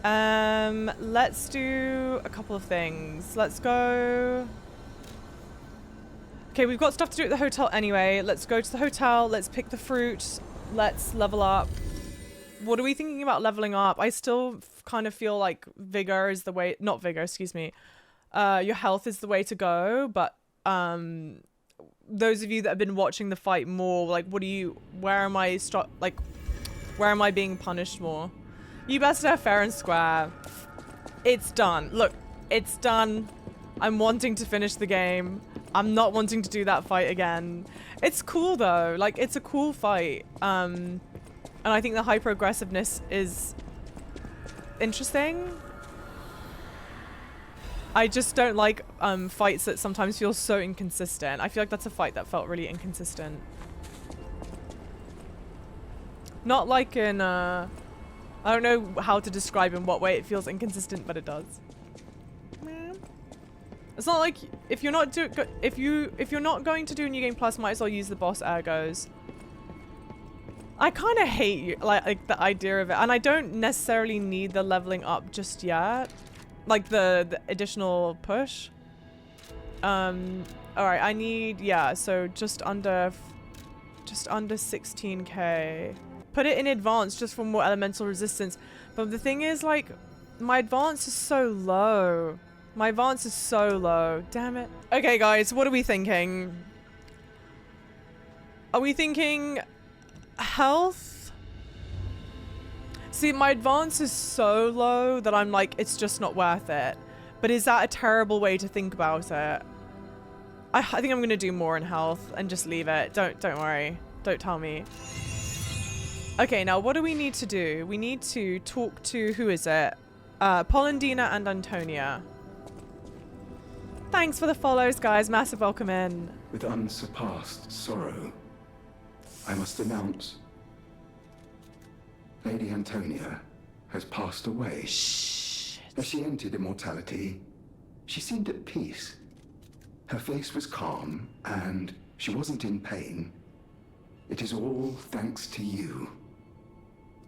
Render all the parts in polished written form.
Let's do a couple of things. Let's go... Okay, we've got stuff to do at the hotel anyway. Let's go to the hotel. Let's pick the fruit. Let's level up. What are we thinking about leveling up? I still kind of feel like vigor is the way... Not vigor, excuse me. Your health is the way to go. But those of you that have been watching the fight more, like, what do you... Where am I... where am I being punished more? You best have fair and square. It's done. Look, it's done. I'm wanting to finish the game. I'm not wanting to do that fight again. It's cool though. Like, it's a cool fight. And I think the hyper-aggressiveness is interesting. I just don't like fights that sometimes feel so inconsistent. I feel like that's a fight that felt really inconsistent. Not like in I don't know how to describe in what way it feels inconsistent, but it does. It's not like if you're not going to do New Game Plus, might as well use the boss ergos. I kind of hate like the idea of it, and I don't necessarily need the leveling up just yet, like the additional push. All right, I need so just under 16k. Put it in advanced just for more elemental resistance, but the thing is, like, my advance is so low. My advance is so low. Damn it. Okay, guys, what are we thinking? Are we thinking health? See, my advance is so low that I'm like, it's just not worth it. But is that a terrible way to think about it? I think I'm gonna do more in health and just leave it. Don't worry. Don't tell me. Okay, now what do we need to do? We need to talk to, who is it? Polendina and Antonia. Thanks for the follows, guys. Massive welcome in. With unsurpassed sorrow, I must announce Lady Antonia has passed away. Shit. As she entered immortality, she seemed at peace. Her face was calm, and she wasn't in pain. It is all thanks to you.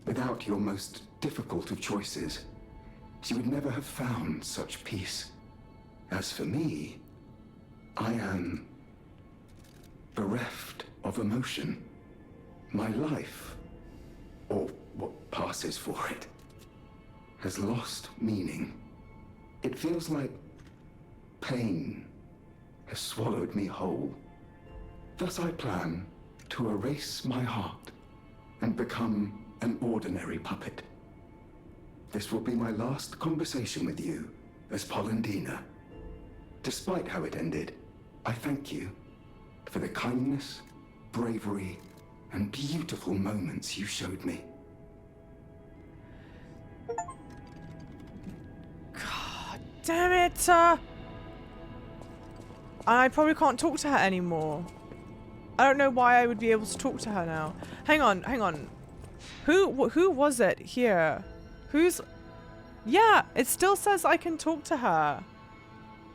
Without your most difficult of choices, she would never have found such peace. As for me, I am bereft of emotion. My life, or what passes for it, has lost meaning. It feels like pain has swallowed me whole. Thus I plan to erase my heart and become an ordinary puppet. This will be my last conversation with you as Polendina. Despite how it ended, I thank you for the kindness, bravery, and beautiful moments you showed me. God damn it! I probably can't talk to her anymore. I don't know why I would be able to talk to her now. Hang on. Who was it here? Who's... Yeah, it still says I can talk to her.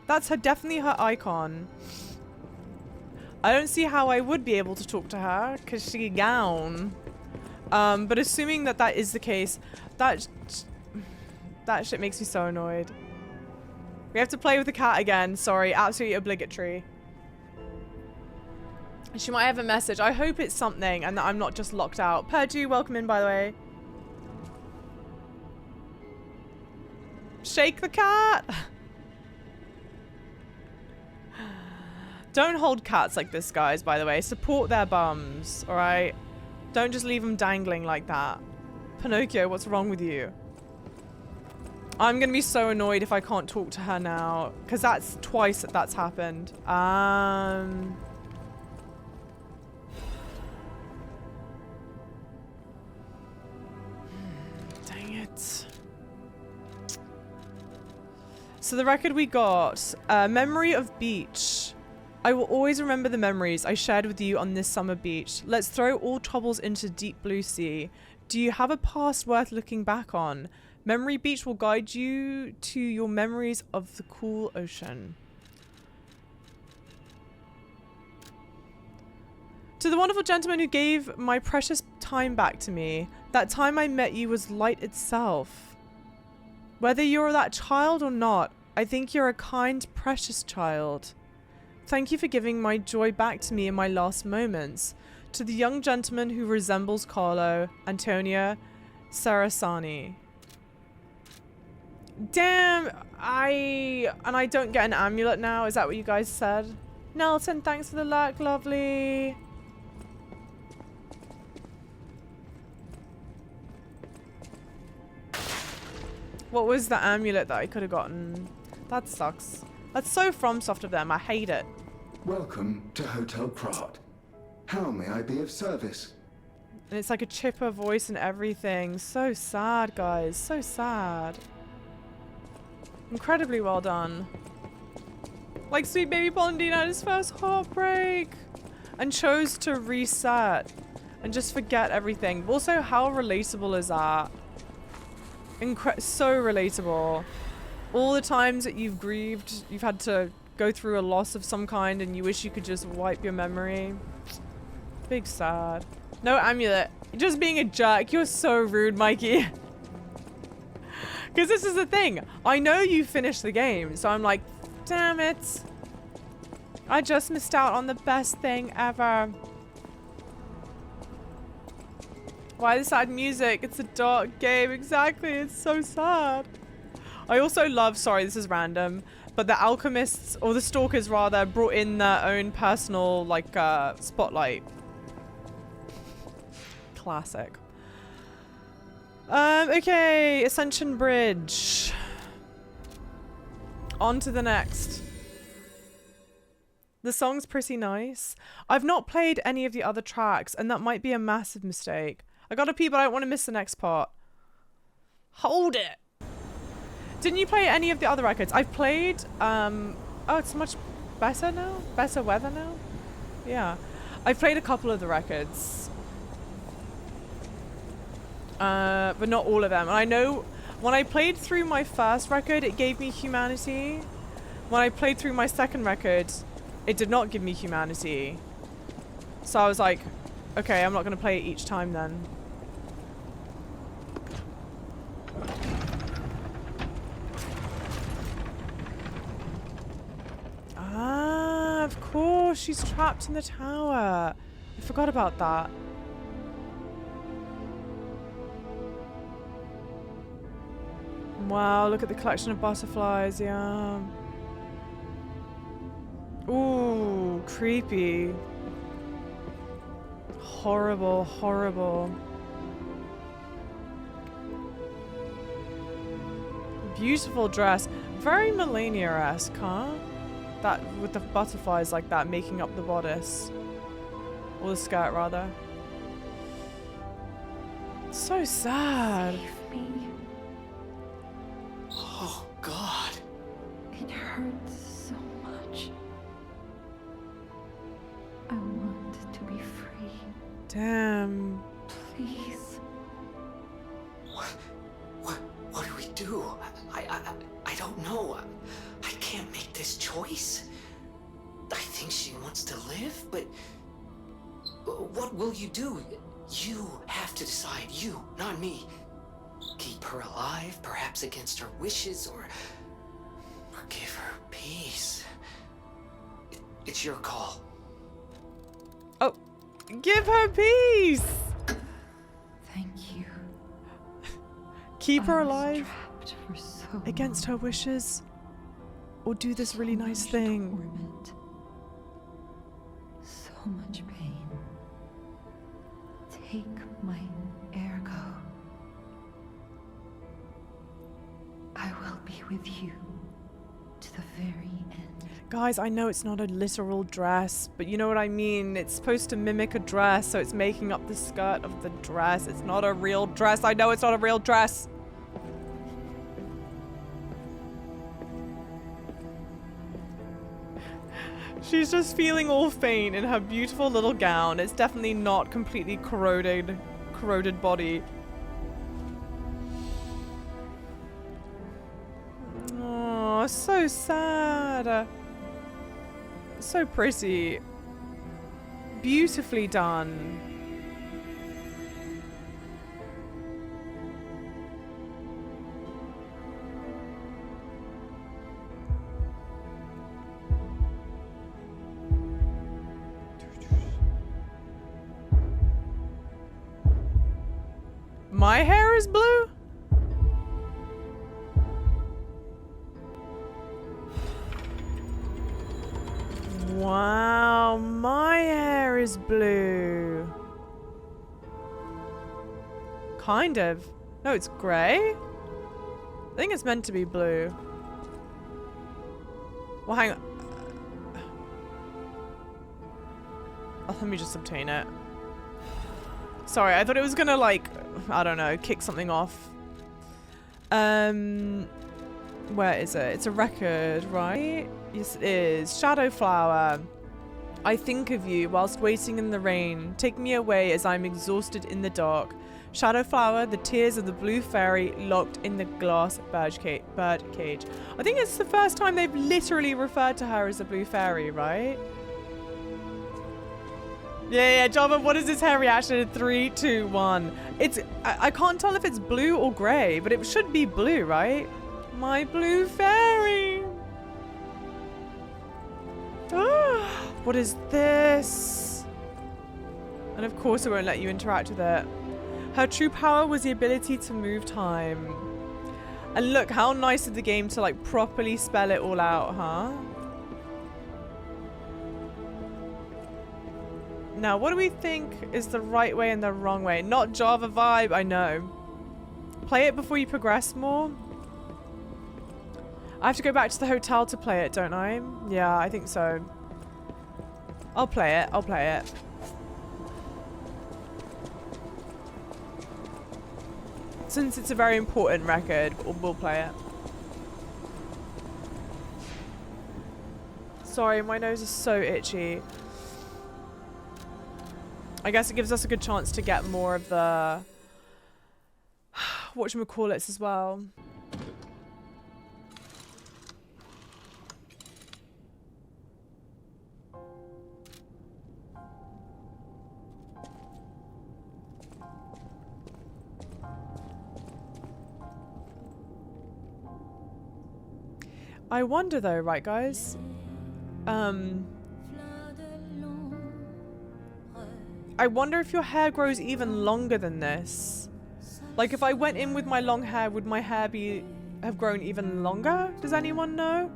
That's definitely her icon. I don't see how I would be able to talk to her, because she's gone. But assuming that is the case, that shit makes me so annoyed. We have to play with the cat again. Sorry, absolutely obligatory. She might have a message. I hope it's something and that I'm not just locked out. Perdu, welcome in, by the way. Shake the cat. Don't hold cats like this, guys, by the way. Support their bums, all right? Don't just leave them dangling like that. Pinocchio, what's wrong with you? I'm going to be so annoyed if I can't talk to her now, because that's twice that's happened. Dang it. So the record we got, Memory of Beach. I will always remember the memories I shared with you on this summer beach. Let's throw all troubles into deep blue sea. Do you have a past worth looking back on? Memory Beach will guide you to your memories of the cool ocean. To the wonderful gentleman who gave my precious time back to me. That time I met you was light itself. Whether you're that child or not, I think you're a kind, precious child. Thank you for giving my joy back to me in my last moments. To the young gentleman who resembles Carlo, Antonia Sarasani. Damn, I don't get an amulet now. Is that what you guys said? Nelson, thanks for the luck, lovely. What was the amulet that I could have gotten? That sucks. That's so FromSoft of them. I hate it. Welcome to Hotel Pratt. How may I be of service? And it's like a chipper voice and everything. So sad, guys. So sad. Incredibly well done. Like sweet baby Blondine had his first heartbreak and chose to reset and just forget everything. Also, how relatable is that? So relatable. All the times that you've grieved, you've had to go through a loss of some kind and you wish you could just wipe your memory. Big sad. No amulet. You're just being a jerk. You're so rude, Mikey. Because this is the thing. I know you finished the game, so I'm like, damn it. I just missed out on the best thing ever. Why the sad music? It's a dark game. Exactly. It's so sad. I also love, sorry, this is random, but the alchemists, or the stalkers rather, brought in their own personal, like, spotlight. Classic. Okay, Ascension Bridge. On to the next. The song's pretty nice. I've not played any of the other tracks, and that might be a massive mistake. I gotta pee, but I don't want to miss the next part. Hold it! Didn't you play any of the other records? I've played, oh, it's much better now? Better weather now? Yeah. I've played a couple of the records. But not all of them. And I know when I played through my first record, it gave me humanity. When I played through my second record, it did not give me humanity. So I was like, okay, I'm not going to play it each time then. Ah, of course, she's trapped in the tower. I forgot about that. Wow, look at the collection of butterflies, yeah. Ooh, creepy. Horrible, horrible. Beautiful dress. Very Melania-esque, huh? That, with the butterflies like that, making up the bodice. Or the skirt, rather. So sad. Save me. Oh, God. It hurts so much. I want to be free. Damn. Please. What do we do? I don't know. I can't make this choice. I think she wants to live, but what will you do? You have to decide. You, not me. Keep her alive, perhaps against her wishes, or give her peace. It's your call. Oh, give her peace. Thank you. Keep her I was alive trapped for so against her wishes, or do this really so nice much thing. Torment. So much pain. Take my ergo. I will be with you to the very end. Guys, I know it's not a literal dress, but you know what I mean. It's supposed to mimic a dress, so it's making up the skirt of the dress. It's not a real dress. I know it's not a real dress. She's just feeling all faint in her beautiful little gown. It's definitely not completely corroded body. Oh, so sad. So pretty. Beautifully done. my hair is blue? Wow, my hair is blue. Kind of. No, it's grey. I think it's meant to be blue. Well, hang on. Oh, let me just obtain it. Sorry, I thought it was gonna, like, I don't know, kick something off. Where is it? It's a record, right? Yes, it is. Shadow Flower. I think of you whilst waiting in the rain. Take me away as I'm exhausted in the dark. Shadow Flower, the tears of the blue fairy locked in the glass bird cage. I think it's the first time they've literally referred to her as a blue fairy, right? Yeah, Java, what is this hair reaction in 3, 2, 1? It's, I can't tell if it's blue or grey, but it should be blue, right? My blue fairy. What is this? And of course it won't let you interact with it. Her true power was the ability to move time. And look, how nice of the game to like properly spell it all out, huh? Now, what do we think is the right way and the wrong way? Not Java vibe, I know. Play it before you progress more. I have to go back to the hotel to play it, don't I? Yeah, I think so. I'll play it. I'll play it. Since it's a very important record, we'll play it. Sorry, my nose is so itchy. I guess it gives us a good chance to get more of the whatchamacallits as well. I wonder though, right guys? I wonder if your hair grows even longer than this. Like if I went in with my long hair, would my hair have grown even longer? Does anyone know?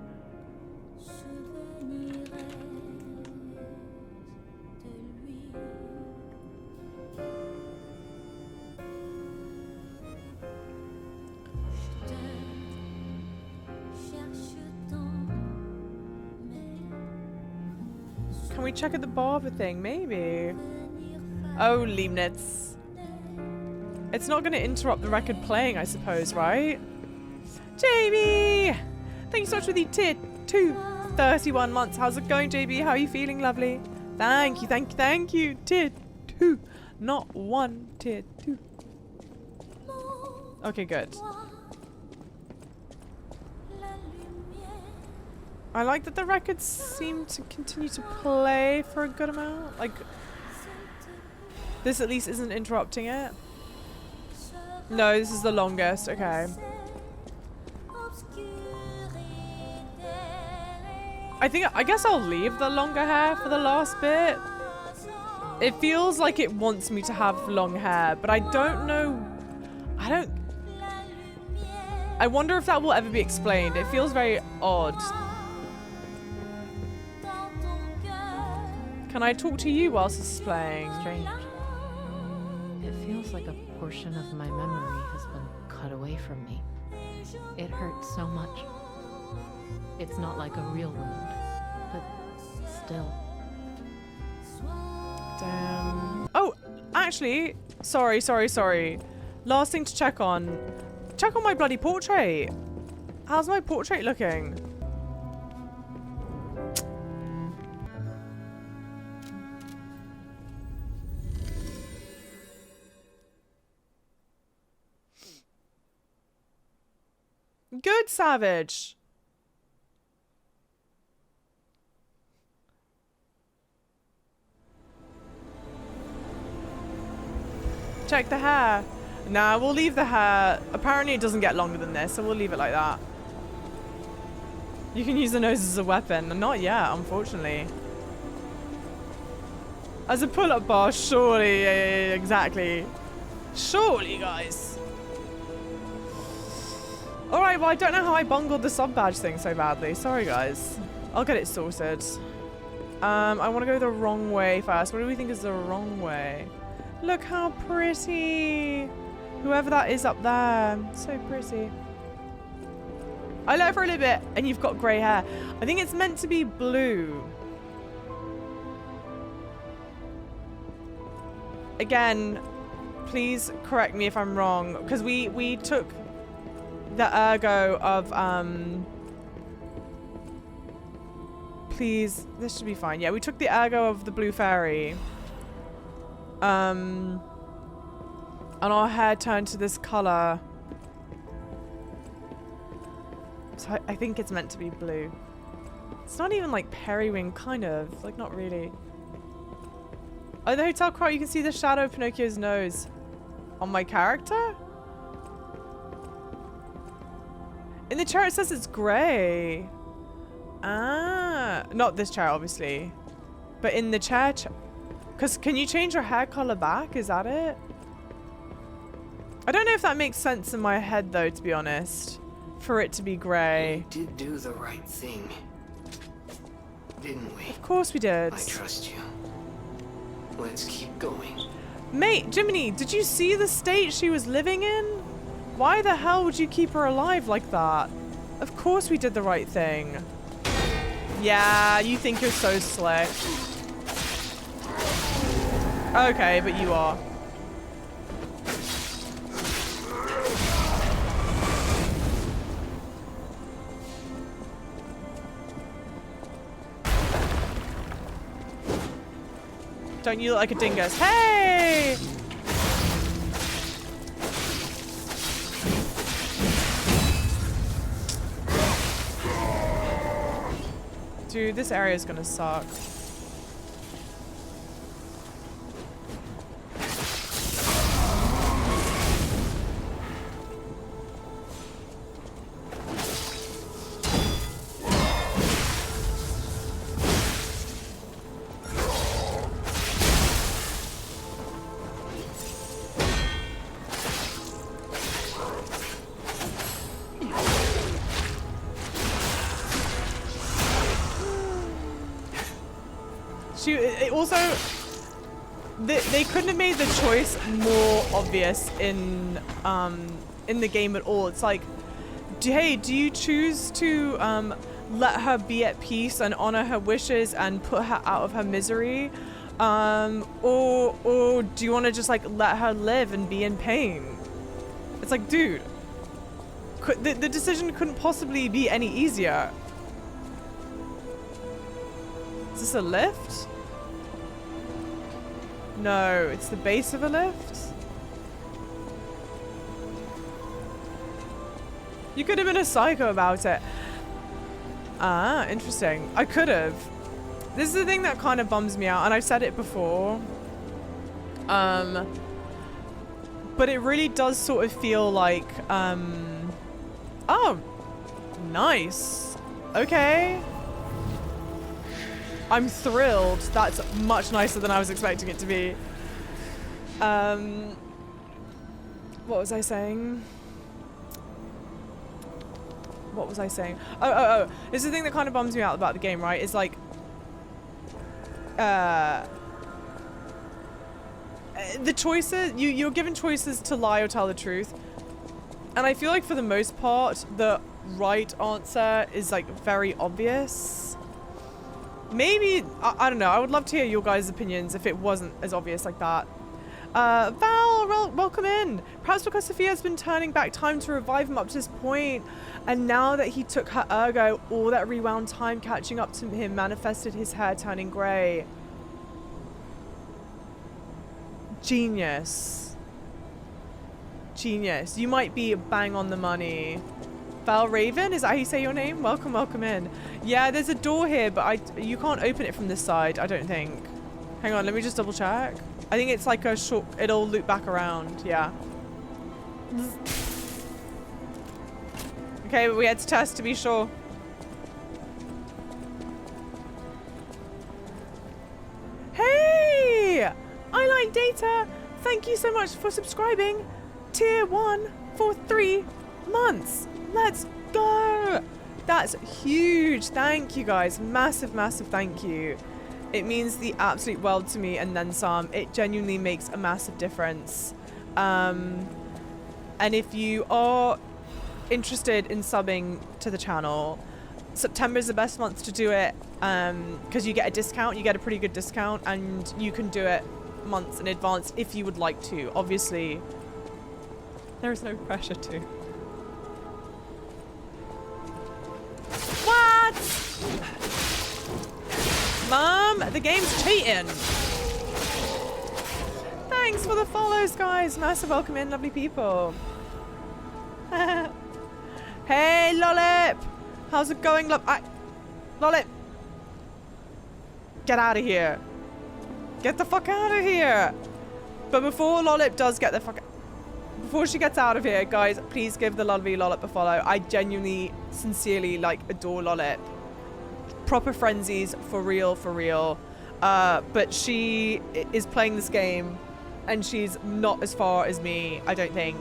Can we check at the barber thing? Maybe. Oh, Leibniz. It's not going to interrupt the record playing, I suppose, right? JB! Thank you so much for the tier 2, 31 months. How's it going, JB? How are you feeling, lovely? Thank you, thank you, thank you. Tier 2. Not 1, tier 2. Okay, good. I like that the records seem to continue to play for a good amount. Like, this at least isn't interrupting it. No, this is the longest. Okay. I guess I'll leave the longer hair for the last bit. It feels like it wants me to have long hair, but I don't know. I wonder if that will ever be explained. It feels very odd. Can I talk to you whilst this is playing? Strange. It feels like a portion of my memory has been cut away from me. It hurts so much. It's not like a real wound, but still. Damn. Oh, actually, sorry. Last thing to check on. Check on my bloody portrait. How's my portrait looking? Good, Savage. Check the hair. Nah, we'll leave the hair. Apparently it doesn't get longer than this, so we'll leave it like that. You can use the nose as a weapon. Not yet, unfortunately. As a pull-up bar, surely. Yeah, exactly. Surely, guys. Alright, well I don't know how I bungled the sub badge thing so badly. Sorry guys. I'll get it sorted. I want to go the wrong way first. What do we think is the wrong way? Look how pretty. Whoever that is up there. So pretty. I let her for a little bit and you've got grey hair. I think it's meant to be blue. Again, please correct me if I'm wrong. Because we took the ergo of please, this should be fine. Yeah, we took the ergo of the blue fairy. And our hair turned to this color. So I think it's meant to be blue. It's not even like periwing, kind of. Like, not really. Oh, the hotel crowd, you can see the shadow of Pinocchio's nose. On my character? In the chair it says it's grey. Ah, not this chair, obviously. But in the chair, because can you change your hair color back? Is that it? I don't know if that makes sense in my head, though, to be honest. For it to be grey. We did do the right thing, didn't we? Of course we did. I trust you. Let's keep going. Mate, Jiminy, did you see the state she was living in? Why the hell would you keep her alive like that? Of course we did the right thing. Yeah, you think you're so slick. Okay, but you are. Don't you look like a dingus? Hey! Dude, this area is gonna suck. Also, they couldn't have made the choice more obvious in the game at all. It's like, hey, do you choose to let her be at peace and honor her wishes and put her out of her misery, or do you want to just like let her live and be in pain? It's like, dude, the decision couldn't possibly be any easier. Is this a lift? No, it's the base of a lift. You could have been a psycho about it. Ah, interesting. I could have. This is the thing that kind of bums me out, and I've said it before. But it really does sort of feel like, oh, nice. Okay. I'm thrilled. That's much nicer than I was expecting it to be. What was I saying? What was I saying? Oh. This is the thing that kind of bums me out about the game, right? It's like, the choices, you're given choices to lie or tell the truth. And I feel like for the most part, the right answer is like very obvious. Maybe, I don't know, I would love to hear your guys' opinions if it wasn't as obvious like that. Val, welcome in. Perhaps because Sophia's been turning back time to revive him up to this point, and now that he took her ergo, all that rewound time catching up to him manifested his hair turning grey. Genius. Genius. You might be bang on the money. Val Raven, is that how you say your name? Welcome, welcome in. Yeah, there's a door here, but you can't open it from this side, I don't think. Hang on, let me just double check. I think it's like a short, it'll loop back around, yeah. Okay, but we had to test to be sure. Hey! I like data. Thank you so much for subscribing. Tier 1 for 3 months. Let's go. That's huge. Thank you guys. Massive, massive thank you. It means the absolute world to me and then some. It genuinely makes a massive difference. And if you are interested in subbing to the channel, September is the best month to do it because you get a discount. You get a pretty good discount and you can do it months in advance if you would like to. Obviously, there is no pressure to. What? Mom, the game's cheating. Thanks for the follows, guys. Massive welcome in, lovely people. Hey, Lollip. How's it going, Lollip? Get out of here. Get the fuck out of here. But before Lollip does get the fuck... Before she gets out of here, guys, please give the lovely Lollip a follow. I genuinely, sincerely, like, adore Lollip. Proper frenzies, for real, for real. But she is playing this game, and she's not as far as me, I don't think.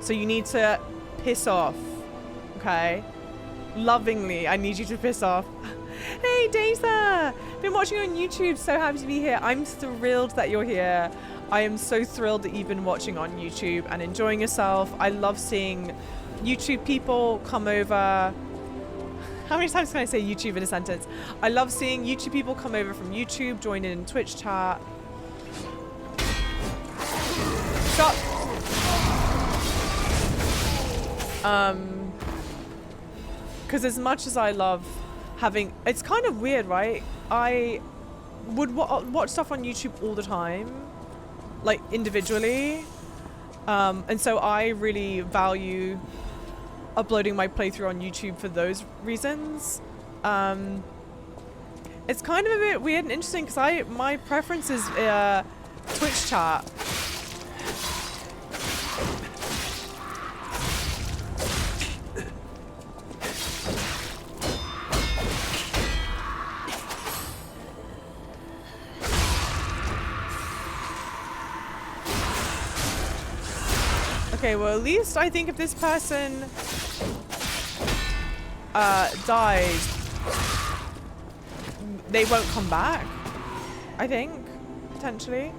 So you need to piss off, okay? Lovingly, I need you to piss off. Hey, Deza! Been watching on YouTube, so happy to be here. I'm thrilled that you're here. I am so thrilled that you've been watching on YouTube and enjoying yourself. I love seeing YouTube people come over. How many times can I say YouTube in a sentence? I love seeing YouTube people come over from YouTube, join in Twitch chat. Stop! Because as much as I love having... It's kind of weird, right? I would watch stuff on YouTube all the time, like individually. And so I really value uploading my playthrough on YouTube for those reasons. It's kind of a bit weird and interesting because my preference is Twitch chat. Okay, well, at least I think if this person dies, they won't come back. I think, potentially.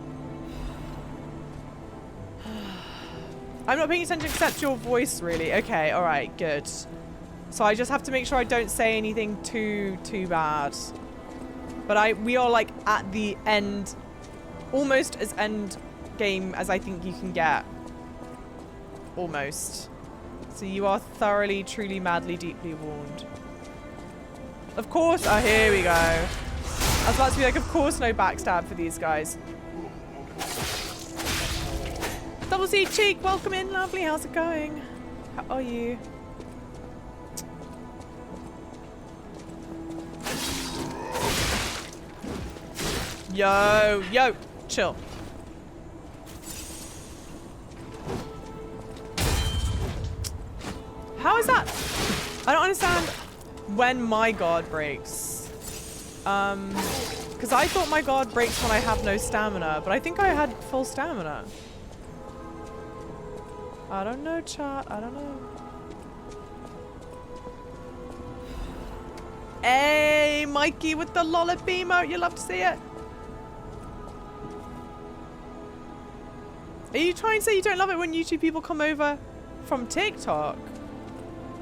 I'm not paying attention except your voice, really. Okay, all right, good. So I just have to make sure I don't say anything too bad. But we are like at the end, almost as end game as I think you can get. Almost. So you are thoroughly, truly, madly, deeply warned. Of course. Oh, here we go. I was about to be like, of course no backstab for these guys. Double C Cheek, welcome in, lovely. How's it going? How are you? Yo, chill. How is that? I don't understand when my guard breaks. Because I thought my guard breaks when I have no stamina, but I think I had full stamina. I don't know, chat. I don't know. Hey, Mikey with the lollip emote. You love to see it. Are you trying to say you don't love it when YouTube people come over from TikTok?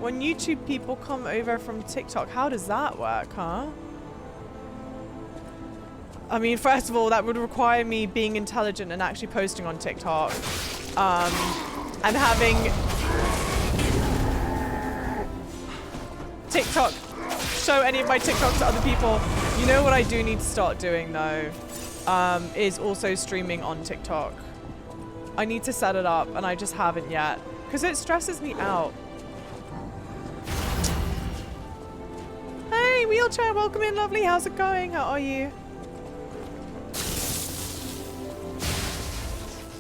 When YouTube people come over from TikTok, how does that work, huh? I mean, first of all, that would require me being intelligent and actually posting on TikTok. And having TikTok show any of my TikToks to other people. You know what I do need to start doing, though, is also streaming on TikTok. I need to set it up, and I just haven't yet, because it stresses me out. Hey, Wheelchair, welcome in, lovely. How's it going? How are you?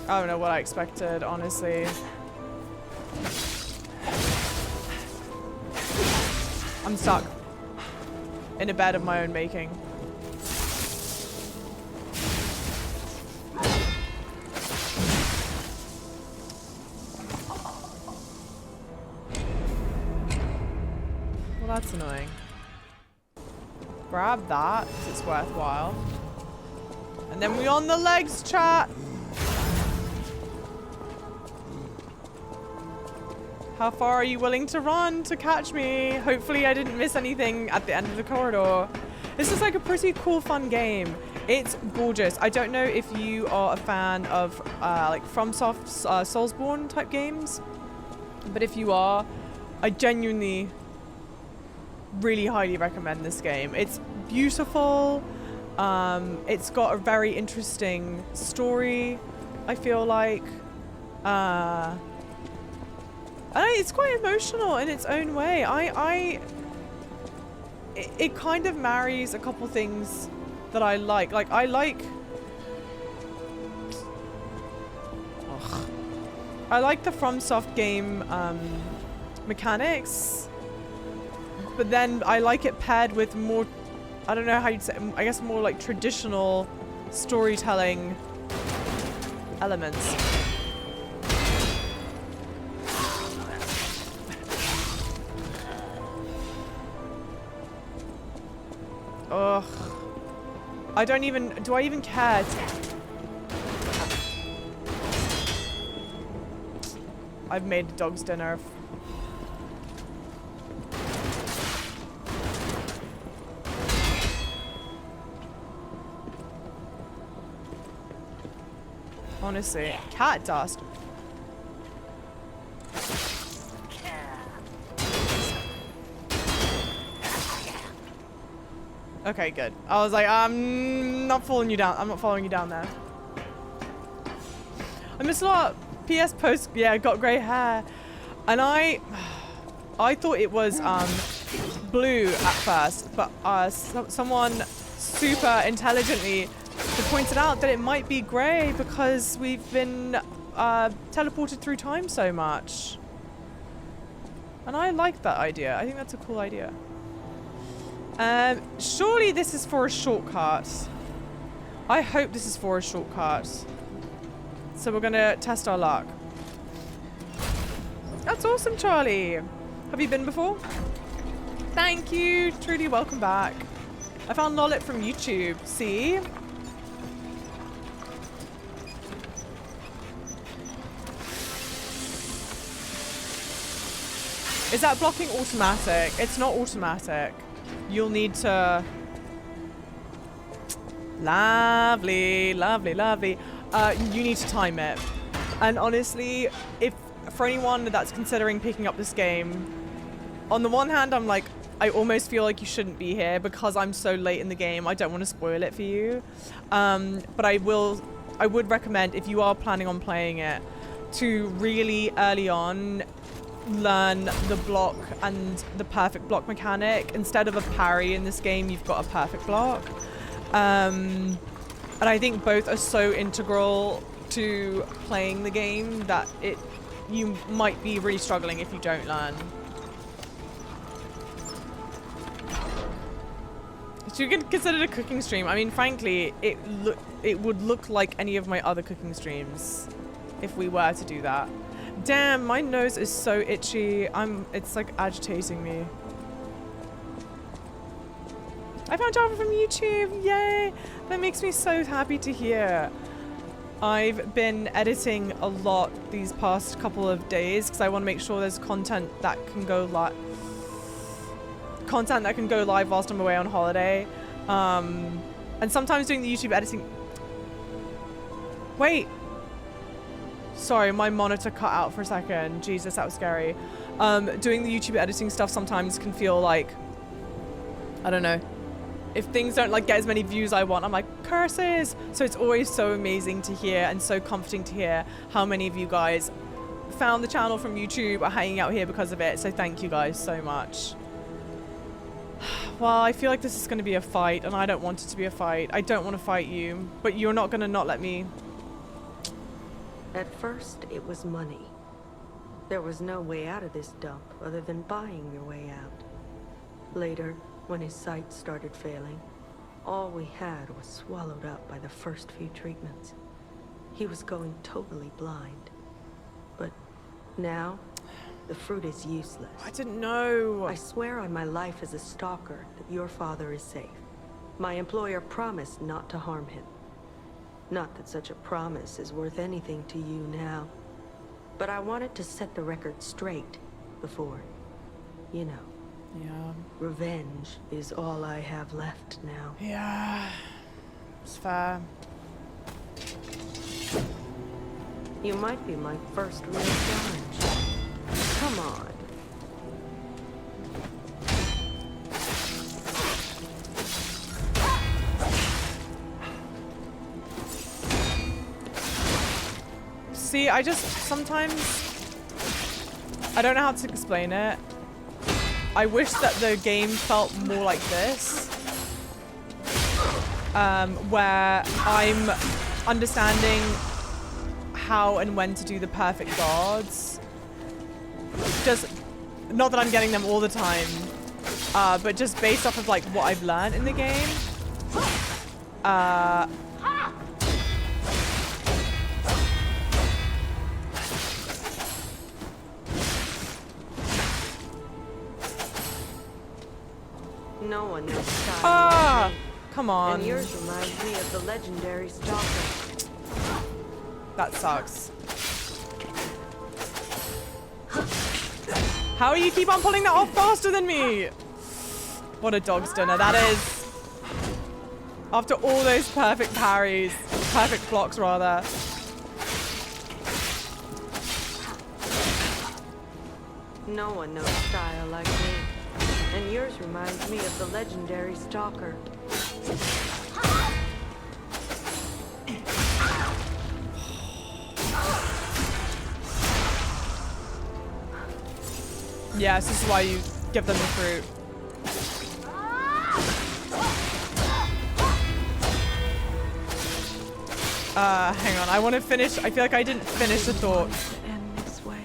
I don't know what I expected, honestly. I'm stuck in a bed of my own making. Well, that's annoying. Grab that, because it's worthwhile. And then we on the legs, chat! How far are you willing to run to catch me? Hopefully I didn't miss anything at the end of the corridor. This is like a pretty cool, fun game. It's gorgeous. I don't know if you are a fan of like FromSoft's Soulsborne type games, but if you are, I genuinely really highly recommend this game. It's beautiful. It's got a very interesting story, I feel like. It's quite emotional in its own way. It kind of marries a couple things that I like. Like, I like the FromSoft game mechanics, but then I like it paired with more, I don't know how you'd say, I guess more like traditional storytelling elements. Ugh. Do I even care? I've made a dog's dinner. Honestly, cat dust. Okay, good. I was like, I'm not following you down. I'm not following you down there. I missed a lot. PS post, yeah, got grey hair. And I thought it was blue at first, but someone super intelligently pointed out that it might be grey because we've been teleported through time so much. And I like that idea. I think that's a cool idea. Surely this is for a shortcut. I hope this is for a shortcut. So we're gonna test our luck. That's awesome, Charlie. Have you been before? Thank you, Trudy, welcome back. I found Lollet from YouTube, see? Is that blocking automatic? It's not automatic. You'll need to... Lovely, lovely, lovely. You need to time it. And honestly, if for anyone that's considering picking up this game, on the one hand, I'm like, I almost feel like you shouldn't be here because I'm so late in the game. I don't want to spoil it for you. But I would recommend, if you are planning on playing it, to really early on learn the block and the perfect block mechanic. Instead of a parry in this game, you've got a perfect block. And I think both are so integral to playing the game that you might be really struggling if you don't learn. So you could consider it a cooking stream. I mean, frankly, it would look like any of my other cooking streams if we were to do that. Damn, my nose is so itchy. It's like agitating me. I found Java from YouTube, yay! That makes me so happy to hear. I've been editing a lot these past couple of days because I want to make sure there's content that can go live. Content that can go live whilst I'm away on holiday. And sometimes doing the YouTube editing. Wait. Sorry, my monitor cut out for a second. Jesus, that was scary. Doing the YouTube editing stuff sometimes can feel like, I don't know. If things don't like get as many views I want, I'm like, curses. So it's always so amazing to hear and so comforting to hear how many of you guys found the channel from YouTube, are hanging out here because of it. So thank you guys so much. Well, I feel like this is going to be a fight and I don't want it to be a fight. I don't want to fight you, but you're not going to not let me. At first, it was money. There was no way out of this dump other than buying your way out. Later, when his sight started failing, all we had was swallowed up by the first few treatments. He was going totally blind. But now, the fruit is useless. I didn't know. I swear on my life as a stalker that your father is safe. My employer promised not to harm him. Not that such a promise is worth anything to you now. But I wanted to set the record straight before, you know. Yeah. Revenge is all I have left now. Yeah. It's fair. You might be my first real challenge. Come on. See, I just sometimes I don't know how to explain it. I wish that the game felt more like this, where I'm understanding how and when to do the perfect guards. Just not that I'm getting them all the time, but just based off of like what I've learned in the game. No one knows style. Ah, come on. And yours reminds me of the legendary stalker. That sucks. How do you keep on pulling that off faster than me? What a dog's dinner that is. After all those perfect parries, perfect blocks rather. No one knows style like me. And yours reminds me of the legendary stalker. Yes, this is why you give them the fruit. Hang on. I want to finish. I feel like I didn't finish the thought. End this way.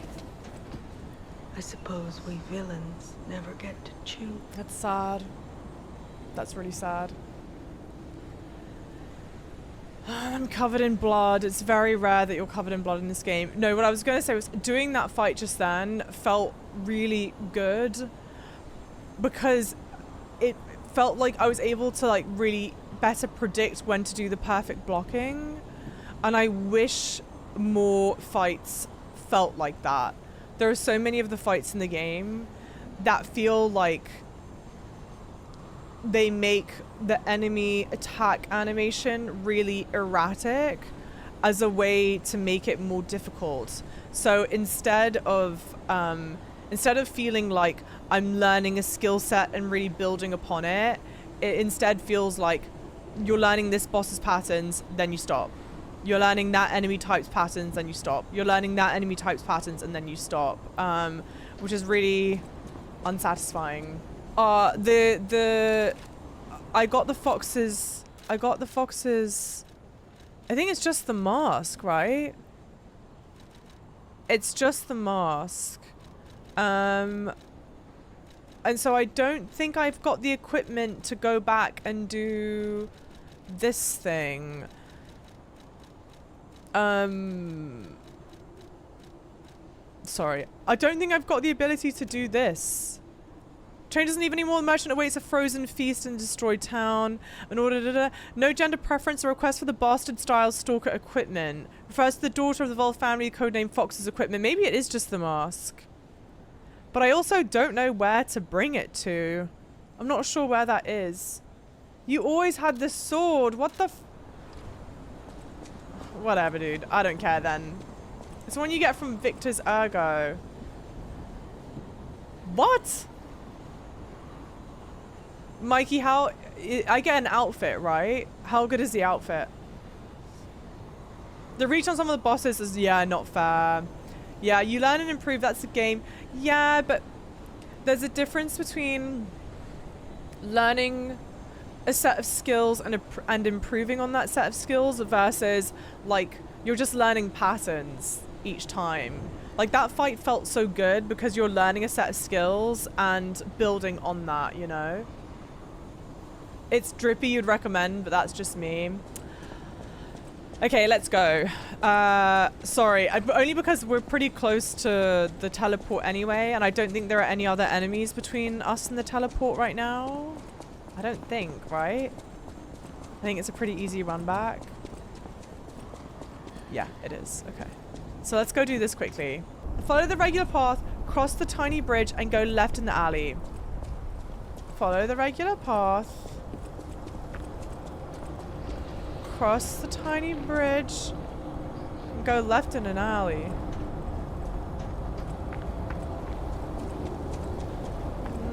I suppose we villains never get to choose. That's sad. That's really sad. I'm covered in blood. It's very rare that you're covered in blood in this game. No, what I was going to say was doing that fight just then felt really good because it felt like I was able to like really better predict when to do the perfect blocking. And I wish more fights felt like that. There are so many of the fights in the game that feel like they make the enemy attack animation really erratic as a way to make it more difficult. So instead of feeling like I'm learning a skill set and really building upon it, it instead feels like you're learning this boss's patterns, then you stop. You're learning that enemy type's patterns, then you stop. You're learning that enemy type's patterns, and then you stop. Which is really unsatisfying. I got the foxes. I think it's just the mask, right? It's just the mask. And so I don't think I've got the equipment to go back and do this thing. Sorry. I don't think I've got the ability to do this. Train doesn't even anymore. The merchant awaits a frozen feast in a destroyed town. In order no gender preference or request for the bastard-style stalker equipment. Refers to the daughter of the Vol family, codenamed Fox's equipment. Maybe it is just the mask. But I also don't know where to bring it to. I'm not sure where that is. You always had this sword. What the whatever, dude. I don't care then. It's the one you get from Victor's Ergo. What? Mikey, I get an outfit, right? How good is the outfit? The reach on some of the bosses is, yeah, not fair. Yeah, you learn and improve, that's the game. Yeah, but there's a difference between learning a set of skills and improving on that set of skills versus, like, you're just learning patterns each time. Like, that fight felt so good because you're learning a set of skills and building on that, you know? It's Drippy you'd recommend, but that's just me. Okay, let's go. Sorry, only because we're pretty close to the teleport anyway, and I don't think there are any other enemies between us and the teleport right now. I don't think, right? I think it's a pretty easy run back. Yeah, it is. Okay. So let's go do this quickly. Follow the regular path, cross the tiny bridge, and go left in the alley. Follow the regular path. Cross the tiny bridge and go left in an alley.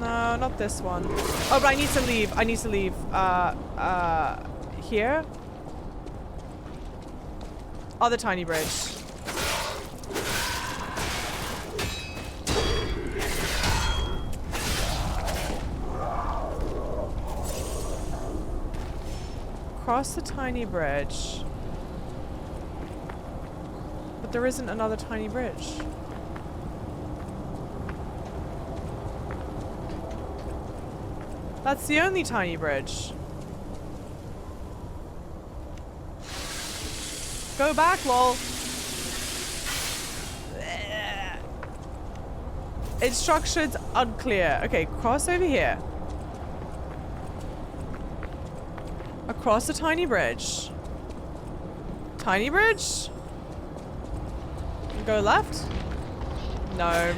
No, not this one. Oh, but I need to leave. I need to leave. Here? Other tiny bridge. Cross the tiny bridge. But there isn't another tiny bridge. That's the only tiny bridge. Go back, lol. Instructions unclear. Okay, cross over here. Across the tiny bridge. Tiny bridge? Go left? No.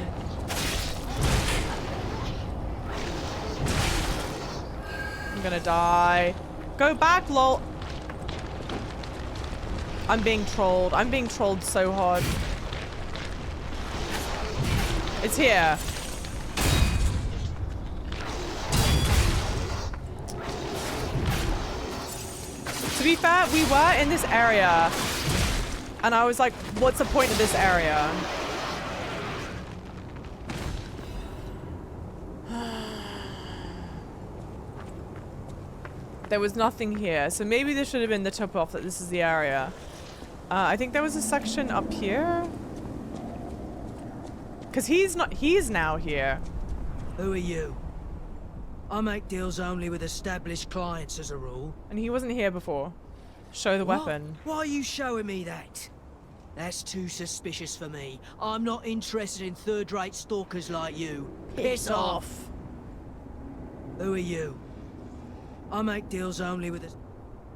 I'm gonna die. Go back, lol. I'm being trolled. I'm being trolled so hard. It's here. To be fair, we were in this area. And I was like, what's the point of this area? There was nothing here. So maybe this should have been the tip off that this is the area. I think there was a section up here. Because he's now here. Who are you? I make deals only with established clients as a rule. And he wasn't here before. Show the weapon. Why are you showing me that? That's too suspicious for me. I'm not interested in third-rate stalkers like you. Piss off! Who are you? I make deals only with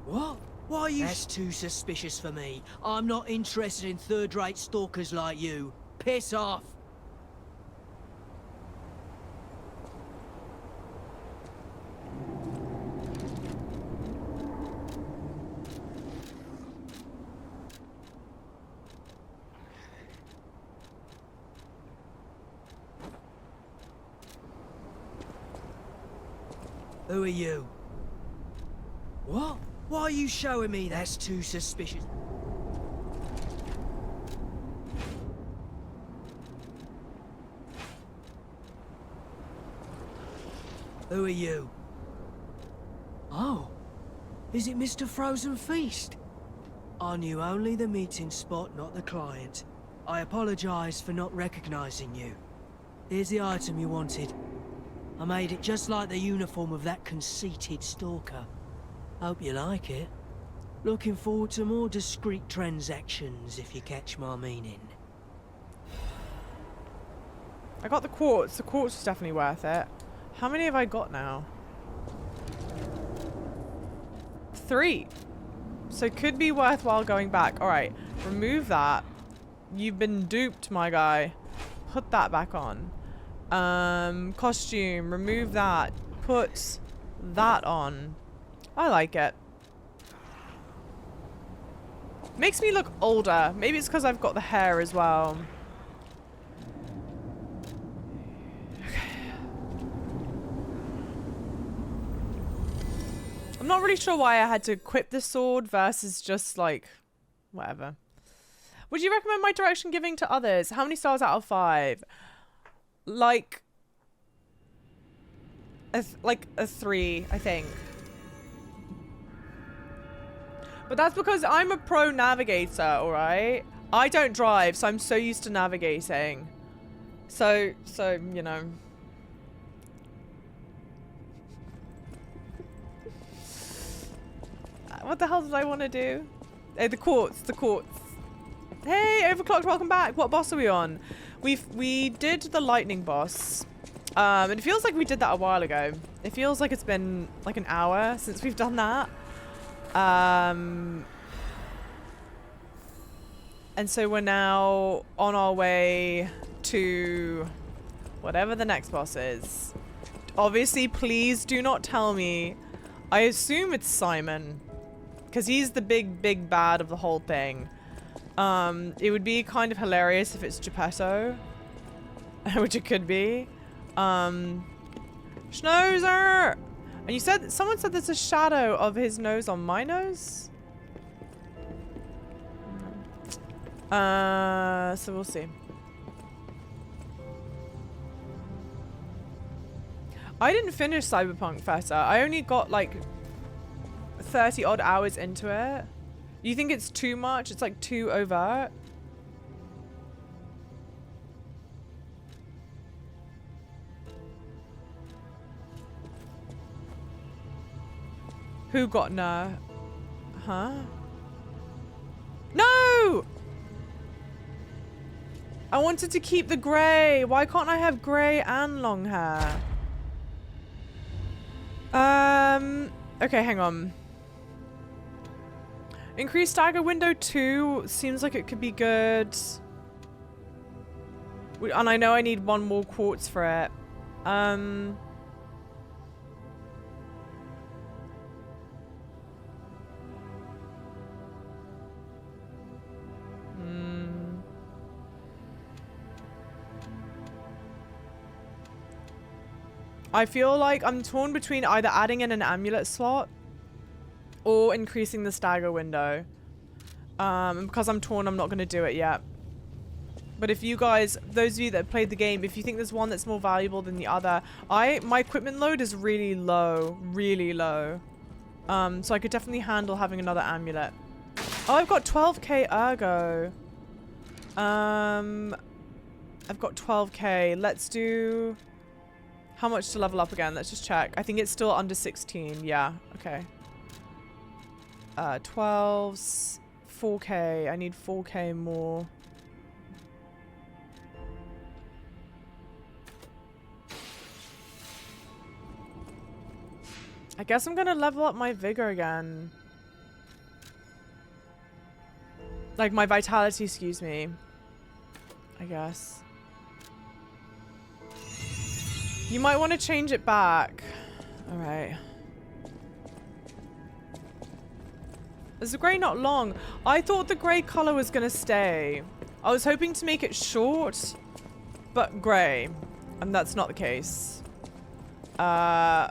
What? Why are you... That's too suspicious for me. I'm not interested in third-rate stalkers like you. Piss off! Who are you? What? Why are you showing me that? That's too suspicious. Who are you? Oh. Is it Mr. Frozen Feast? I knew only the meeting spot, not the client. I apologize for not recognizing you. Here's the item you wanted. I made it just like the uniform of that conceited stalker. Hope you like it. Looking forward to more discreet transactions, if you catch my meaning. I got the quartz. The quartz is definitely worth it. How many have I got now? 3. So it could be worthwhile going back. Alright, remove that. You've been duped, my guy. Put that back on. Costume, remove that. Put that on. I like it. Makes me look older. Maybe it's because I've got the hair as well. Okay. I'm not really sure why I had to equip the sword versus just like whatever. Would you recommend my direction giving to others? How many stars out of 5? Like a 3, I think. But that's because I'm a pro navigator, alright? I don't drive, so I'm so used to navigating. So, you know. What the hell did I want to do? The courts. Hey, Overclocked, welcome back. What boss are we on? We did the lightning boss. It feels like we did that a while ago. It feels like it's been like an hour since we've done that. And so we're now on our way to whatever the next boss is. Obviously, please do not tell me. I assume it's Simon, because he's the big bad of the whole thing. It would be kind of hilarious if it's Geppetto, which it could be. Schnauzer! And you said, someone said there's a shadow of his nose on my nose? So we'll see. I didn't finish Cyberpunk Feta. I only got like 30 odd hours into it. You think it's too much? It's like too overt? Who got no? Huh? No! I wanted to keep the grey. Why can't I have grey and long hair? Okay, hang on. Increase stagger window 2 seems like it could be good. And I know I need 1 more quartz for it. I feel like I'm torn between either adding in an amulet slot or increasing the stagger window. Because I'm torn, I'm not going to do it yet. But if you guys, those of you that have played the game, if you think there's one that's more valuable than the other, my equipment load is really low. So I could definitely handle having another amulet. Oh, I've got 12k ergo. I've got 12k. Let's do... How much to level up again? Let's just check. I think it's still under 16. Yeah, okay. 12's 4k. I need 4k more. I guess I'm gonna level up my vigor again. Like my vitality, excuse me. I guess. You might want to change it back. Alright. Is the grey not long? I thought the grey colour was going to stay. I was hoping to make it short, but grey. And that's not the case. So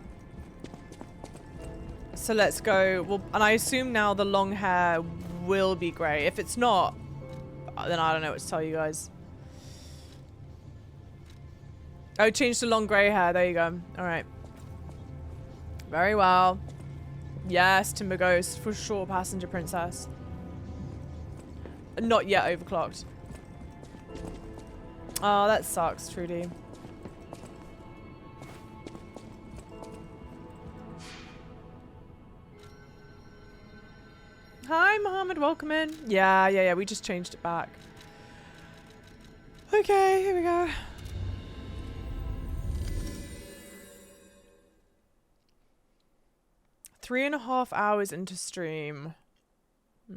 let's go. Well, and I assume now the long hair will be grey. If it's not, then I don't know what to tell you guys. Oh, change to long grey hair. There you go. All right. Very well. Yes, Timber Ghost. For sure, Passenger Princess. Not yet overclocked. Oh, that sucks, Trudy. Hi, Mohammed. Welcome in. Yeah. We just changed it back. Okay, here we go. 3.5 hours into stream. I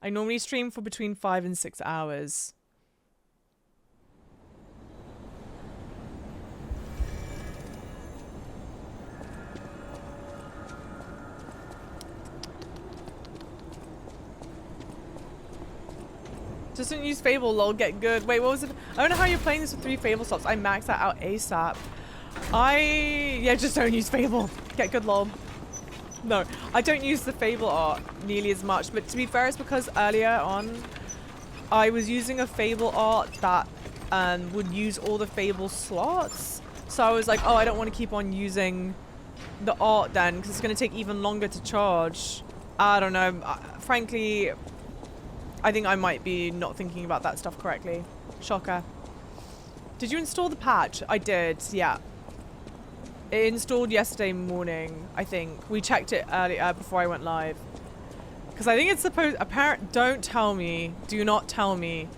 normally stream for between 5 and 6 hours. Just don't use Fable, lol, get good. Wait, what was it? I don't know how you're playing this with 3 Fable slots. I maxed that out ASAP. Yeah, just don't use Fable. Get good, lol. No, I don't use the Fable art nearly as much, but to be fair, it's because earlier on, I was using a Fable art that would use all the Fable slots. So I was like, oh, I don't want to keep on using the art then, because it's going to take even longer to charge. I don't know. Frankly, I think I might be not thinking about that stuff correctly. Shocker. Did you install the patch? I did, yeah. It installed yesterday morning, I think. We checked it earlier before I went live. Because I think it's supposed... Don't tell me. Do not tell me.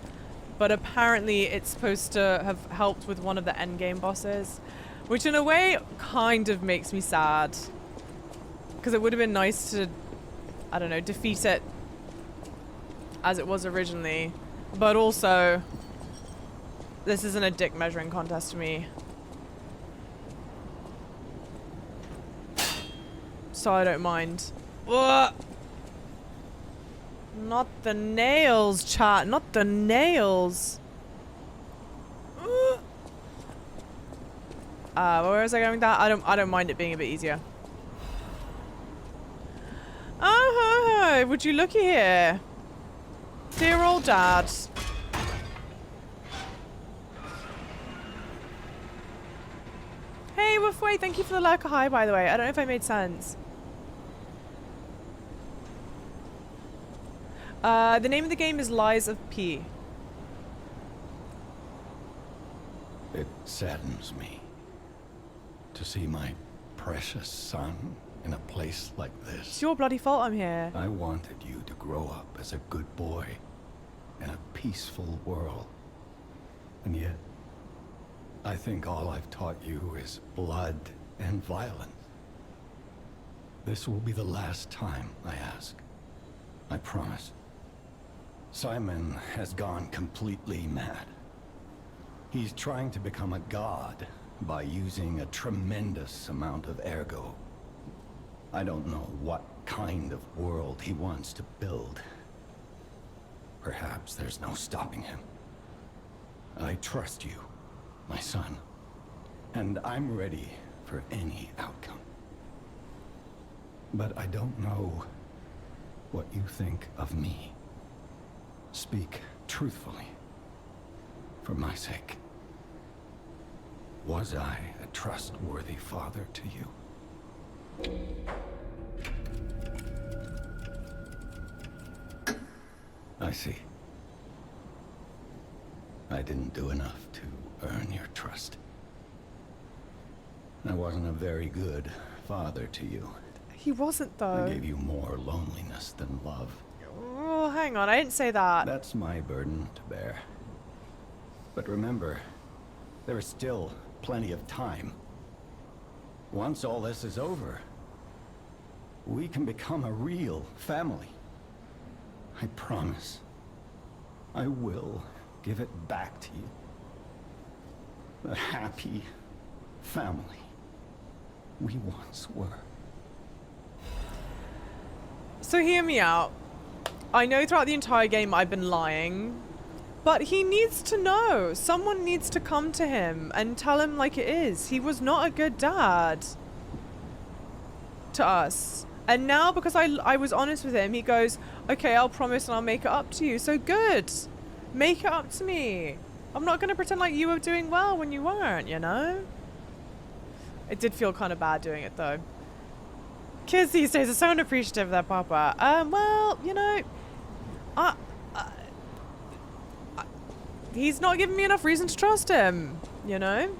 But apparently it's supposed to have helped with one of the endgame bosses. Which in a way kind of makes me sad. Because it would have been nice to, I don't know, defeat it as it was originally. But also, this isn't a dick measuring contest to me. So I don't mind. Ugh. Not the nails, chat. Not the nails. Where was I going with that? I don't mind it being a bit easier. Oh, would you looky here? Dear old dad. Hey, Woofway, thank you for the lurker hi, by the way. I don't know if I made sense. The name of the game is Lies of P. It saddens me to see my precious son in a place like this. It's your bloody fault I'm here. I wanted you to grow up as a good boy in a peaceful world. And yet, I think all I've taught you is blood and violence. This will be the last time I ask. I promise. Simon has gone completely mad. He's trying to become a god by using a tremendous amount of ergo. I don't know what kind of world he wants to build. Perhaps there's no stopping him. I trust you, my son, and I'm ready for any outcome. But I don't know what you think of me. Speak truthfully, for my sake. Was I a trustworthy father to you? I see. I didn't do enough to earn your trust. I wasn't a very good father to you. He wasn't, though. I gave you more loneliness than love. Oh, hang on. I didn't say that. That's my burden to bear. But remember, there is still plenty of time. Once all this is over, we can become a real family. I promise. I will give it back to you. The happy family we once were. So hear me out. I know throughout the entire game I've been lying, but he needs to know. Someone needs to come to him and tell him like it is. He was not a good dad to us. And now because I was honest with him, he goes, okay, I'll promise and I'll make it up to you. So good. Make it up to me. I'm not going to pretend like you were doing well when you weren't, you know? It did feel kind of bad doing it though. Kids these days are so unappreciative of their papa. Well, you know, he's not giving me enough reason to trust him, you know?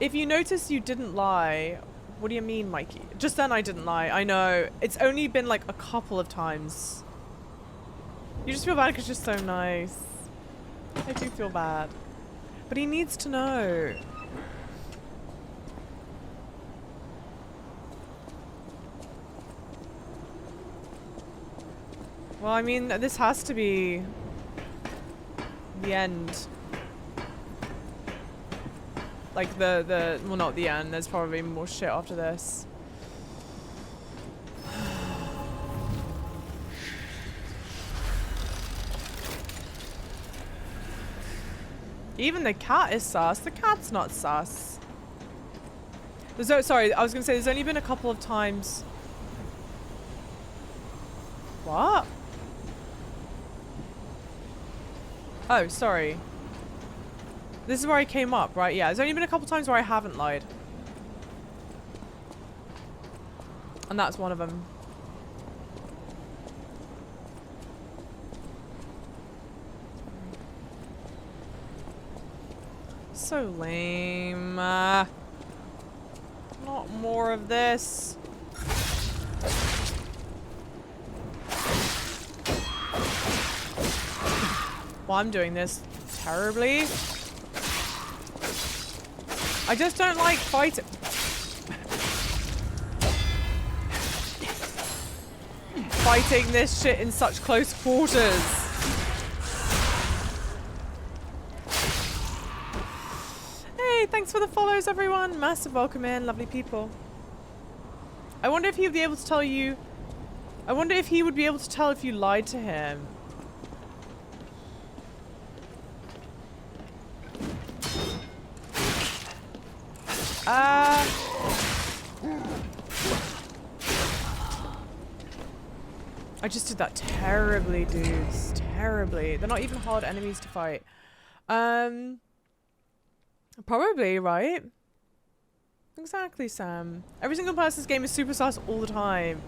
If you notice you didn't lie, what do you mean, Mikey? Just then I didn't lie, I know. It's only been like a couple of times. You just feel bad because you're so nice. I do feel bad. But he needs to know. Well, I mean, this has to be the end. Like well, not the end. There's probably more shit after this. Even the cat is sus. The cat's not sus. Sorry, I was gonna say there's only been a couple of times. What? Oh, sorry. This is where I came up, right? Yeah, there's only been a couple times where I haven't lied. And that's one of them. So lame. Not more of this. Well, I'm doing this terribly. I just don't like fighting. Fighting this shit in such close quarters. Hey, thanks for the follows, everyone. Massive welcome in, lovely people. I wonder if he would be able to tell you. I wonder if he would be able to tell if you lied to him. I just did that terribly, dudes. Terribly. They're not even hard enemies to fight. Probably, right? Exactly, Sam. Every single person's game is super sus all the time.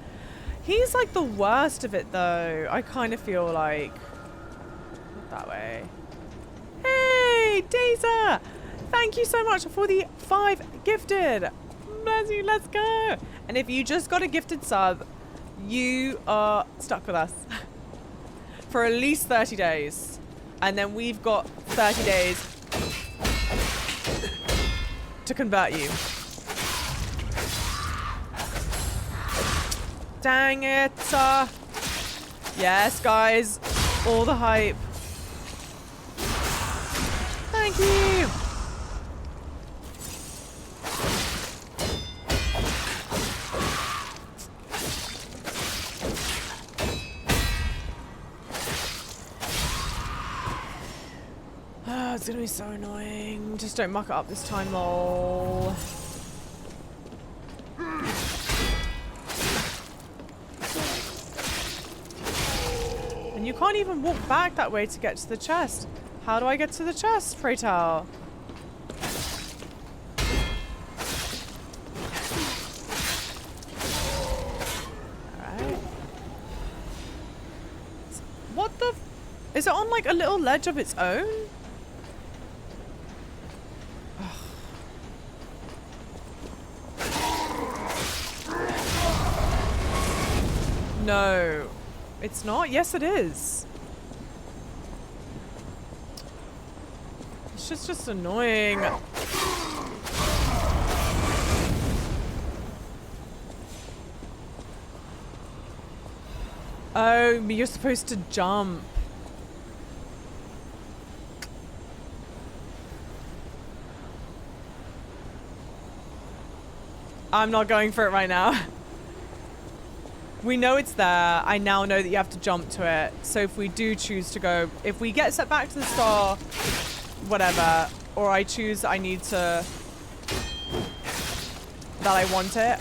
He's like the worst of it, though. I kind of feel like... Not that way. Hey, Daza! Thank you so much for the 5 gifted. Bless you, let's go. And if you just got a gifted sub, you are stuck with us for at least 30 days. And then we've got 30 days to convert you. Dang it. Yes, guys. All the hype. Thank you. It's gonna be so annoying. Just don't muck it up this time, lol. And you can't even walk back that way to get to the chest. How do I get to the chest, pray tell? Alright. What the... Is it on like a little ledge of its own? No, it's not. Yes, it is. It's just annoying. Oh, but you're supposed to jump. I'm not going for it right now. We know it's there. I now know that you have to jump to it. So if we do choose to go, if we get set back to the star, whatever, or I choose I need to, that I want it,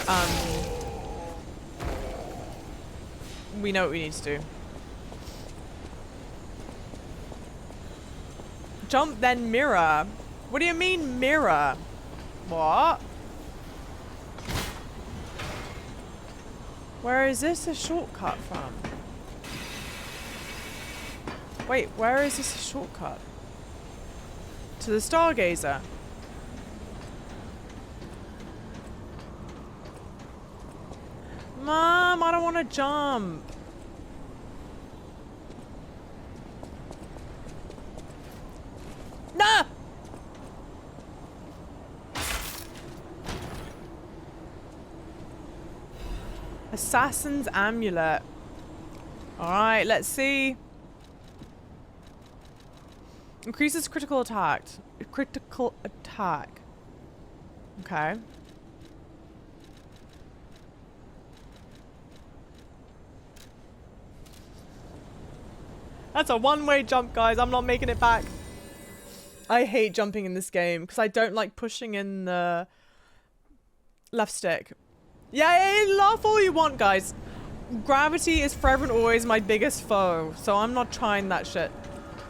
we know what we need to do. Jump, then mirror. What do you mean mirror? What? Where is this a shortcut from? Wait, where is this a shortcut? To the Stargazer. Mom, I don't want to jump. No! Assassin's Amulet. Alright, let's see. Increases critical attack. Critical attack. Okay. That's a one-way jump, guys. I'm not making it back. I hate jumping in this game because I don't like pushing in the left stick. Yeah, laugh all you want, guys. Gravity is forever and always my biggest foe, so I'm not trying that shit.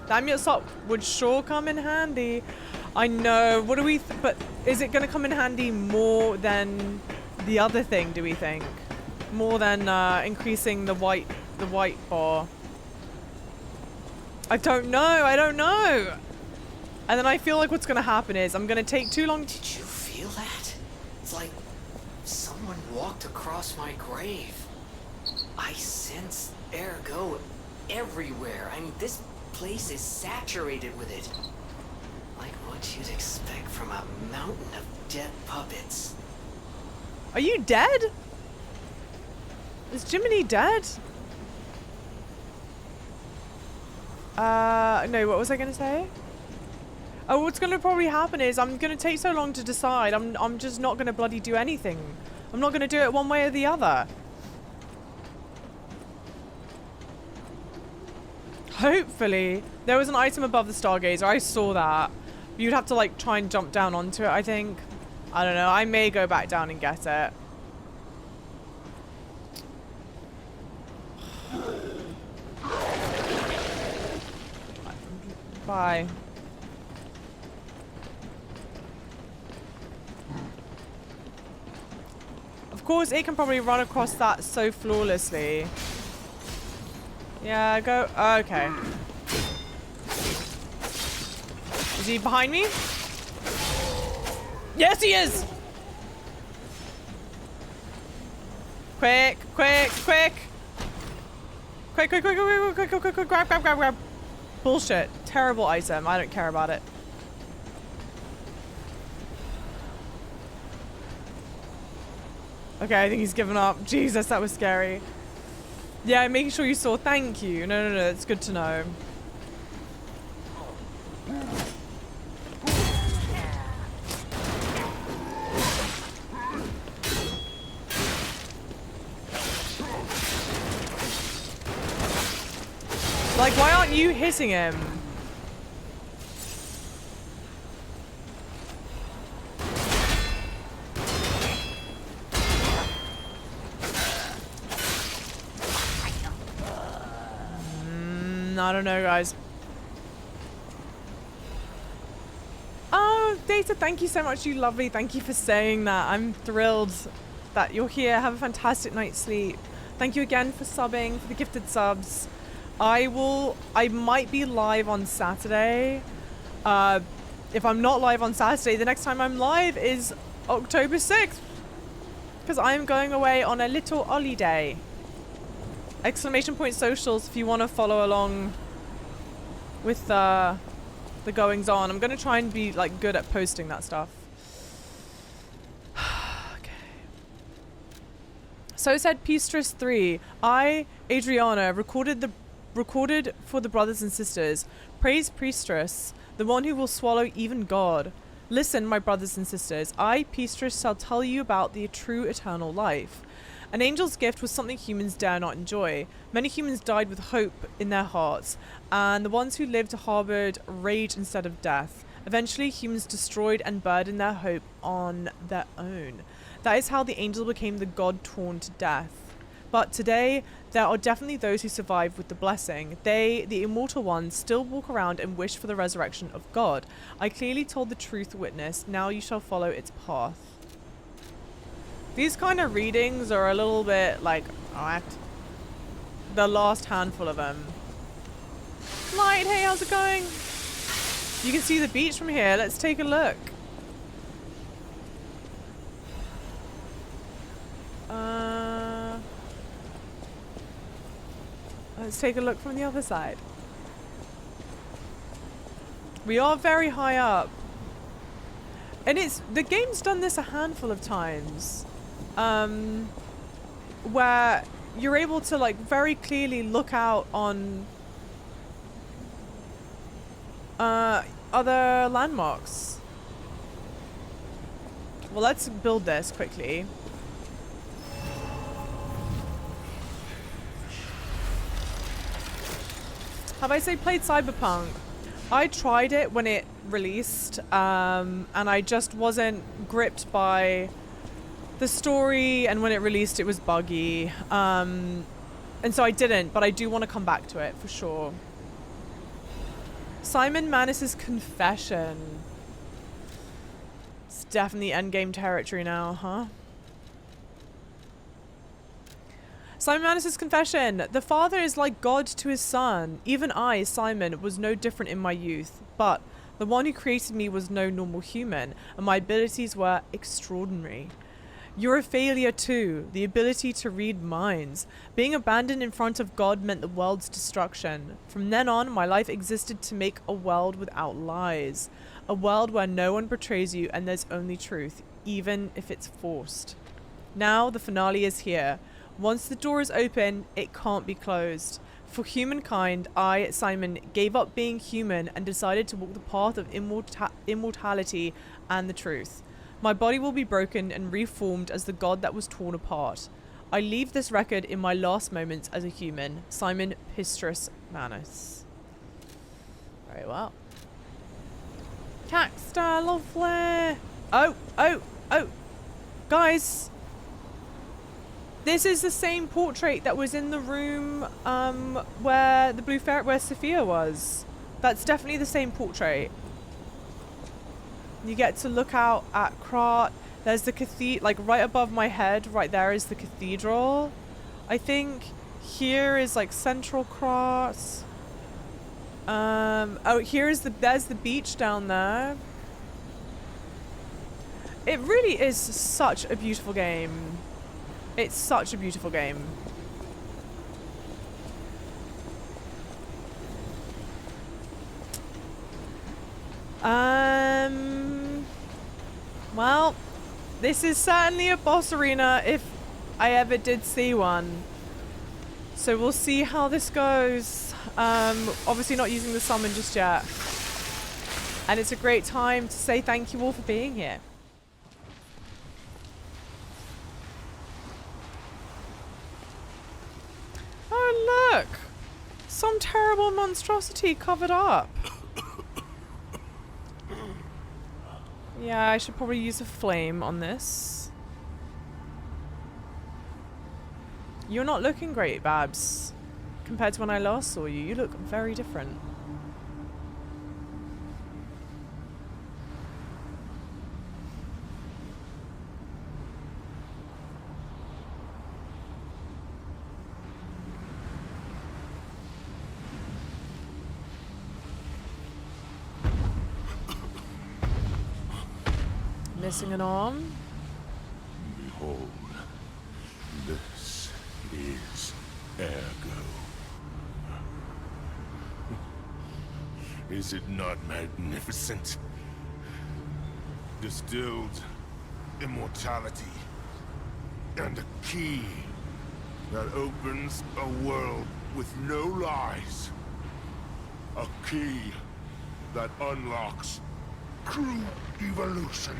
The amulet swap would sure come in handy. I know. What do we... but is it going to come in handy more than the other thing, do we think? More than increasing the white bar? I don't know. I don't know. And then I feel like what's going to happen is I'm going to take too long... Did you feel that? It's like someone walked across my grave. I sense ergo everywhere. I mean, this place is saturated with it. Like what you'd expect from a mountain of dead puppets. Are you dead? Is Jiminy dead? No, what was I gonna say? Oh, what's gonna probably happen is I'm gonna take so long to decide. I'm just not gonna bloody do anything. I'm not gonna do it one way or the other. Hopefully. There was an item above the Stargazer. I saw that. You'd have to like try and jump down onto it, I think. I don't know. I may go back down and get it. Bye. Of course, it can probably run across that so flawlessly. Yeah, go. Okay. Is he behind me? Yes, he is! Quick, quick, quick! Quick, quick, quick, quick, quick, quick, quick, quick, grab, grab, grab, grab. Bullshit. Terrible item. I don't care about it. Okay, I think he's given up. Jesus, that was scary. Yeah, making sure you saw. Thank you. No, no, no. It's good to know. Like, why aren't you hitting him? I don't know, guys. Oh, Data, thank you so much, you lovely. Thank you for saying that. I'm thrilled that you're here. Have a fantastic night's sleep. Thank you again for subbing, for the gifted subs. I might be live on Saturday. If I'm not live on Saturday, the next time I'm live is October 6th. Because I'm going away on a little holiday. Exclamation point socials if you want to follow along with the goings on. I'm going to try and be like good at posting that stuff. Okay. So said Peastress 3. I, Adriana, recorded for the brothers and sisters. Praise Peastress, the one who will swallow even God. Listen, my brothers and sisters. I, Peastress, shall tell you about the true eternal life. An angel's gift was something humans dare not enjoy. Many humans died with hope in their hearts, and the ones who lived harbored rage instead of death. Eventually, humans destroyed and burdened their hope on their own. That is how the angel became the god torn to death. But today, there are definitely those who survive with the blessing. They, the immortal ones, still walk around and wish for the resurrection of God. I clearly told the truth, witness. Now you shall follow its path. These kind of readings are a little bit like, alright. The last handful of them. Light, hey, how's it going? You can see the beach from here. Let's take a look. Let's take a look from the other side. We are very high up. And the game's done this a handful of times. Where you're able to like very clearly look out on other landmarks. Well, let's build this quickly. Have I played Cyberpunk? I tried it when it released, and I just wasn't gripped by the story, and when it released it was buggy, and so I didn't, but I do want to come back to it for sure. Simon Manus's confession. It's definitely endgame territory now, huh? Simon Manus' confession. The Father is like God to his Son. Even I, Simon, was no different in my youth. But the one who created me was no normal human, and my abilities were extraordinary. You're a failure too. The ability to read minds. Being abandoned in front of God meant the world's destruction. From then on, my life existed to make a world without lies. A world where no one betrays you and there's only truth, even if it's forced. Now the finale is here. Once the door is open, it can't be closed. For humankind, I, Simon, gave up being human and decided to walk the path of immortality and the truth. My body will be broken and reformed as the god that was torn apart. I leave this record in my last moments as a human. Simon Pistrus Manus. Very well. Caxter, lovely. Oh. Guys. This is the same portrait that was in the room where the blue ferret, where Sophia was. That's definitely the same portrait. You get to look out at Krat. There's the cathedral, like right above my head, right there is the cathedral. I think here is like Central Cross. Oh, there's the beach down there. It really is such a beautiful game. It's such a beautiful game. Well, this is certainly a boss arena if I ever did see one. So we'll see how this goes. Obviously not using the summon just yet. And it's a great time to say thank you all for being here. Oh look! Some terrible monstrosity covered up. Yeah, I should probably use a flame on this. You're not looking great, Babs. Compared to when I last saw you, you look very different. Missing an arm. Behold, this is Ergo. Is it not magnificent? Distilled immortality and a key that opens a world with no lies. A key that unlocks true evolution.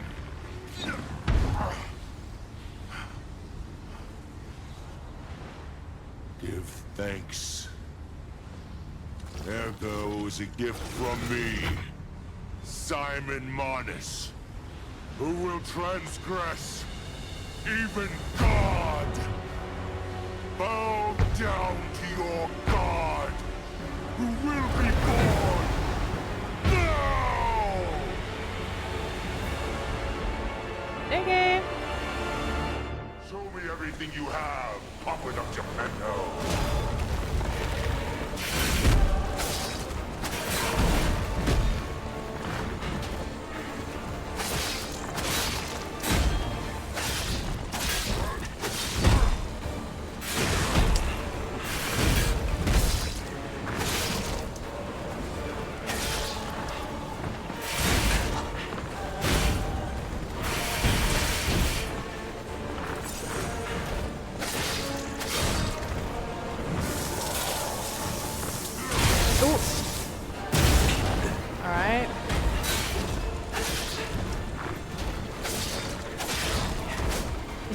Give thanks. Ergo is a gift from me, Simon Manus, who will transgress even God. Bow down to your God, who will be born now! Okay. Show me everything you have, Puppet of Geppetto.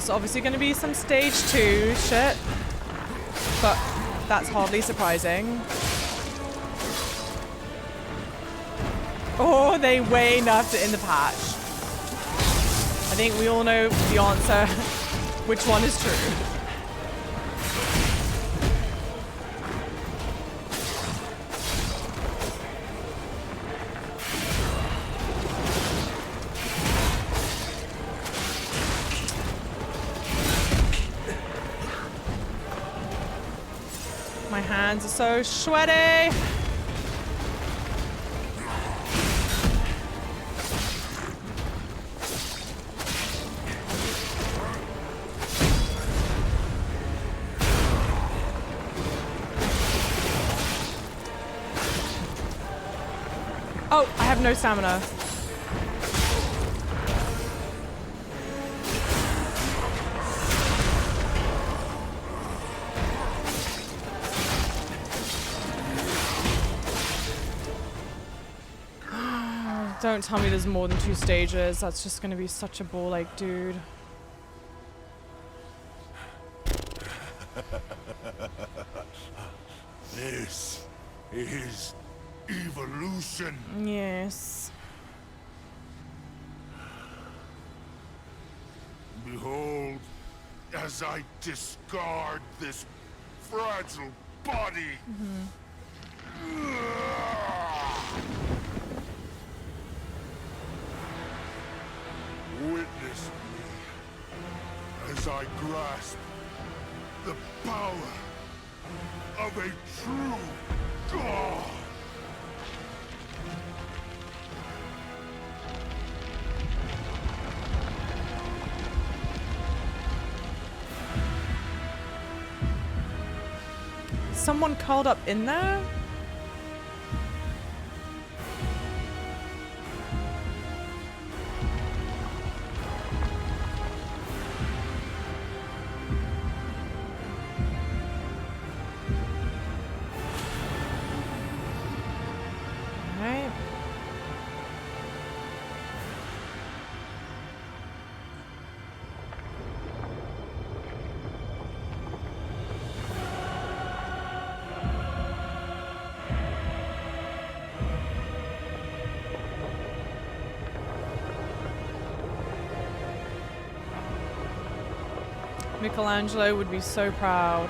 Obviously going to be some stage 2 shit, but that's hardly surprising. Oh, they way nerfed it in the patch. I think we all know the answer, which one is true. Hands are so sweaty. Oh, I have no stamina. Don't tell me there's more than 2 stages. That's just gonna be such a ball ache, dude. This is evolution. Yes. Behold, as I discard this fragile body. Witness me as I grasp the power of a true god. Someone curled up in there? Alright. Michelangelo would be so proud.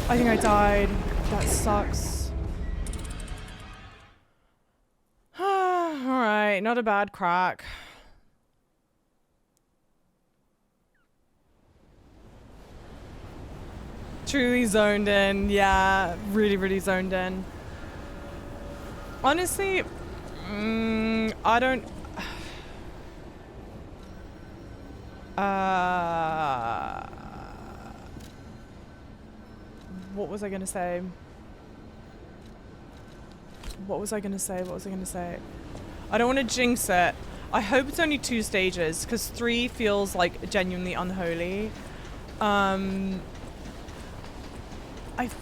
I think I died. That sucks. Alright, not a bad crack. Truly zoned in. Yeah, really, really zoned in. Honestly, I don't... What was I gonna say? What was I gonna say? I don't want to jinx it. I hope it's only 2 stages, because 3 feels like genuinely unholy. I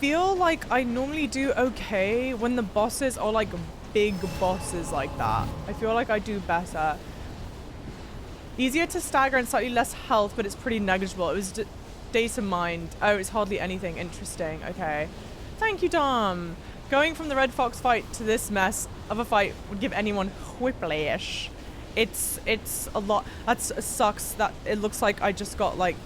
feel like I normally do okay when the bosses are like big bosses like that. I feel like I do better. Easier to stagger and slightly less health, but it's pretty negligible. It was data mined. Oh, it's hardly anything. Interesting. Okay. Thank you, Dom. Going from the Red Fox fight to this mess of a fight would give anyone whiplash. It's a lot. That sucks that it looks like I just got like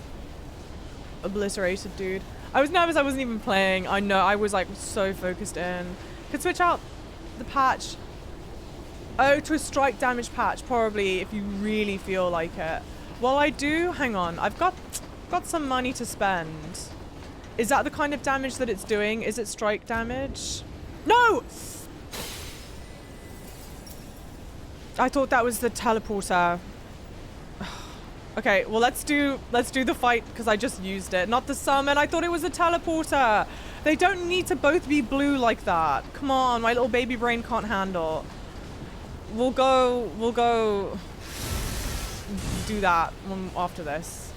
obliterated, dude. I was nervous I wasn't even playing. I know, I was like so focused in. Could switch out the patch. Oh, to a strike damage patch, probably, if you really feel like it. Well, I do, hang on, I've got some money to spend. Is that the kind of damage that it's doing? Is it strike damage? No! I thought that was the teleporter. Okay, well let's do the fight because I just used it, not the summon. I thought it was a teleporter. They don't need to both be blue like that. Come on, my little baby brain can't handle. We'll go do that one after this.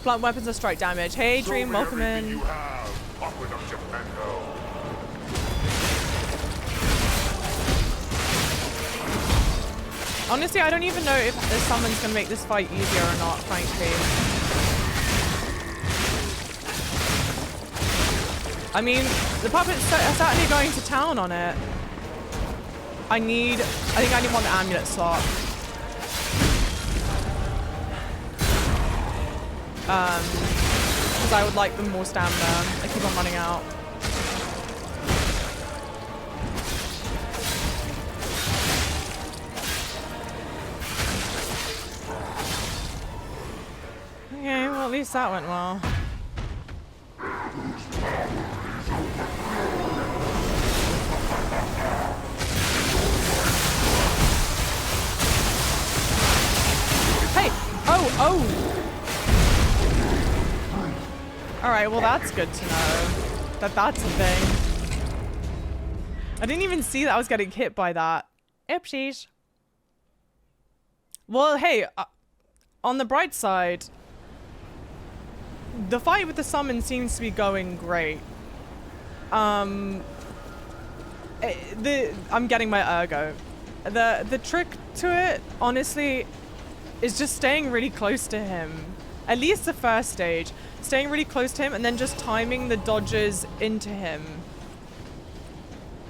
Blunt weapons are strike damage. Hey Dream, welcome in. You have, Puppet of Geppetto. Honestly, I don't even know if the summon's gonna make this fight easier or not, frankly. I mean, the puppet's certainly going to town on it. I think I need one amulet slot. Because I would like them more stamina. I keep on running out. Okay, well at least that went well. Hey! Oh! Alright, well that's good to know. That's a thing. I didn't even see that I was getting hit by that. Oopsies. Well, hey, on the bright side, the fight with the summon seems to be going great. I'm getting my ergo. The trick to it, honestly, is just staying really close to him. At least the first stage. Staying really close to him and then just timing the dodges into him.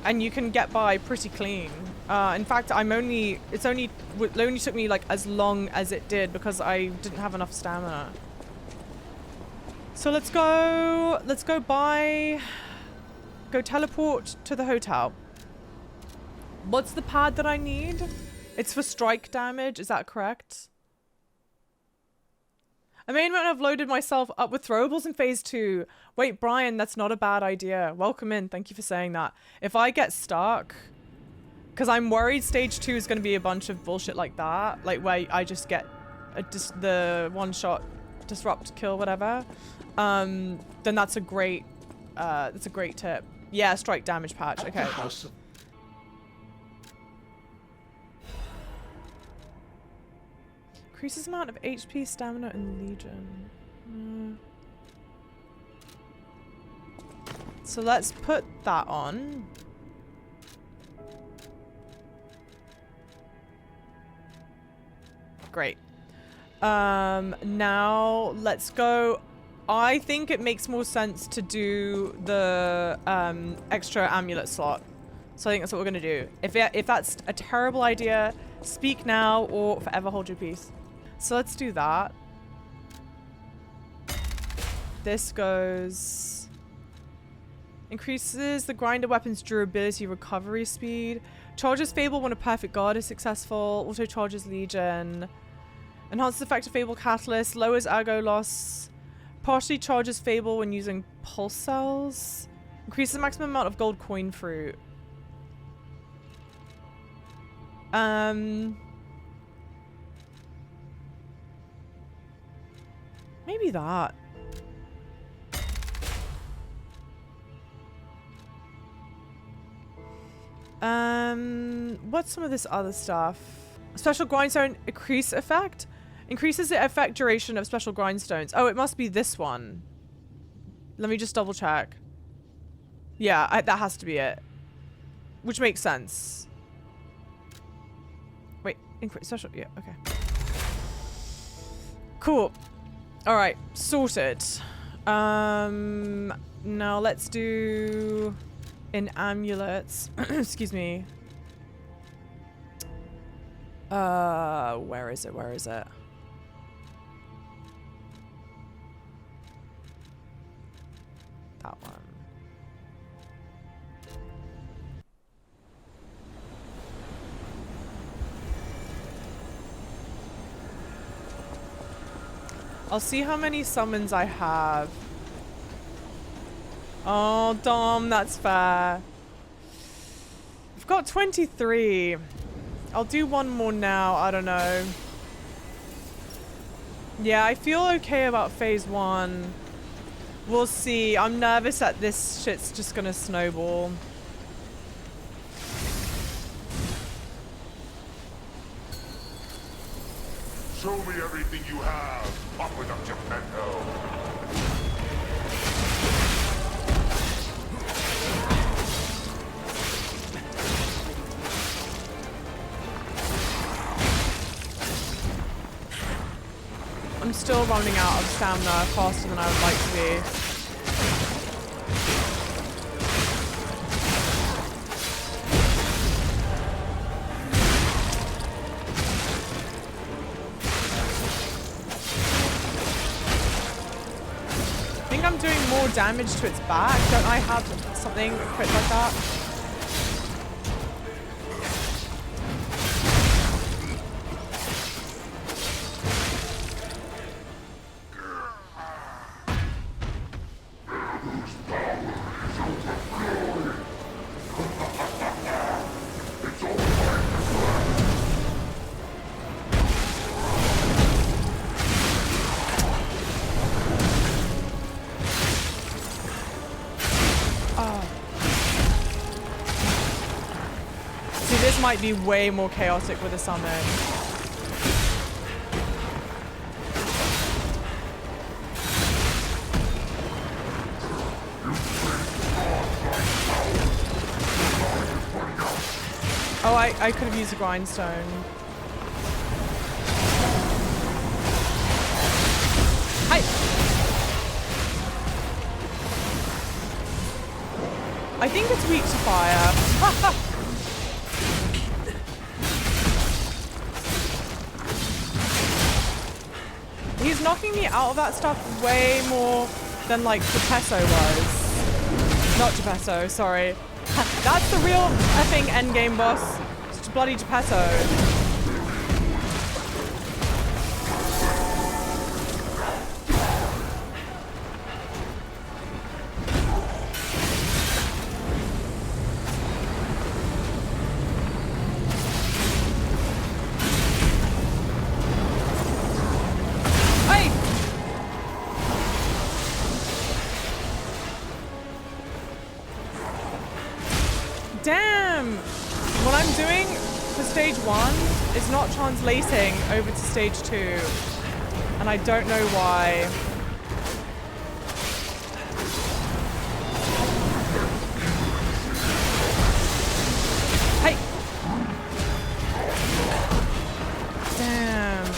And you can get by pretty clean. In fact, it only took me like as long as it did because I didn't have enough stamina. So let's go teleport to the hotel. What's the pad that I need? It's for strike damage, is that correct? I may not have loaded myself up with throwables in phase 2. Wait, Brian, that's not a bad idea. Welcome in, thank you for saying that. If I get stuck, because I'm worried stage 2 is going to be a bunch of bullshit like that, like where I just get the one-shot disrupt kill, whatever. Then that's a great tip. Yeah, strike damage patch. Okay. Increases amount of HP, stamina, and legion. So let's put that on. Great. Now let's go. I think it makes more sense to do the extra amulet slot. So I think that's what we're gonna do. If that's a terrible idea, speak now or forever hold your peace. So let's do that. This goes... Increases the grinder weapon's durability, recovery speed. Charges Fable when a perfect guard is successful. Auto charges Legion. Enhances effect of Fable Catalyst. Lowers ergo loss. Partially charges Fable when using pulse cells. Increases the maximum amount of gold coin fruit. Maybe that. What's some of this other stuff? Special grindstone increase effect? Increases the effect duration of special grindstones. Oh, it must be this one. Let me just double check. Yeah, that has to be it. Which makes sense. Wait, increase special, yeah, okay. Cool. All right, sorted. Now let's do in amulets. Excuse me. Where is it? Where is it? That one. I'll see how many summons I have. Oh, Dom, that's fair. I've got 23. I'll do one more now. I don't know. Yeah, I feel okay about phase 1. We'll see. I'm nervous that this shit's just gonna snowball. Show me everything you have, Puppet of Geppetto. I'm still running out of stamina faster than I would like to be. I think I'm doing more damage to its back. Don't I have something crit like that? Might be way more chaotic with a summon. Oh, I could have used a grindstone. Hi. I think it's weak to fire. He's knocking me out of that stuff way more than like Geppetto was. Not Geppetto, sorry. That's the real effing endgame boss. It's bloody Geppetto. It's not translating over to stage 2, and I don't know why. Hey! Damn.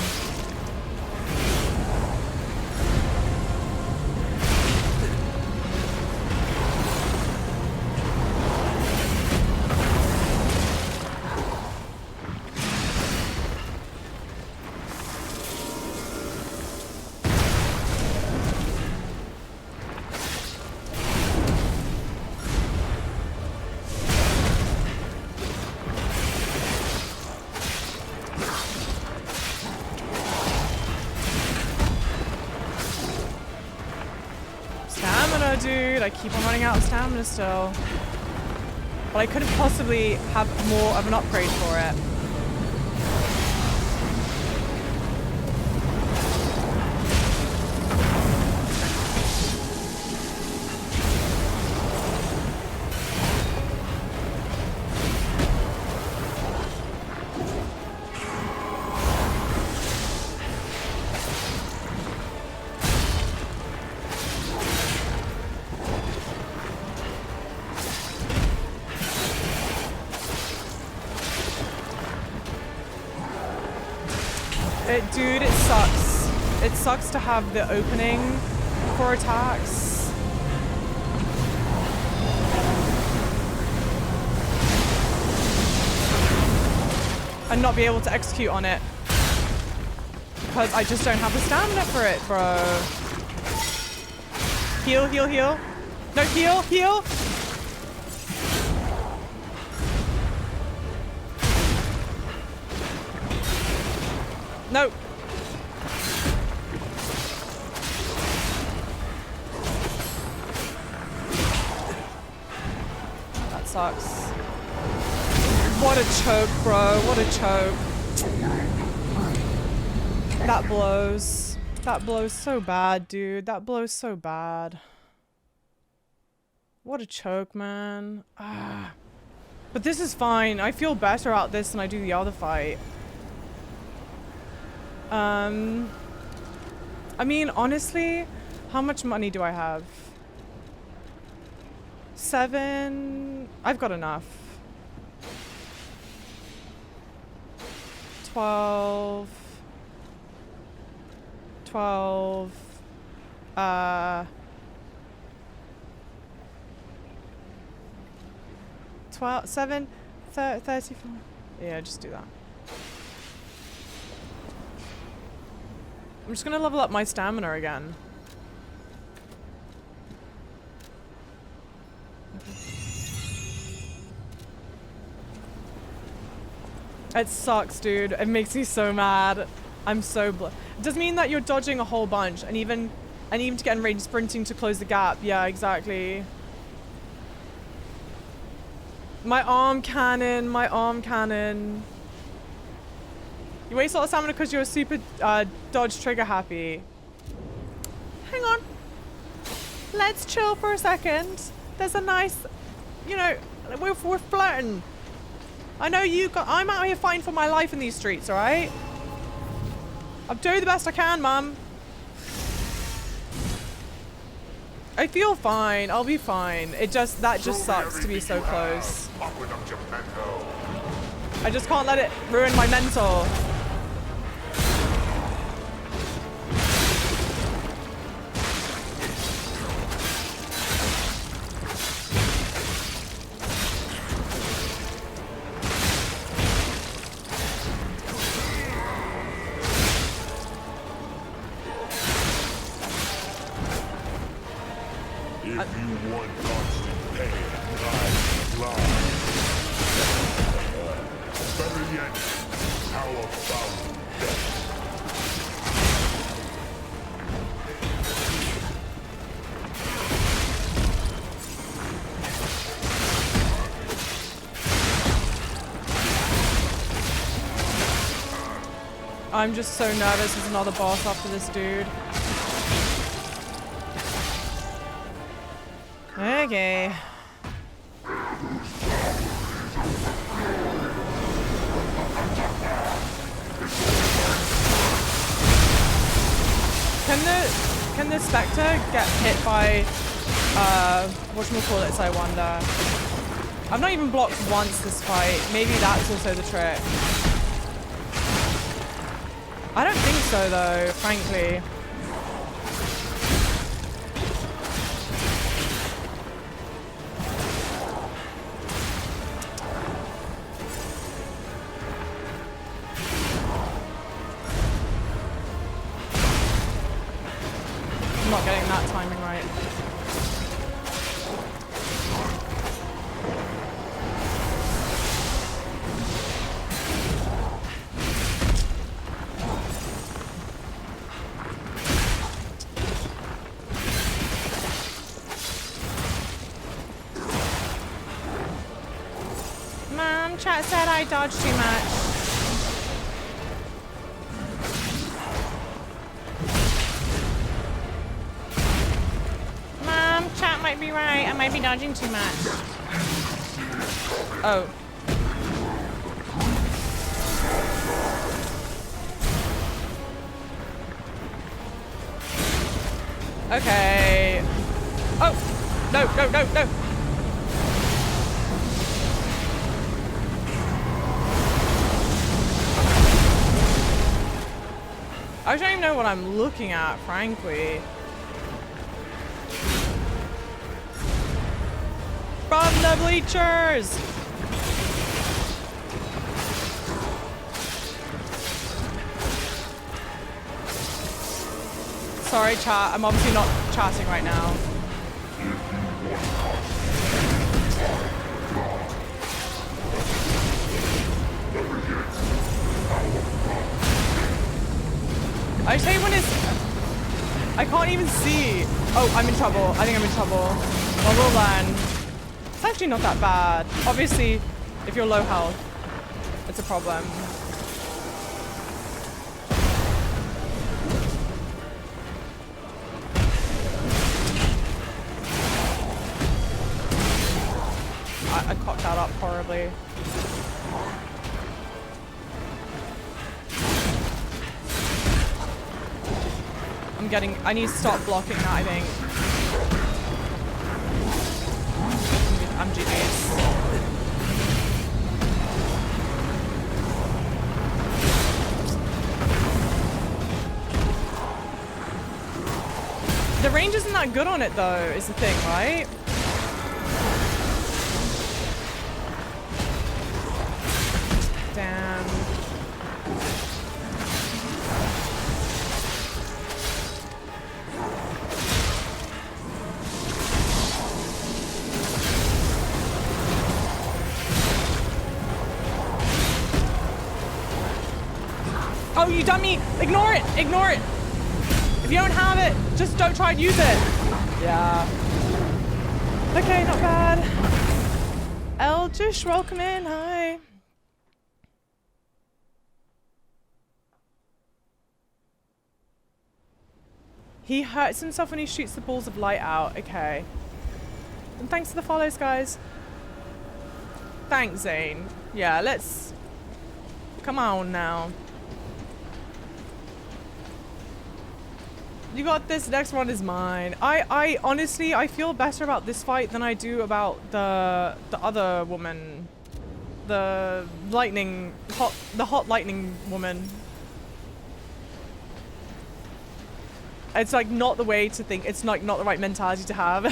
Dude, I keep on running out of stamina still. But I couldn't possibly have more of an upgrade for it. Dude, it sucks. It sucks to have the opening for attacks. and not be able to execute on it. Because I just don't have the stamina for it, bro. Heal, heal, heal. No, heal, heal. No. That sucks. What a choke, bro. What a choke. That blows. That blows so bad, dude. That blows so bad. What a choke, man. Ah. But this is fine. I feel better out this than I do the other fight. I mean, honestly, how much money do I have? 7. I've got enough. 12. 12. 12. 7. 34. Yeah, just do that. I'm just gonna level up my stamina again. It sucks, dude. It makes me so mad. I'm so it does mean that you're dodging a whole bunch, and even to get in range, sprinting to close the gap. Yeah, exactly. My arm cannon, my arm cannon. You waste a lot of stamina because you're super dodge trigger happy. Hang on. Let's chill for a second. There's a nice, you know, we're flirting. I know I'm out here fighting for my life in these streets, alright? I'm doing the best I can, Mum. I feel fine. I'll be fine. That just sucks to be so close. I just can't let it ruin my mental. I'm just so nervous there's another boss after this dude. Okay. Can the Spectre get hit by whatchamacallits, I wonder? I've not even blocked once this fight. Maybe that's also the trick. I don't think so though, frankly. I'm not getting that timing right. Chat said I dodged too much. Mom, chat might be right. I might be dodging too much. Oh. Okay. Oh! No, no, no, no! I don't even know what I'm looking at, frankly. From the bleachers! Sorry, chat. I'm obviously not chatting right now. I just hate when it's... I can't even see. Oh, I'm in trouble. I think I'm in trouble. Well, we'll learn. It's actually not that bad. Obviously, if you're low health, it's a problem. I cocked that up horribly. I need to stop blocking that, I think. I'm GG's. The range isn't that good on it though, is the thing, right? Damn. Oh, you dummy! Ignore it! Ignore it! If you don't have it, just don't try and use it. Yeah. Okay, not bad. Eljish, welcome in. Hi. He hurts himself when he shoots the balls of light out. Okay. And thanks for the follows, guys. Thanks, Zane. Yeah, let's... Come on now. You got this. Next one is mine. I honestly, I feel better about this fight than I do about the other woman. The hot lightning woman. It's like not the way to think. It's like not the right mentality to have.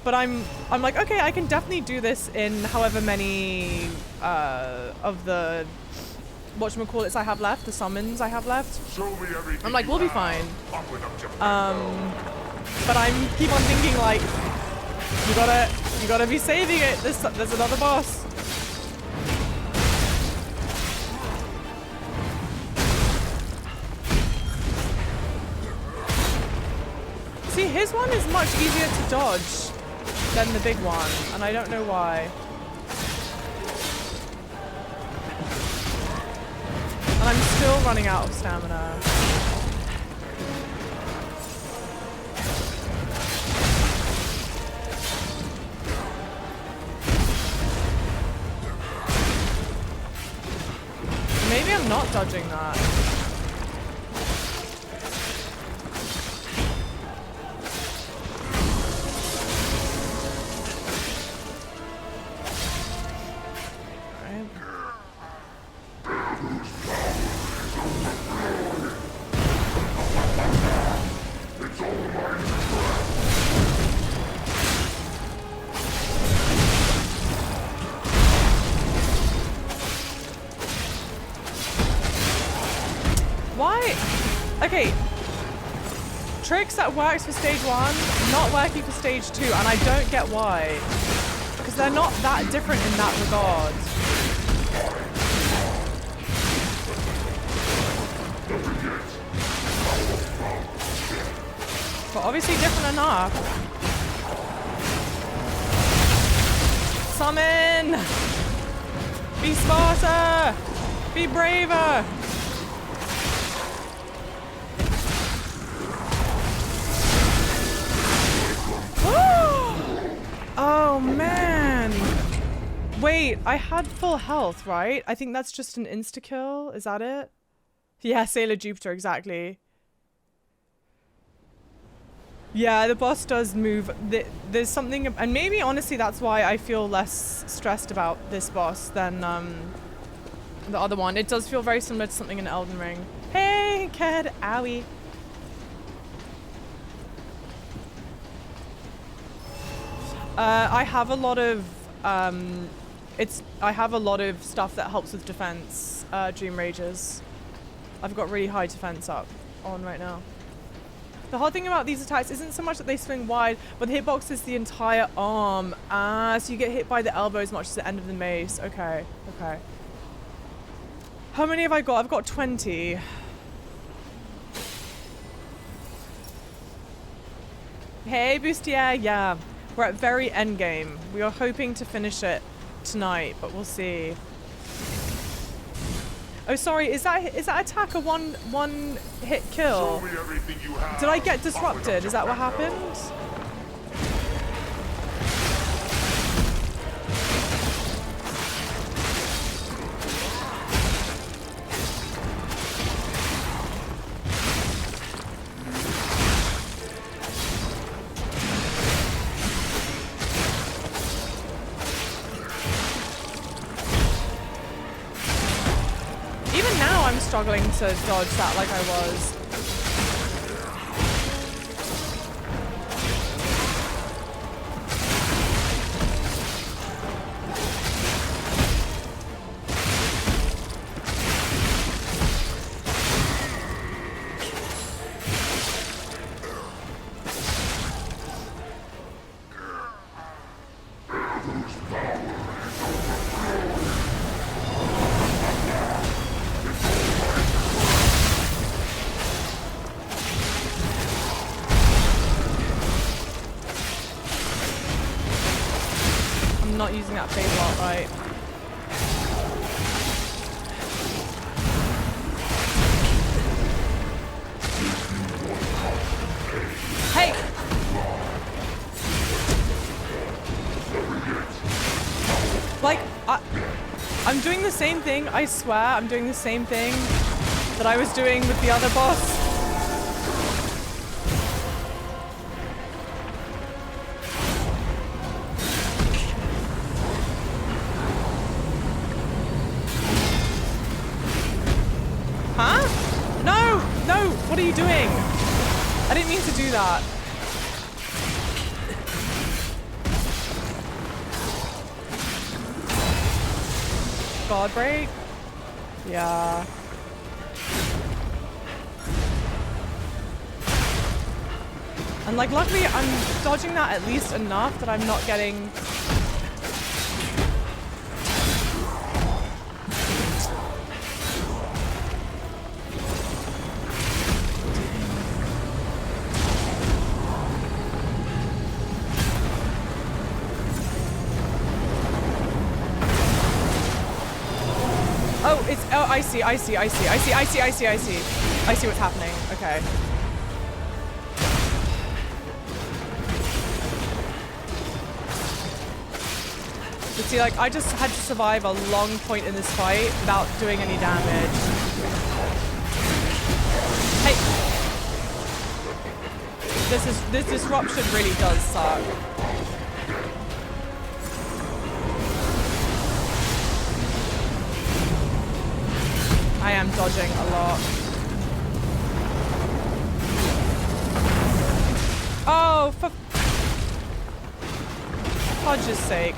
But I'm like, okay, I can definitely do this in however many of the whatchamacallits I have left, the summons I have left. I'm like, we'll be fine. But I'm keep on thinking like, you gotta be saving it. There's another boss. See, his one is much easier to dodge than the big one, and I don't know why. And I'm still running out of stamina. Maybe I'm not dodging that. Okay, tricks that works for stage 1, not working for stage 2, and I don't get why. Because they're not that different in that regard. But obviously different enough. Summon! Be smarter! Be braver! Oh man! Wait, I had full health, right? I think that's just an insta-kill. Is that it? Yeah, Sailor Jupiter, exactly. Yeah, the boss does move. There's something, and maybe honestly that's why I feel less stressed about this boss than the other one. It does feel very similar to something in Elden Ring. Hey, kid, owie. I have a lot of I have a lot of stuff that helps with defense. Dream Rages. I've got really high defense up on right now. The whole thing about these attacks isn't so much that they swing wide, but the hitbox is the entire arm. Ah, so you get hit by the elbow as much as the end of the mace. Okay, okay. How many have I got? I've got 20. Hey, Bustier. Yeah, we're at very end game. We are hoping to finish it tonight, but we'll see. Oh, sorry. Is that attack a one hit kill? Show me everything you have. Did I get disrupted? Is that what happened? Struggling to dodge that like I was. Using that phase lot right. Hey! Like, I'm doing the same thing, I swear, I'm doing the same thing that I was doing with the other boss. What are you doing? I didn't mean to do that. God break? Yeah. And like luckily I'm dodging that at least enough that I'm not getting I see what's happening. Okay. But see, like, I just had to survive a long point in this fight without doing any damage. Hey! This disruption really does suck. I am dodging a lot. Oh, for fudge's sake.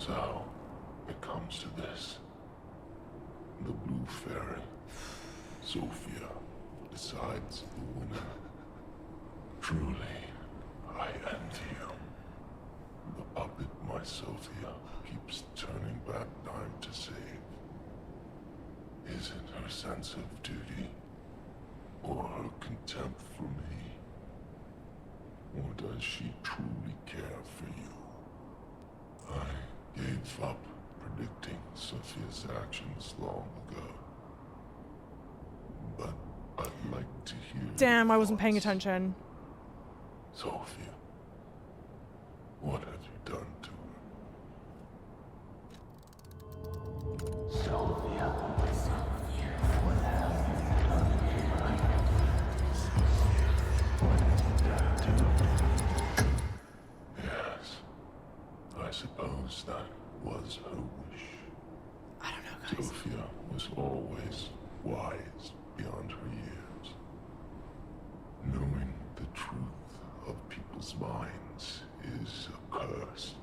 So, it comes to this. The Blue Fairy, Sophia, decides the winner. Truly, I envy you. The puppet, my Sophia, keeps turning back time to save. Is it her sense of duty, or her contempt for me? Or does she truly care for you? I gave up predicting Sophia's actions long ago. But I'd like to hear. Damn, your I wasn't paying thoughts. attention. Sophia, what have you done to her? Sophia. Yes, I suppose that was her wish. I don't know, guys. Sophia was always wise beyond her years. Knowing the truth of people's minds is a curse.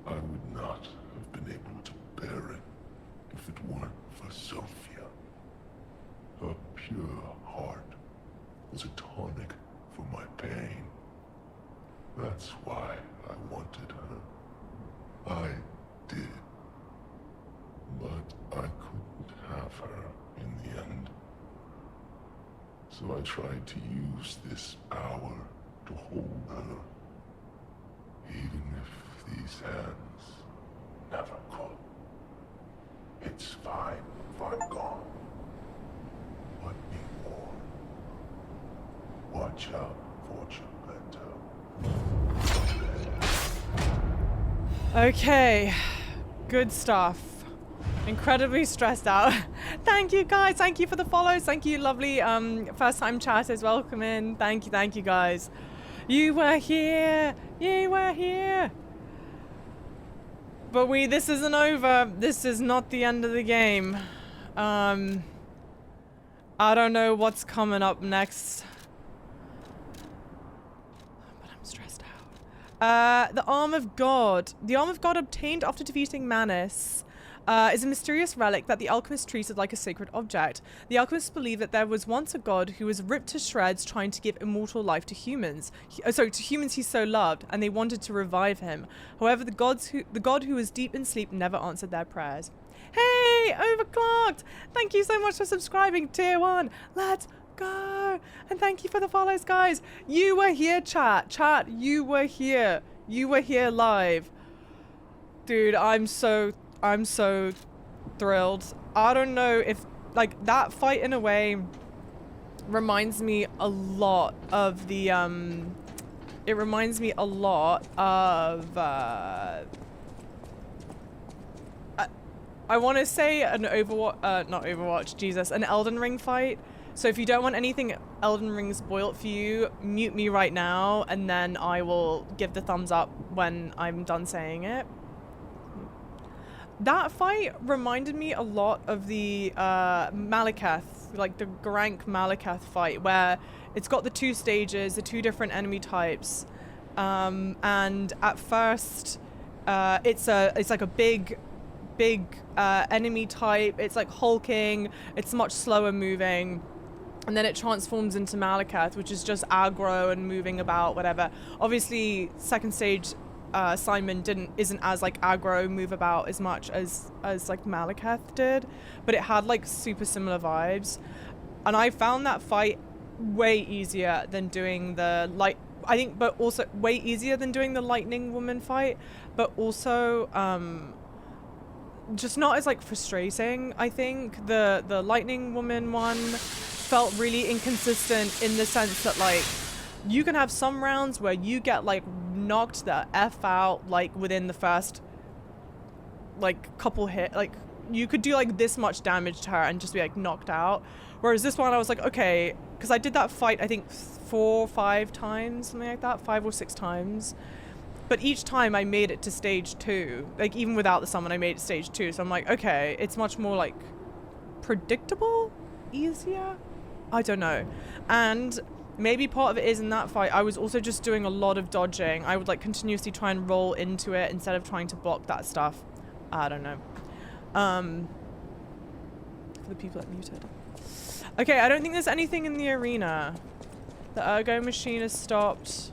I would not have been able to bear it if it weren't for Sophia. Her pure heart was a tonic for my pain. That's why I wanted her. I did. But I couldn't have her in the end. So I tried to use this power to hold her. Even if these hands never could. It's fine if I'm gone. But be warned. Watch out for Geppetto. Okay, good stuff. Incredibly stressed out. Thank you guys, thank you for the follows, thank you lovely first time chatters, welcome in. Thank you guys. You were here, but this isn't over. This is not the end of the game. I don't know what's coming up next, but I'm stressed out. The Arm of God. The Arm of God obtained after defeating Manus is a mysterious relic that the alchemists treated like a sacred object. The alchemists believe that there was once a god who was ripped to shreds trying to give immortal life to humans. To humans he so loved, and they wanted to revive him. However, the god who was deep in sleep never answered their prayers. Hey, Overclocked! Thank you so much for subscribing, Tier 1. Let's go! And thank you for the follows, guys. You were here, chat. Chat, you were here. You were here live. Dude, I'm so thrilled. I don't know if, like, that fight in a way reminds me a lot of the, it reminds me a lot of, I want to say an not Overwatch, Jesus, an Elden Ring fight. So if you don't want anything Elden Ring spoiled for you, mute me right now, and then I will give the thumbs up when I'm done saying it. That fight reminded me a lot of the Malekith, like the Garank Malekith fight, where it's got the two stages, the two different enemy types, and at first it's like a big enemy type. It's like hulking, it's much slower moving, and then it transforms into Malekith, which is just aggro and moving about, whatever. Obviously second stage Simon isn't as like aggro, move about as much as like Malekith did, but it had like super similar vibes, and I found that fight way easier than doing the but also way easier than doing the Lightning Woman fight, but also just not as like frustrating. I think the Lightning Woman one felt really inconsistent in the sense that like you can have some rounds where you get like knocked the F out like within the first like couple hit, like you could do like this much damage to her and just be like knocked out, whereas this one I was like, okay, because I did that fight I think 4 or 5 times, something like that, 5 or 6 times, but each time I made it to stage 2, like even without the summon I made it to stage 2, so I'm like, okay, it's much more like predictable, easier, I don't know. And Maybe part of it is in that fight. I was also just doing a lot of dodging. I would like continuously try and roll into it instead of trying to block that stuff. I don't know. For the people that muted. Okay, I don't think there's anything in the arena. The ergo machine has stopped.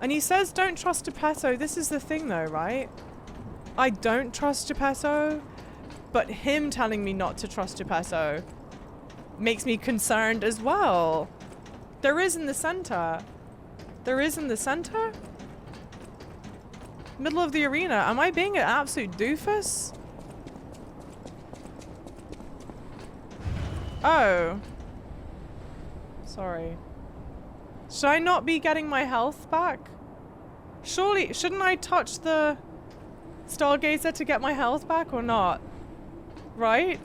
And he says don't trust Geppetto. This is the thing though, right? I don't trust Geppetto, but him telling me not to trust Geppetto makes me concerned as well. There is in the center. There is in the center? Middle of the arena. Am I being an absolute doofus? Oh. Sorry. Should I not be getting my health back? Surely, shouldn't I touch the Stargazer to get my health back or not? Right?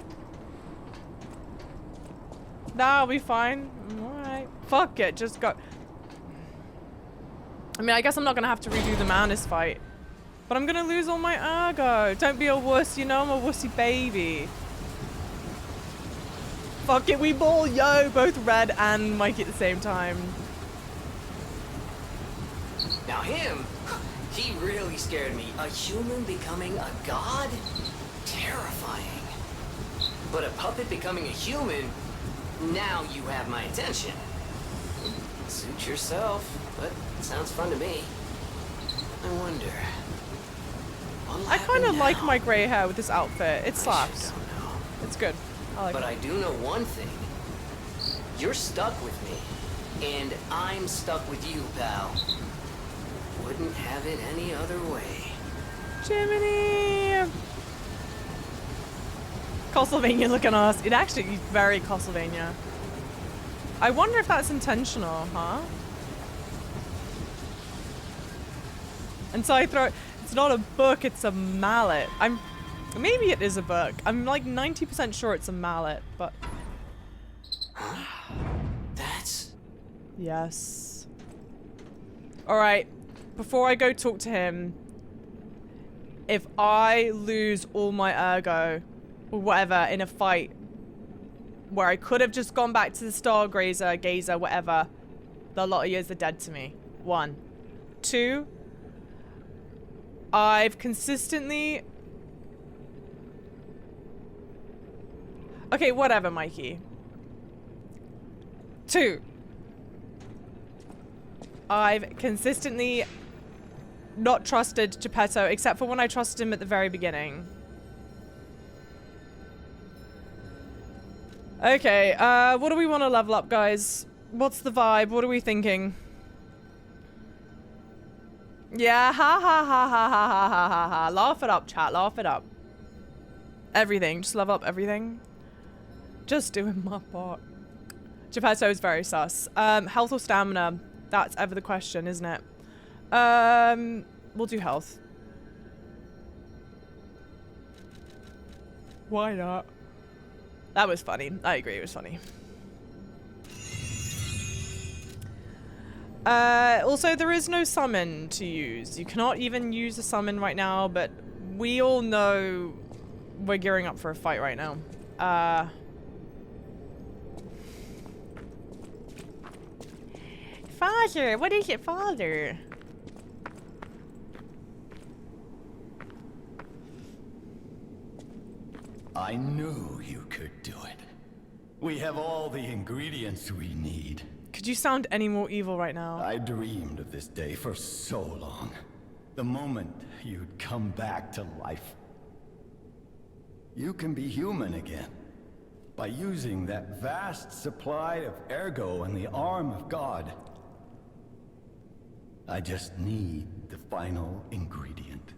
Nah, I'll be fine. Alright. Fuck it, just go. I mean, I guess I'm not gonna have to redo the Manus fight. But I'm gonna lose all my ergo. Don't be a wuss, you know I'm a wussy baby. Fuck it, we ball, yo! Both Red and Mikey at the same time. Now him, he really scared me. A human becoming a god? Terrifying. But a puppet becoming a human? Now you have my attention. Suit yourself, but sounds fun to me. I wonder. I kind of like my grey hair with this outfit. It slaps. It's good. I like it. But I do know one thing. You're stuck with me, and I'm stuck with you, pal. Wouldn't have it any other way. Jiminy! Castlevania, look at us. It actually is very Castlevania. I wonder if that's intentional, huh? And so I throw it. It's not a book, it's a mallet. Maybe it is a book. I'm like 90% sure it's a mallet, but... Huh? That's... Yes. Alright. Before I go talk to him, if I lose all my ergo, or whatever, in a fight, where I could have just gone back to the Stargazer, Gazer, whatever, the lot of years are dead to me. 1. 2, I've consistently... Okay, whatever, Mikey. 2, I've consistently not trusted Geppetto, except for when I trusted him at the very beginning. Okay, what do we want to level up, guys? What's the vibe? What are we thinking? Yeah, ha ha ha ha ha ha ha ha ha. Laugh it up, chat. Laugh it up. Everything. Just level up everything. Just doing my part. Geppetto is very sus. Health or stamina? That's ever the question, isn't it? We'll do health. Why not? That was funny. I agree, it was funny. Also, there is no summon to use. You cannot even use a summon right now, but we all know we're gearing up for a fight right now. Father, what is it, father? I knew you could do it. We have all the ingredients we need. Could you sound any more evil right now? I dreamed of this day for so long. The moment you'd come back to life. You can be human again. By using that vast supply of ergo and the arm of God. I just need the final ingredient.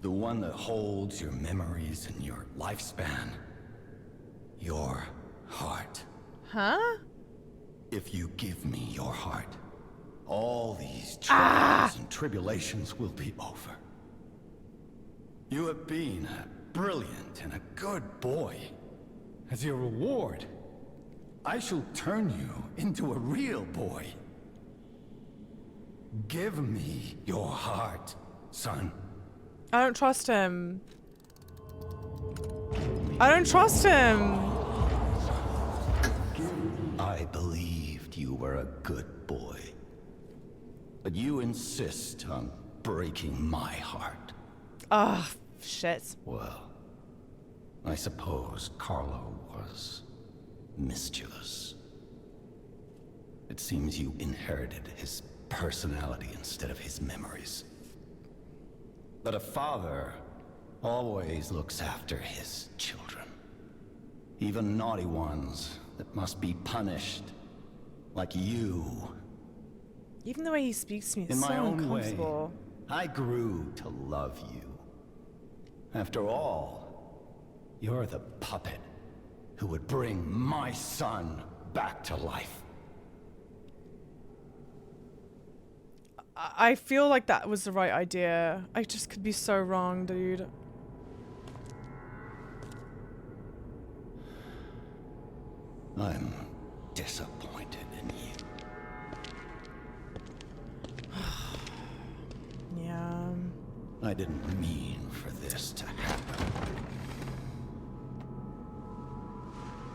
The one that holds your memories and your lifespan. Your heart. Huh? If you give me your heart, all these trials and tribulations will be over. You have been a brilliant and a good boy. As your reward, I shall turn you into a real boy. Give me your heart, son. I don't trust him. I don't trust him. were a good boy. But you insist on breaking my heart. Ah, shit. Well, I suppose Carlo was mischievous. It seems you inherited his personality instead of his memories. But a father always looks after his children. Even naughty ones that must be punished, like you. Even the way he speaks to me is In so my own way, uncomfortable. I grew to love you. After all, you're the puppet who would bring my son back to life. I feel like that was the right idea. I just could be so wrong, dude. I'm disappointed in you. Yeah. I didn't mean for this to happen.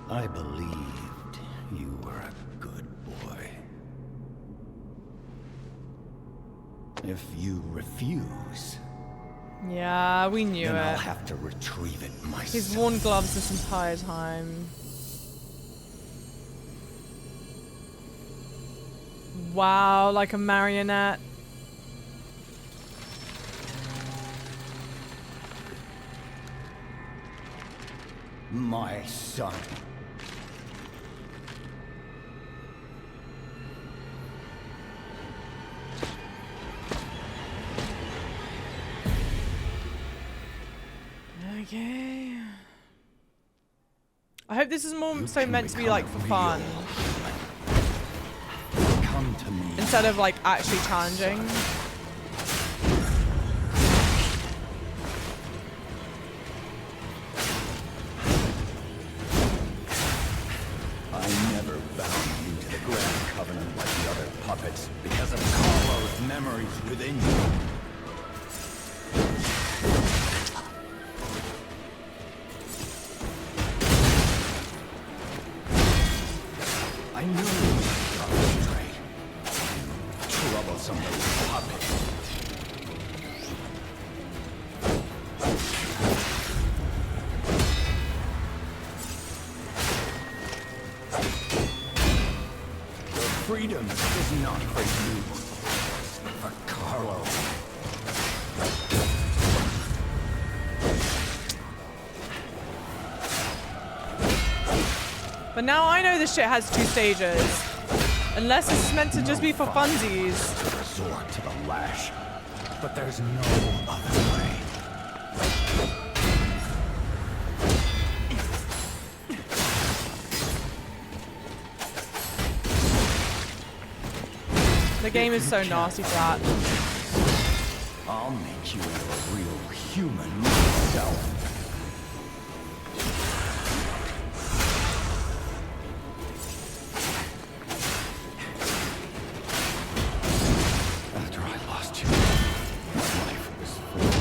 I believed you were a good boy. If you refuse, Yeah, we knew then I'll it. have to retrieve it myself. He's worn gloves this entire time. Wow, like a marionette. My son. Okay. I hope this is more so meant to be like for fun Come to me. instead of like actually challenging. I never bound you to the Grand Covenant like the other puppets because of Carlo's memories within you. I knew you were astray. Troublesome little puppet. Freedom is not for you, but for Carlo. But now I know this shit has 2 stages. Unless it's meant to just be for funsies. Resort to the lash, but there's no other way. The game is so nasty for that. I'll make you into a real human myself. After I lost you, my life was full.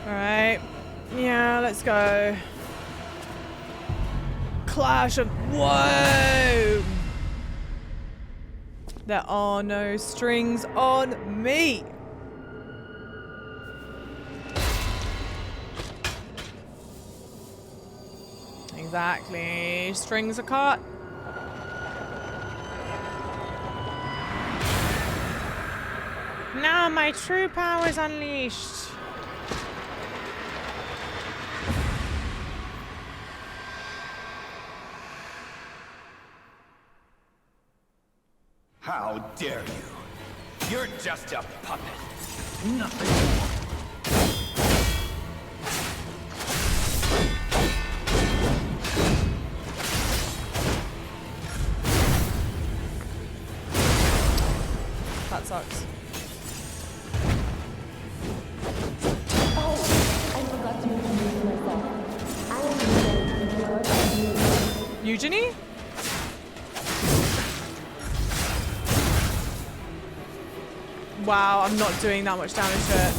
Alright. Yeah, let's go. Clash of... Whoa! There are no strings on me. Exactly. Strings are cut. Now my true power is unleashed. How dare you? You're just a puppet. Nothing more. That sucks. Oh, I forgot to introduce myself. I am Eugenie? Wow, I'm not doing that much damage to it.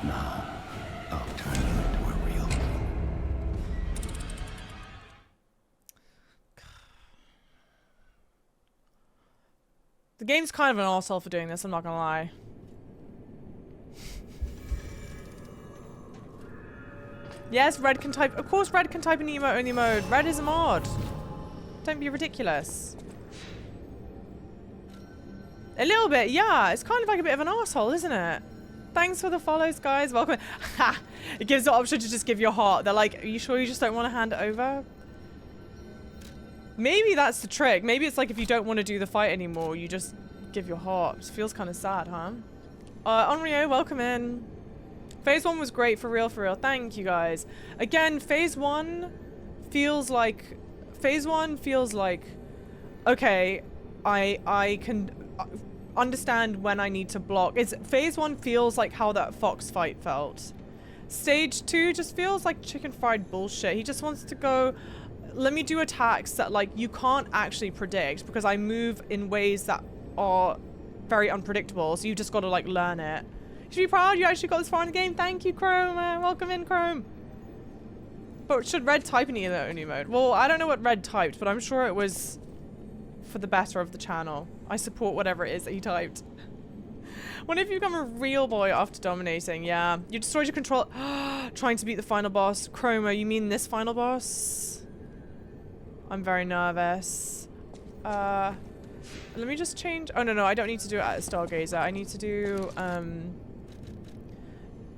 Now, I'll turn you into a real king. The game's kind of an arsehole for doing this, I'm not gonna lie. Yes, Red can type. Of course, Red can type in emote only mode. Red is a mod. Don't be ridiculous. A little bit, yeah. It's kind of like a bit of an arsehole, isn't it? Thanks for the follows, guys. Welcome. Ha! It gives the option to just give your heart. They're like, are you sure you just don't want to hand it over? Maybe that's the trick. Maybe it's like if you don't want to do the fight anymore, you just give your heart. It feels kind of sad, huh? Onryo, welcome in. Phase 1 was great, for real, for real. Thank you, guys. Again, Phase 1 feels like... Okay, I can understand when I need to block. Phase 1 feels like how that fox fight felt. Stage 2 just feels like chicken fried bullshit. He just wants to go... Let me do attacks that, like, you can't actually predict because I move in ways that are very unpredictable. So you just got to, like, learn it. You should be proud you actually got this far in the game. Thank you, Chrome. Welcome in, Chrome. But should Red type in either only mode? Well, I don't know what Red typed, but I'm sure it was for the better of the channel. I support whatever it is that he typed. What if you become a real boy after dominating? Yeah. You destroyed your control. Trying to beat the final boss. Chroma, you mean this final boss? I'm very nervous. Let me just change. Oh, no, I don't need to do it at a Stargazer. I need to do,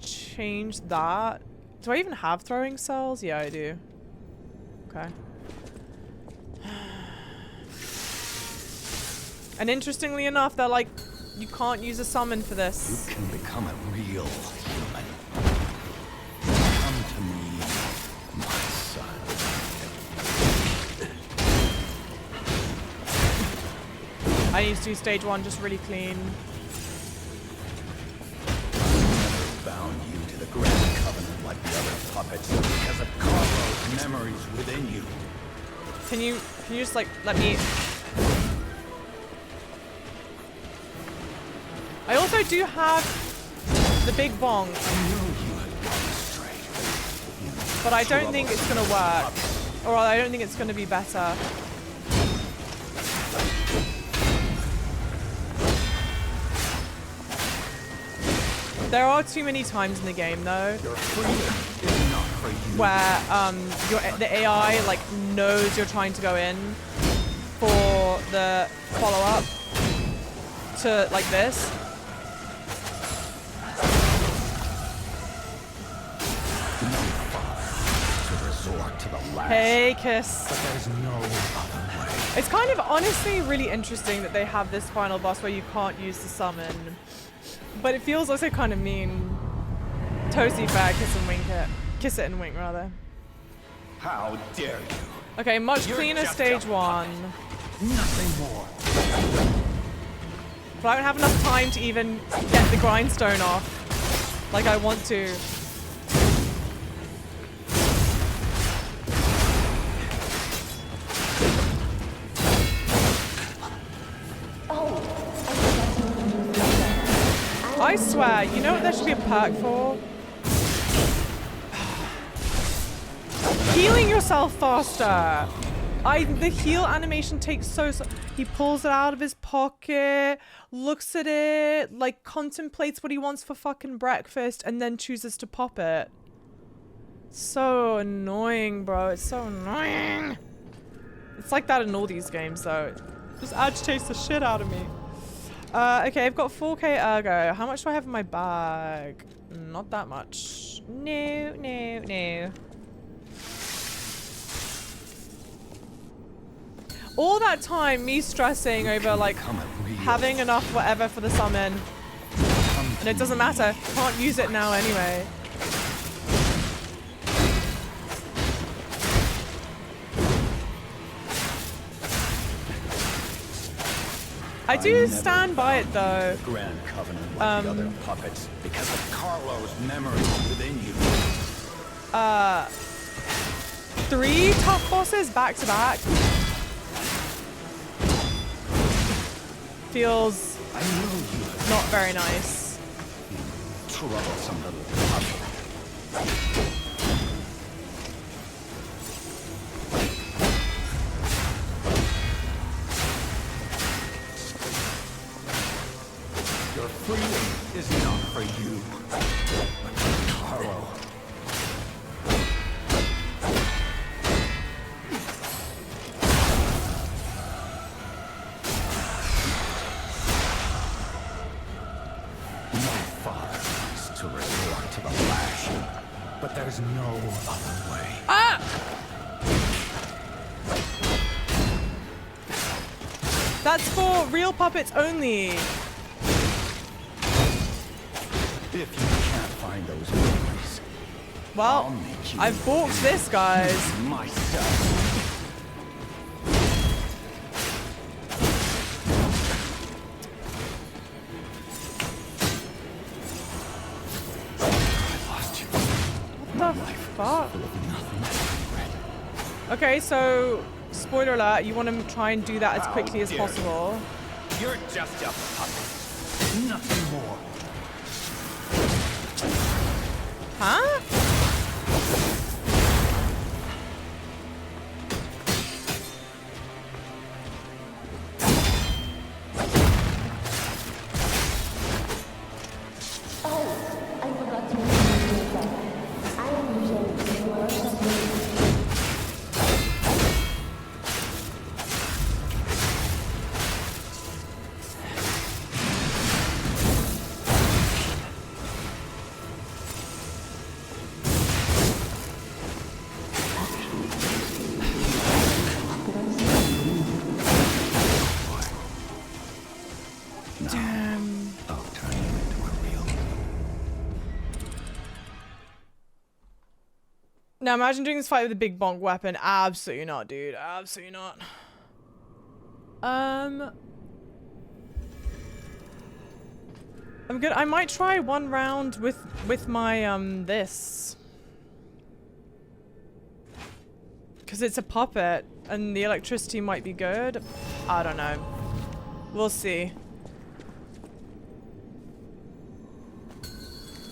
change that. Do I even have throwing cells? Yeah, I do. Okay. And interestingly enough, they're like, you can't use a summon for this. You can become a real human. Come to me, my son. I need to do stage 1 just really clean. Bound you to the Grand Covenant like the other puppets because of Carlo's memories within you. Can you just like let me? I also do have the big bong, but I don't think it's gonna work, or I don't think it's gonna be better. There are too many times in the game, though, where the AI like knows you're trying to go in for the follow-up to like this. Hey, Kiss. But there's no other way. It's kind of honestly really interesting that they have this final boss where you can't use the summon. But it feels also kind of mean. Toasty fair, kiss it and wink rather. How dare you? Okay, much You're cleaner just stage a 1. Nothing more. But I don't have enough time to even get the grindstone off like I want to. I swear, you know what there should be a perk for? Healing yourself faster. The heal animation takes so. He pulls it out of his pocket, looks at it, like contemplates what he wants for fucking breakfast, and then chooses to pop it. So annoying, bro. It's so annoying. It's like that in all these games, though. It just agitates the shit out of me. Okay, I've got 4k ergo. How much do I have in my bag? Not that much. No. All that time, me stressing over, like, having enough whatever for the summon. And it doesn't matter. Can't use it now anyway. I do stand by it though. Grand Covenant like the other puppets because of Carlo's memories within you. 3 tough bosses back to back. feels I know you have not very nice. troublesome little puppet. Your freedom is not for you, but for Carlo. To resort to the lash, but there's no other way. Ah! That's for real puppets only. If you can't find those memories, Well, I'll make you I've balked this, guys. myself. What the fuck? Okay, so spoiler alert, you want to try and do that as quickly as possible. You're just a puppet, nothing more. Huh? Oh, I forgot to introduce myself. I am usually the workshop lead. Damn. I'll turn you into a real. Now imagine doing this fight with a big bonk weapon. Absolutely not, dude. Absolutely not. I'm good. I might try one round with my this. Cause it's a puppet and the electricity might be good. I don't know. We'll see.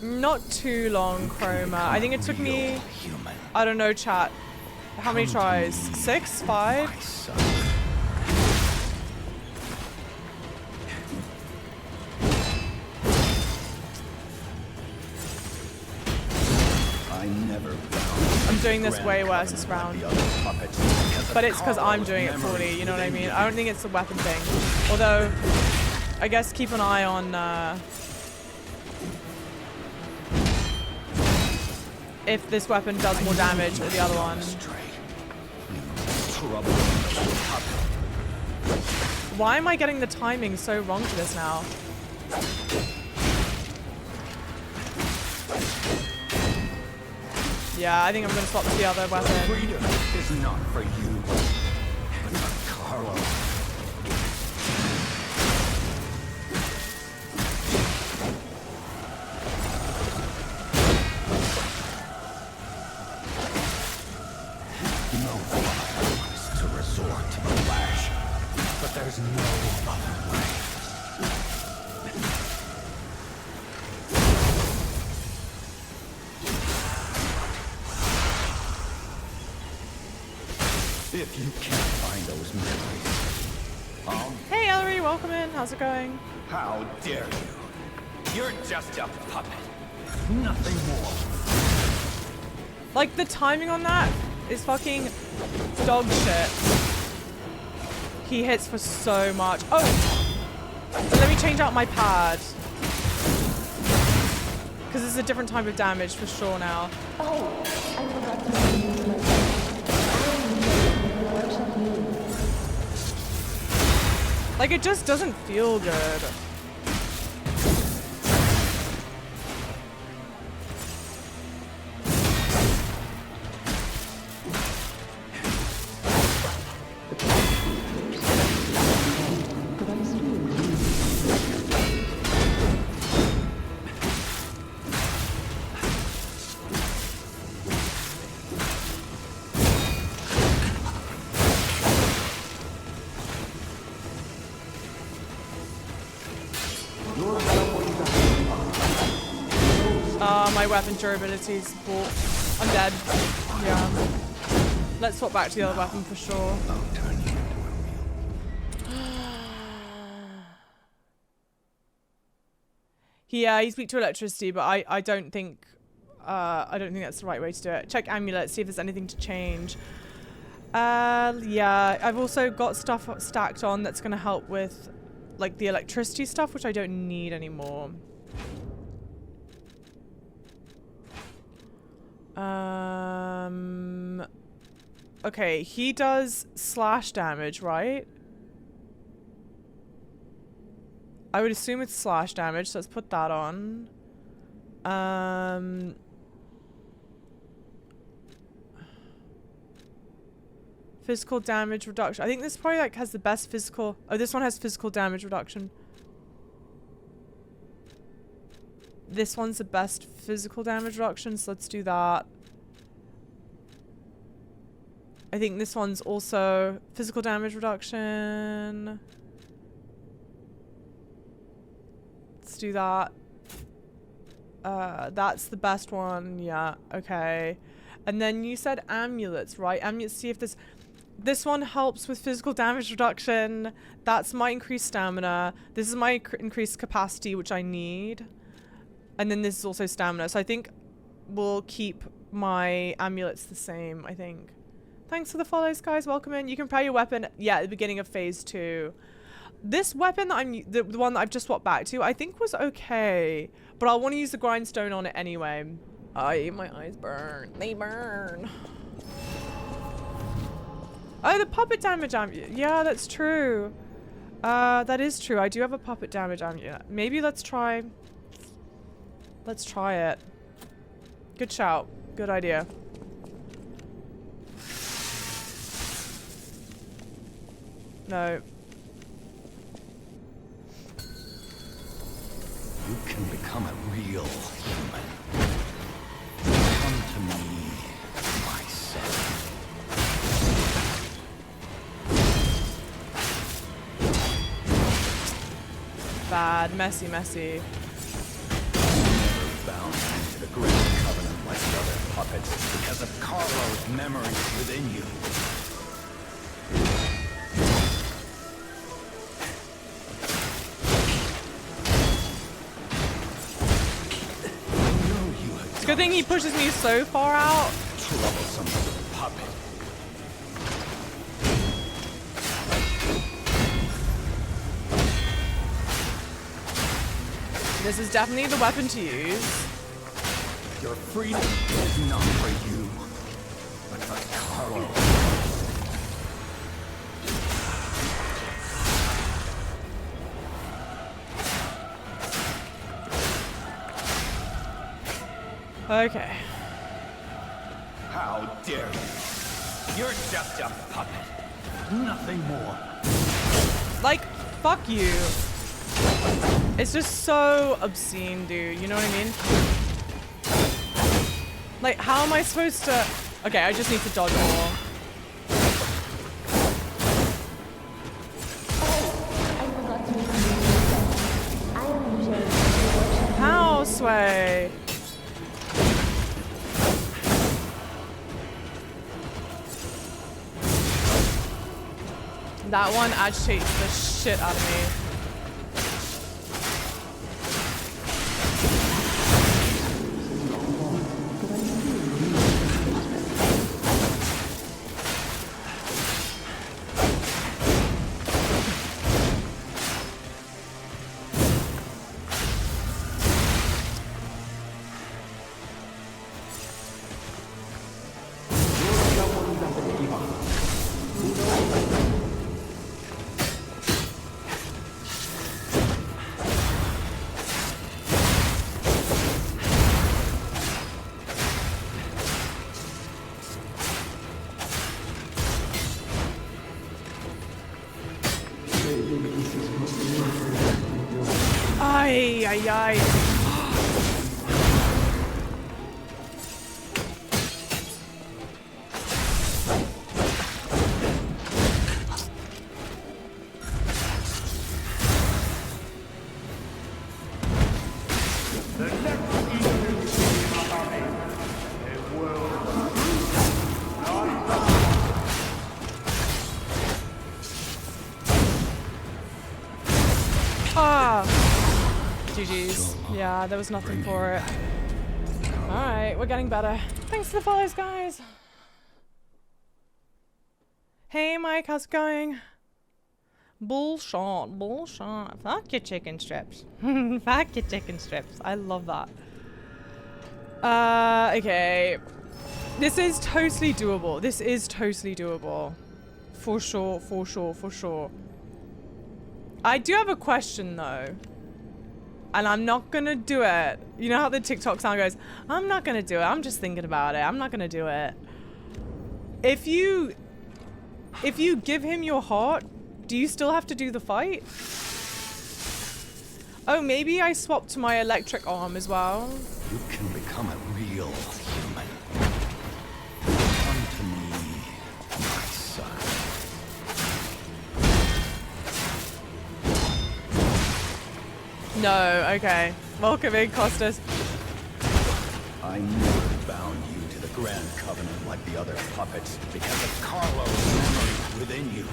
Not too long, Chroma. I think it took me, I don't know, chat. How many tries? 6? 5? I never I'm doing this way worse this round. But it's because I'm doing it poorly, you know what I mean? I don't think it's the weapon thing. Although, I guess keep an eye on if this weapon does more damage or the other one. Why am I getting the timing so wrong for this now? Yeah, I think I'm gonna swap to the other weapon. Freedom is not for you, but for Carlo. No fire wants to resort to the lash, but there's no other way. If you can't find those memories, Hey Ellery, welcome in. How's it going? how dare you? You're just a puppet, nothing more. Like, the timing on that is fucking dog shit. He hits for so much. Oh! But let me change out my pad. Because it's a different type of damage for sure now. Oh, I forgot to introduce myself. Like, it just doesn't feel good. My weapon durability's bought. I'm dead. Yeah. Let's swap back to the other weapon for sure. I'll turn you into a meal. Yeah, he's weak to electricity, but I don't think that's the right way to do it. Check amulet, see if there's anything to change. Yeah, I've also got stuff stacked on that's gonna help with like the electricity stuff, which I don't need anymore. Okay, he does slash damage, right? I would assume it's slash damage, so let's put that on. Physical damage reduction. I think this probably like has the best physical. Oh, this one has physical damage reduction. This one's the best physical damage reduction, so let's do that. I think this one's also physical damage reduction. Let's do that. That's the best one. Yeah, okay. And then you said amulets, right? Amulets, see if this one helps with physical damage reduction. That's my increased stamina. This is my increased capacity, which I need. And then this is also stamina. So I think we'll keep my amulets the same, I think. Thanks for the follows, guys. Welcome in. You can prepare your weapon, yeah, at the beginning of phase 2. This weapon that the one that I've just swapped back to, I think was okay. But I'll want to use the grindstone on it anyway. My eyes burn. They burn. Oh, the puppet damage amulet. Yeah, that's true. That is true. I do have a puppet damage amulet. Maybe let's try it. Good shout. Good idea. No. You can become a real human. Come to me, my son. Bad. Messy, messy. Bound into the great covenant like the other puppets because of Carlo's memories within you. It's a good thing he pushes me so far out. Troublesome puppet. This is definitely the weapon to use. Your freedom is not for you, but for Carlo. Okay. How dare you? You're just a puppet. Nothing more. Like, fuck you. It's just so obscene, dude. You know what I mean? Like, how am I supposed to... Okay, I just need to dodge more. How, Sway? That one agitates the shit out of me. Ay, ay, ay. Ah! GG's. Yeah, there was nothing for it. Alright, we're getting better. Thanks for the follows, guys. Hey, Mike, how's it going? Bullshot, bullshot. Fuck your chicken strips. Fuck your chicken strips. I love that. Okay. This is totally doable. This is totally doable. For sure, for sure, for sure. I do have a question, though. And I'm not gonna do it. You know how the TikTok sound goes, I'm not gonna do it. I'm just thinking about it. I'm not gonna do it. If you give him your heart, do you still have to do the fight? Oh, maybe I swapped to my electric arm as well. You can become a real human. Come to me, my son. No, okay. Welcome in, Costas. I never bound you to the Grand Covenant like the other puppets because of Carlo's memory within you.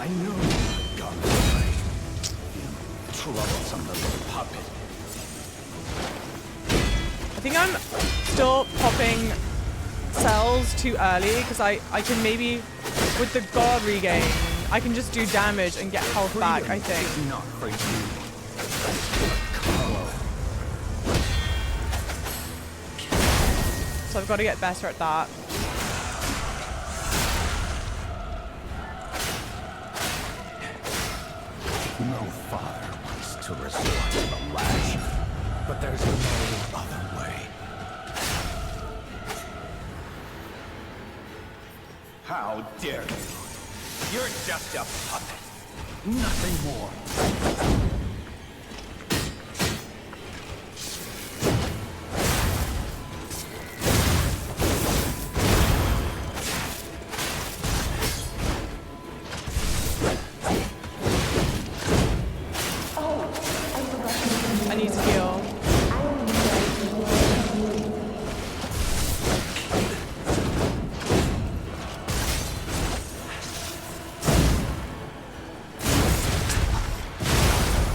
I know you've gone away. You troublesome little puppet. I think I'm still popping cells too early because I can maybe, with the guard regain, I can just do damage and get health back, I think. Freedom is not for you. Carlo. So I've got to get better at that. No father wants to resort to the lash, but there's no other way. How dare you? You're just a puppet. Nothing more. I need to heal.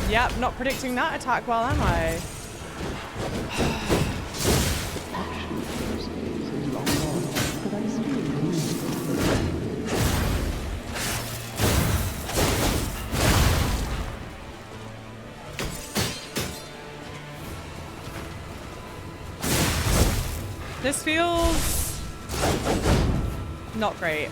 Yep, not predicting that attack well, am I? This feels not great.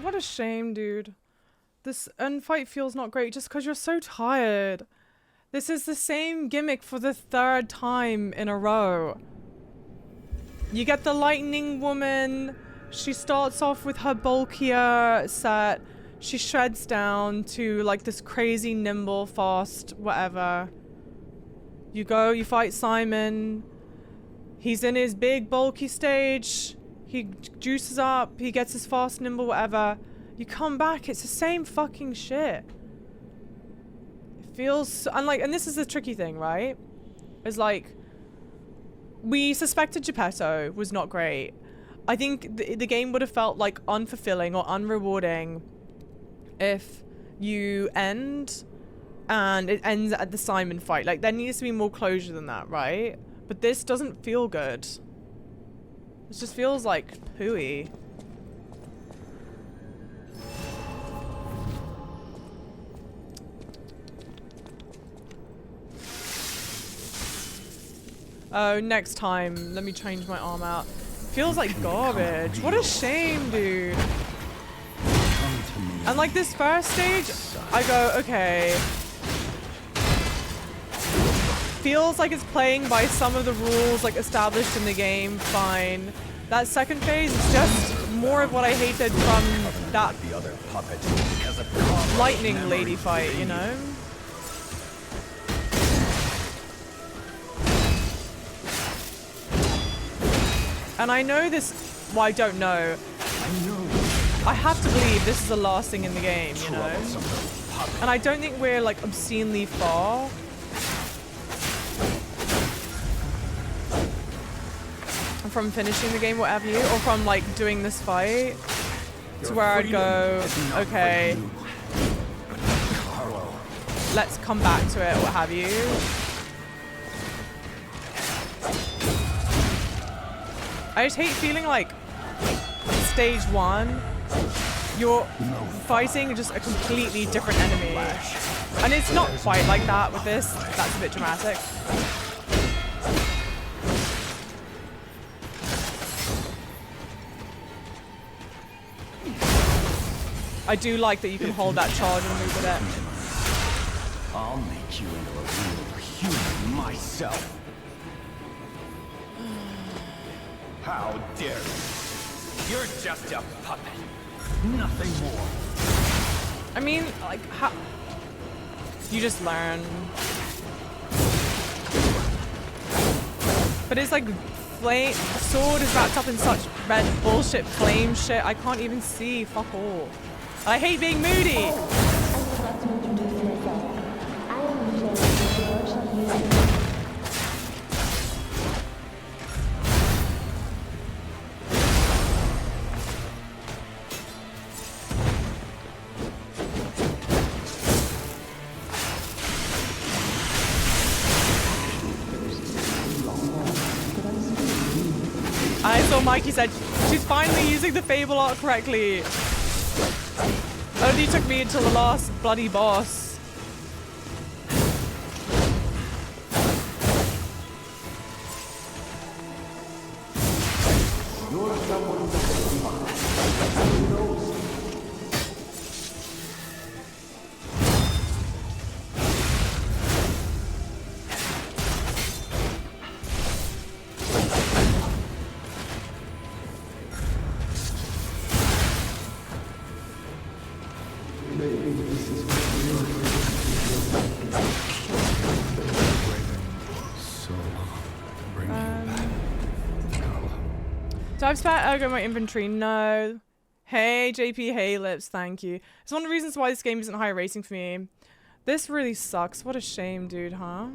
What a shame, dude. This fight feels not great just because you're so tired. This is the same gimmick for the 3rd time in a row. You get the lightning woman. She starts off with her bulkier set. She shreds down to like this crazy nimble, fast, whatever. You go, you fight Simon. He's in his big bulky stage. He juices up, he gets his fast, nimble, whatever. You come back, it's the same fucking shit. It feels unlike, and this is the tricky thing, right? Is like, we suspected Geppetto was not great. I think the game would have felt like unfulfilling or unrewarding if you end and it ends at the Simon fight. Like, there needs to be more closure than that, right? But this doesn't feel good. It just feels like pooey. Oh, next time. Let me change my arm out. Feels like garbage. What a shame, dude. And like this first stage, I go, okay. feels like it's playing by some of the rules like established in the game, fine. That second phase is just more of what I hated from that lightning lady fight, you know? And I know this, well, I don't know. I have to believe this is the last thing in the game, you know? And I don't think we're like obscenely far. From finishing the game, what have you, or from like doing this fight to where I'd go, okay, Carlo. Let's come back to it, what have you. I just hate feeling like stage 1, you're fighting just a completely different enemy. And it's not quite like that with this, that's a bit dramatic. I do like that you can hold that charge and move with it. I'll make you into a real human myself. How dare you? You're just a puppet. Nothing more. I mean, like, how... You just learn. But it's like, flame... Sword is wrapped up in such red bullshit flame shit, I can't even see, fuck all. I hate being moody! I would like to introduce myself. I am George. I saw Mikey said, she's finally using the Fable art correctly. Only took me until the last bloody boss. You're someone who knows. Do I have spare ergo in my inventory? No. Hey, JP, hey, Lips, thank you. It's one of the reasons why this game isn't high rating for me. This really sucks. What a shame, dude, huh?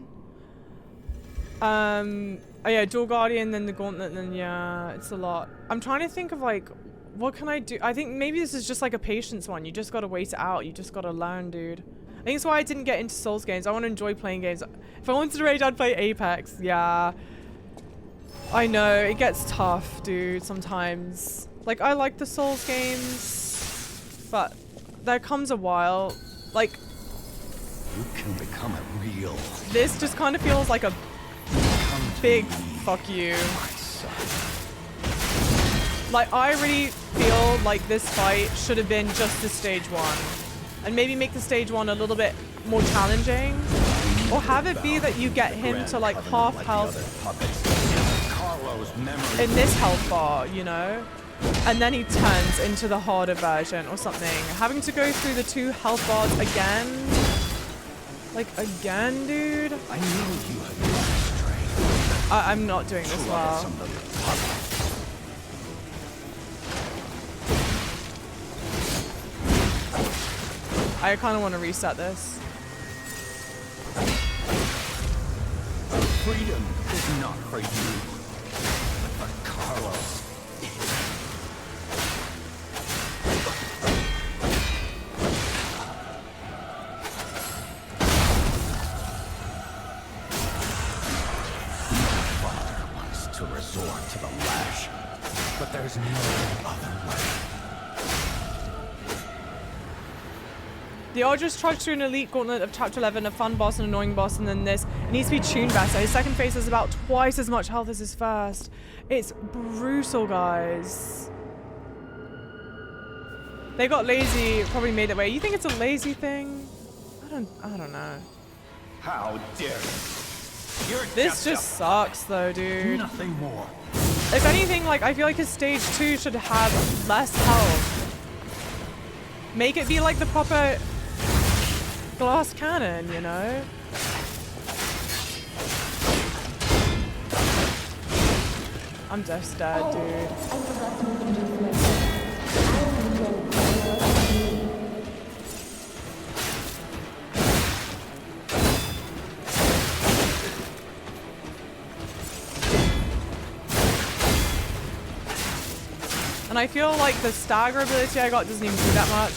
Oh yeah, Dual Guardian, then the Gauntlet, then yeah, it's a lot. I'm trying to think of like, what can I do? I think maybe this is just like a patience one. You just gotta wait it out. You just gotta learn, dude. I think it's why I didn't get into Souls games. I want to enjoy playing games. If I wanted to rage, I'd play Apex. Yeah. I know, it gets tough, dude, sometimes. Like, I like the Souls games, but there comes a while, like... You can become it real. This just kind of feels like a big fuck you. Like, I really feel like this fight should have been just the stage 1. And maybe make the stage 1 a little bit more challenging. Or have it be that you get him to like half health in this health bar, you know? And then he turns into the harder version or something. Having to go through the 2 health bars again? Like, again, dude? I knew you had lost strength. I'm not doing this well. I kind of want to reset this. Freedom is not for you, but for Carlo. My father wants to resort to the lash, but there's no other way. The Arduous trudged through an elite gauntlet of chapter 11, a fun boss, an annoying boss, and then this. It needs to be tuned better. His second phase has about twice as much health as his first. It's brutal, guys. They got lazy, probably made it way. You think it's a lazy thing? I don't know. How dare you? This just sucks though, dude. Nothing more. If anything, like, I feel like his stage 2 should have less health. Make it be like the proper glass cannon, you know? I'm just dead, dude. I forgot to introduce myself. I am Belle Epoque. And I feel like the stagger ability I got doesn't even do that much.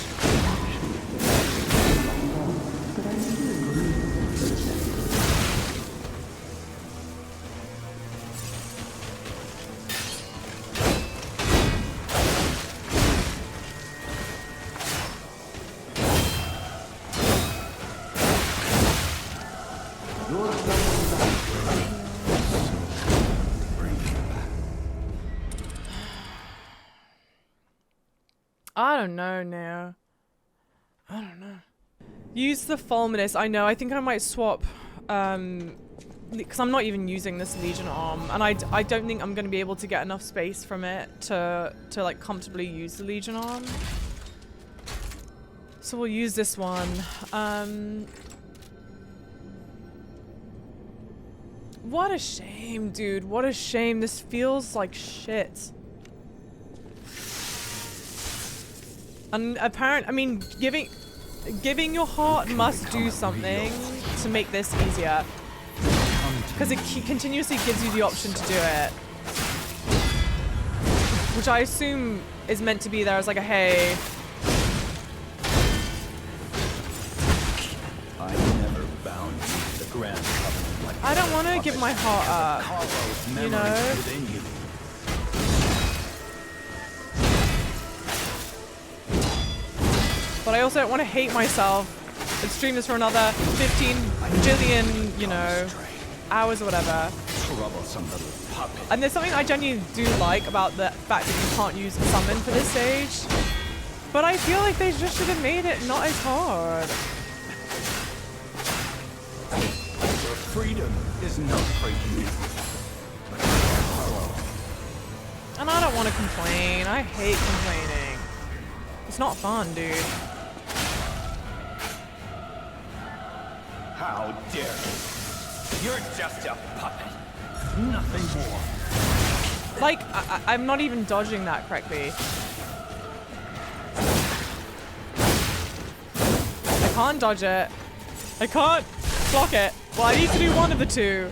I don't know now. I don't know. Use the fulminous. I know. I think I might swap. Because I'm not even using this Legion arm, and I don't think I'm going to be able to get enough space from it to like comfortably use the Legion arm. So we'll use this one. What a shame, dude. What a shame. This feels like shit. And apparent, I mean, giving your heart must do something to make this easier. Because it continuously gives you the option to do it. Which I assume is meant to be there as like a hey. I never bound you to the grand covenant like I don't want to give my heart up, you know? But I also don't want to hate myself and stream this for another 15 billion, you know, hours or whatever. And there's something I genuinely do like about the fact that you can't use a summon for this stage. But I feel like they just should have made it not as hard. Your freedom is not breaking. And I don't want to complain. I hate complaining. It's not fun, dude. How dare you? You're just a puppet. Nothing more. Like, I'm not even dodging that correctly. I can't dodge it. I can't block it. Well, I need to do one of the two.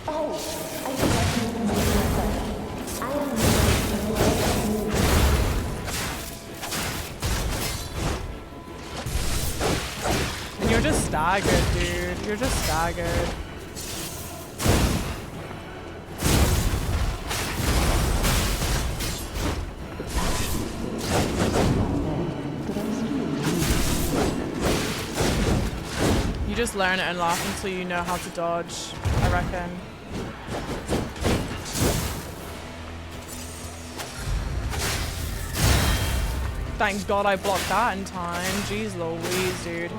Oh, I forgot to introduce myself. I am And you're just staggered, dude. You're just staggered. You just learn it and laugh until you know how to dodge, I reckon. Thank God I blocked that in time. Jeez Louise, dude.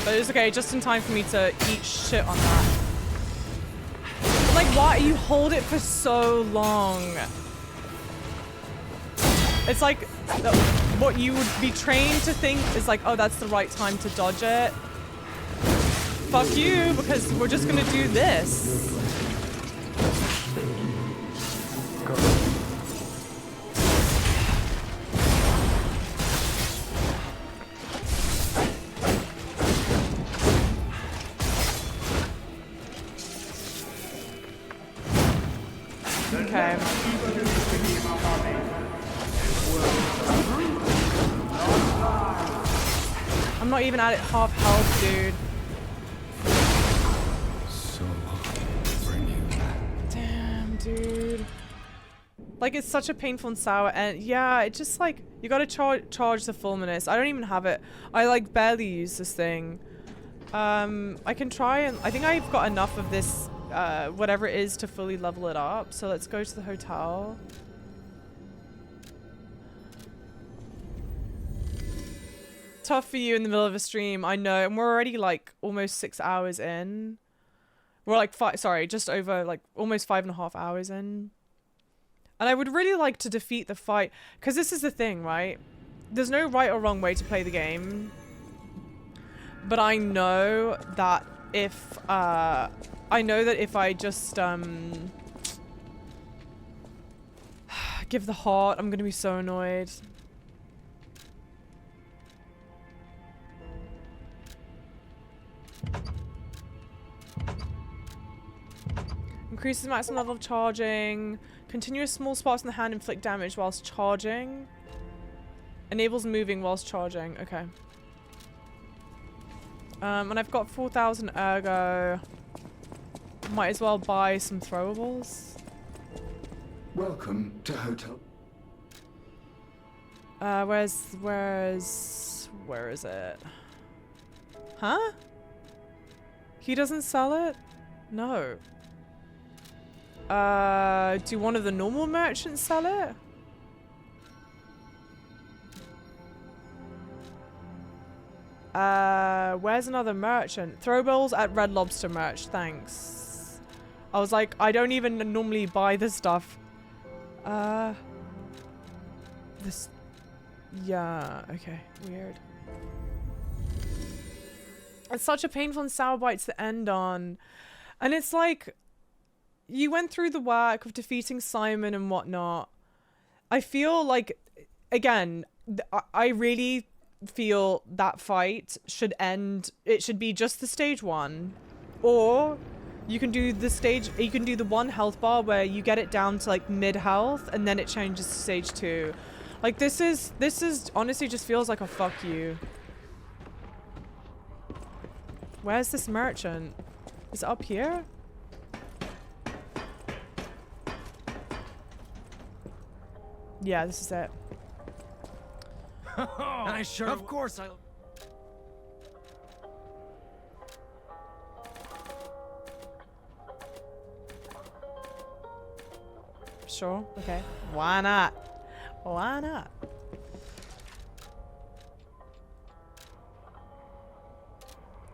But it's okay, just in time for me to eat shit on that. But like, why you hold it for so long? It's like what you would be trained to think is like, oh, that's the right time to dodge it. Fuck you, because we're just gonna do this. Okay. I'm not even at it half health, dude. So bring you back. Damn, dude. Like, it's such a painful and sour, and yeah, it just like, you gotta charge the fulminous. I don't even have it. I like barely use this thing. I can try and, I think I've got enough of this, whatever it is to fully level it up. So let's go to the hotel. tough for you in the middle of a stream. I know, and we're already like almost 6 hours in. We're like just over like almost 5.5 hours in. And I would really like to defeat the fight, because this is the thing, right? There's no right or wrong way to play the game. But I know that if I just give the heart, I'm gonna be so annoyed. Increases maximum level of charging. Continuous small sparks in the hand inflict damage whilst charging. Enables moving whilst charging. Okay. And I've got 4,000 ergo. Might as well buy some throwables. Welcome to Hotel. Where is it? Huh? He doesn't sell it? No. Do one of the normal merchants sell it? Where's another merchant? Throwables at Red Lobster merch, thanks. I was like, I don't even normally buy this stuff. Yeah, okay, weird. It's such a painful and sour bite to end on. And it's like, you went through the work of defeating Simon and whatnot. I feel like, again, I really feel that fight should end. It should be just the stage 1, or you can do the 1 health bar where you get it down to like mid health and then it changes to stage 2. Like this is honestly just feels like a fuck you. Where's this merchant? Is it up here? Yeah, this is it. I sure. Of course I. Sure. Okay. Why not? Why not?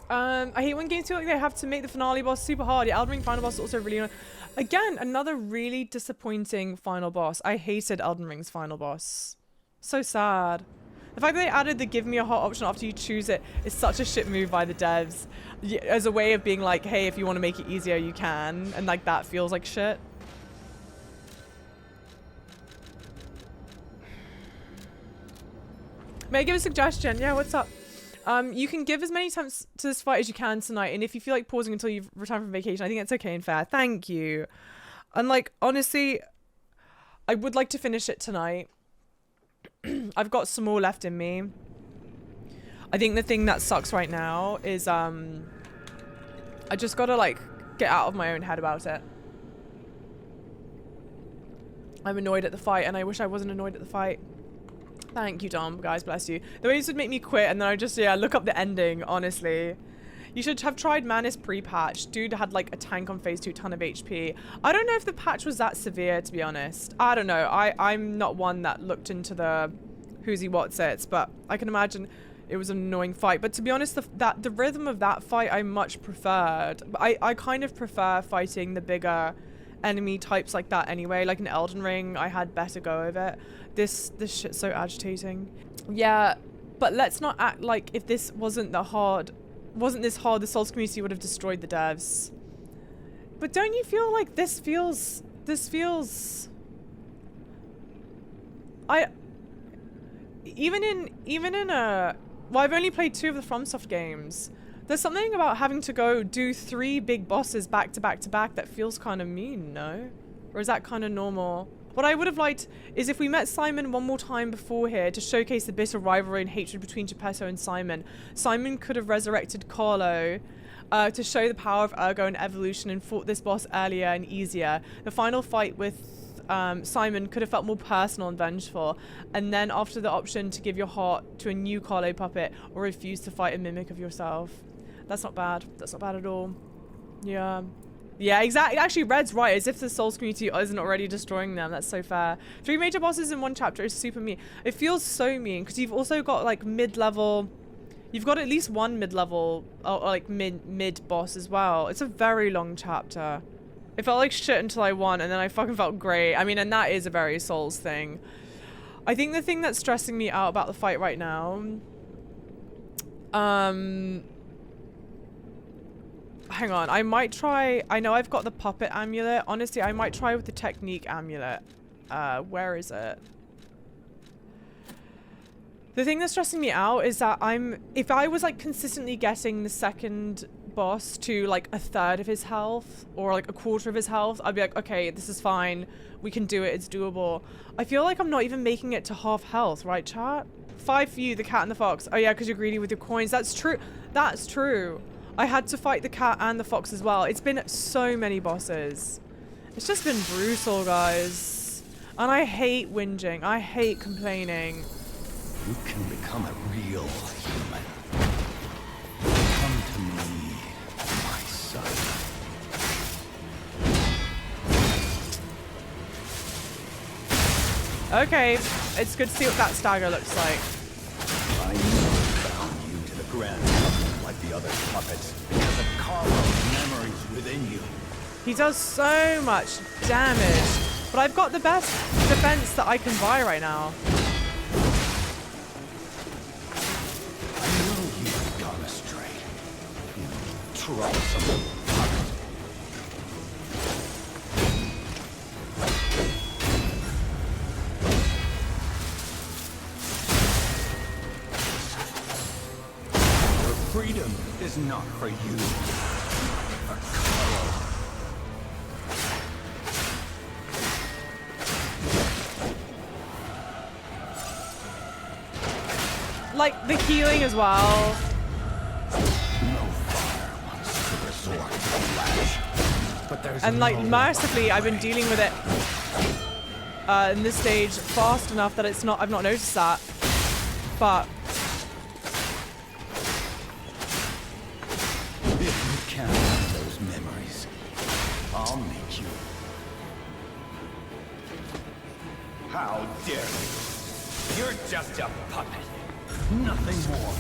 I hate when games feel like they have to make the finale boss super hard. The Elden Ring final boss is also really again, another really disappointing final boss. I hated Elden Ring's final boss. So sad. The fact that they added the give me a heart option after you choose it is such a shit move by the devs. As a way of being like, hey, if you want to make it easier, you can. And like that feels like shit. May I give a suggestion? Yeah, what's up? You can give as many attempts to this fight as you can tonight, and if you feel like pausing until you've returned from vacation, I think that's okay and fair. Thank you. And like, honestly, I would like to finish it tonight. I've got some more left in me. I think the thing that sucks right now is I just gotta like get out of my own head about it. I'm annoyed at the fight, and I wish I wasn't annoyed at the fight. Thank you, Dom. Guys, bless you. The way this would make me quit, and then I just, yeah, look up the ending, honestly. You should have tried Manus pre-patch. Dude had like a tank on phase 2, ton of HP. I don't know if the patch was that severe, to be honest. I don't know. I'm not one that looked into the who's he what's it, but I can imagine it was an annoying fight. But to be honest, the rhythm of that fight I much preferred. I kind of prefer fighting the bigger enemy types like that anyway. Like in Elden Ring, I had better go of it. This shit's so agitating. Yeah, but let's not act like if this wasn't this hard, the Souls community would have destroyed the devs. But don't you feel like this feels even in well, I've only played 2 of the FromSoft games. There's something about having to go do 3 big bosses back to back to back that feels kind of mean, no? Or is that kind of normal? What I would have liked is if we met Simon one more time before here to showcase the bitter rivalry and hatred between Geppetto and Simon. Simon could have resurrected Carlo to show the power of Ergo and evolution and fought this boss earlier and easier. The final fight with Simon could have felt more personal and vengeful. And then after the option to give your heart to a new Carlo puppet or refuse to fight a mimic of yourself. That's not bad. That's not bad at all. Yeah. Yeah, exactly. Actually, Red's right. As if the Souls community isn't already destroying them. That's so fair. 3 major bosses in 1 chapter is super mean. It feels so mean because you've also got like mid-level You've got at least one mid-level, or like mid boss as well. It's a very long chapter. It felt like shit until I won, and then I fucking felt great. I mean, and that is a very Souls thing. I think the thing that's stressing me out about the fight right now, hang on, I might try, I know I've got the puppet amulet. Honestly, I might try with the technique amulet. Where is it? The thing that's stressing me out is that if I was like consistently getting the second boss to like a third of his health or like a quarter of his health, I'd be like, okay, this is fine. We can do it. It's doable. I feel like I'm not even making it to half health, right, chat? 5 for you, the cat and the fox. Oh yeah, because you're greedy with your coins. That's true. That's true. I had to fight the cat and the fox as well. It's been so many bosses. It's just been brutal, guys. And I hate whinging. I hate complaining. You can become a real human. Come to me, my son. Okay, it's good to see what that stagger looks like. I bound you to the grand puppet like the other puppets because of Carlo's memories within you. He does so much damage, but I've got the best defense that I can buy right now. You've gone astray. You troublesome puppet. Your freedom is not for you. For Carlo. Like the healing as well. And like mercifully, I've been dealing with it in this stage fast enough that I've not noticed that. But if you can't have those memories, I'll make you. How dare you? You're just a puppet. Nothing more.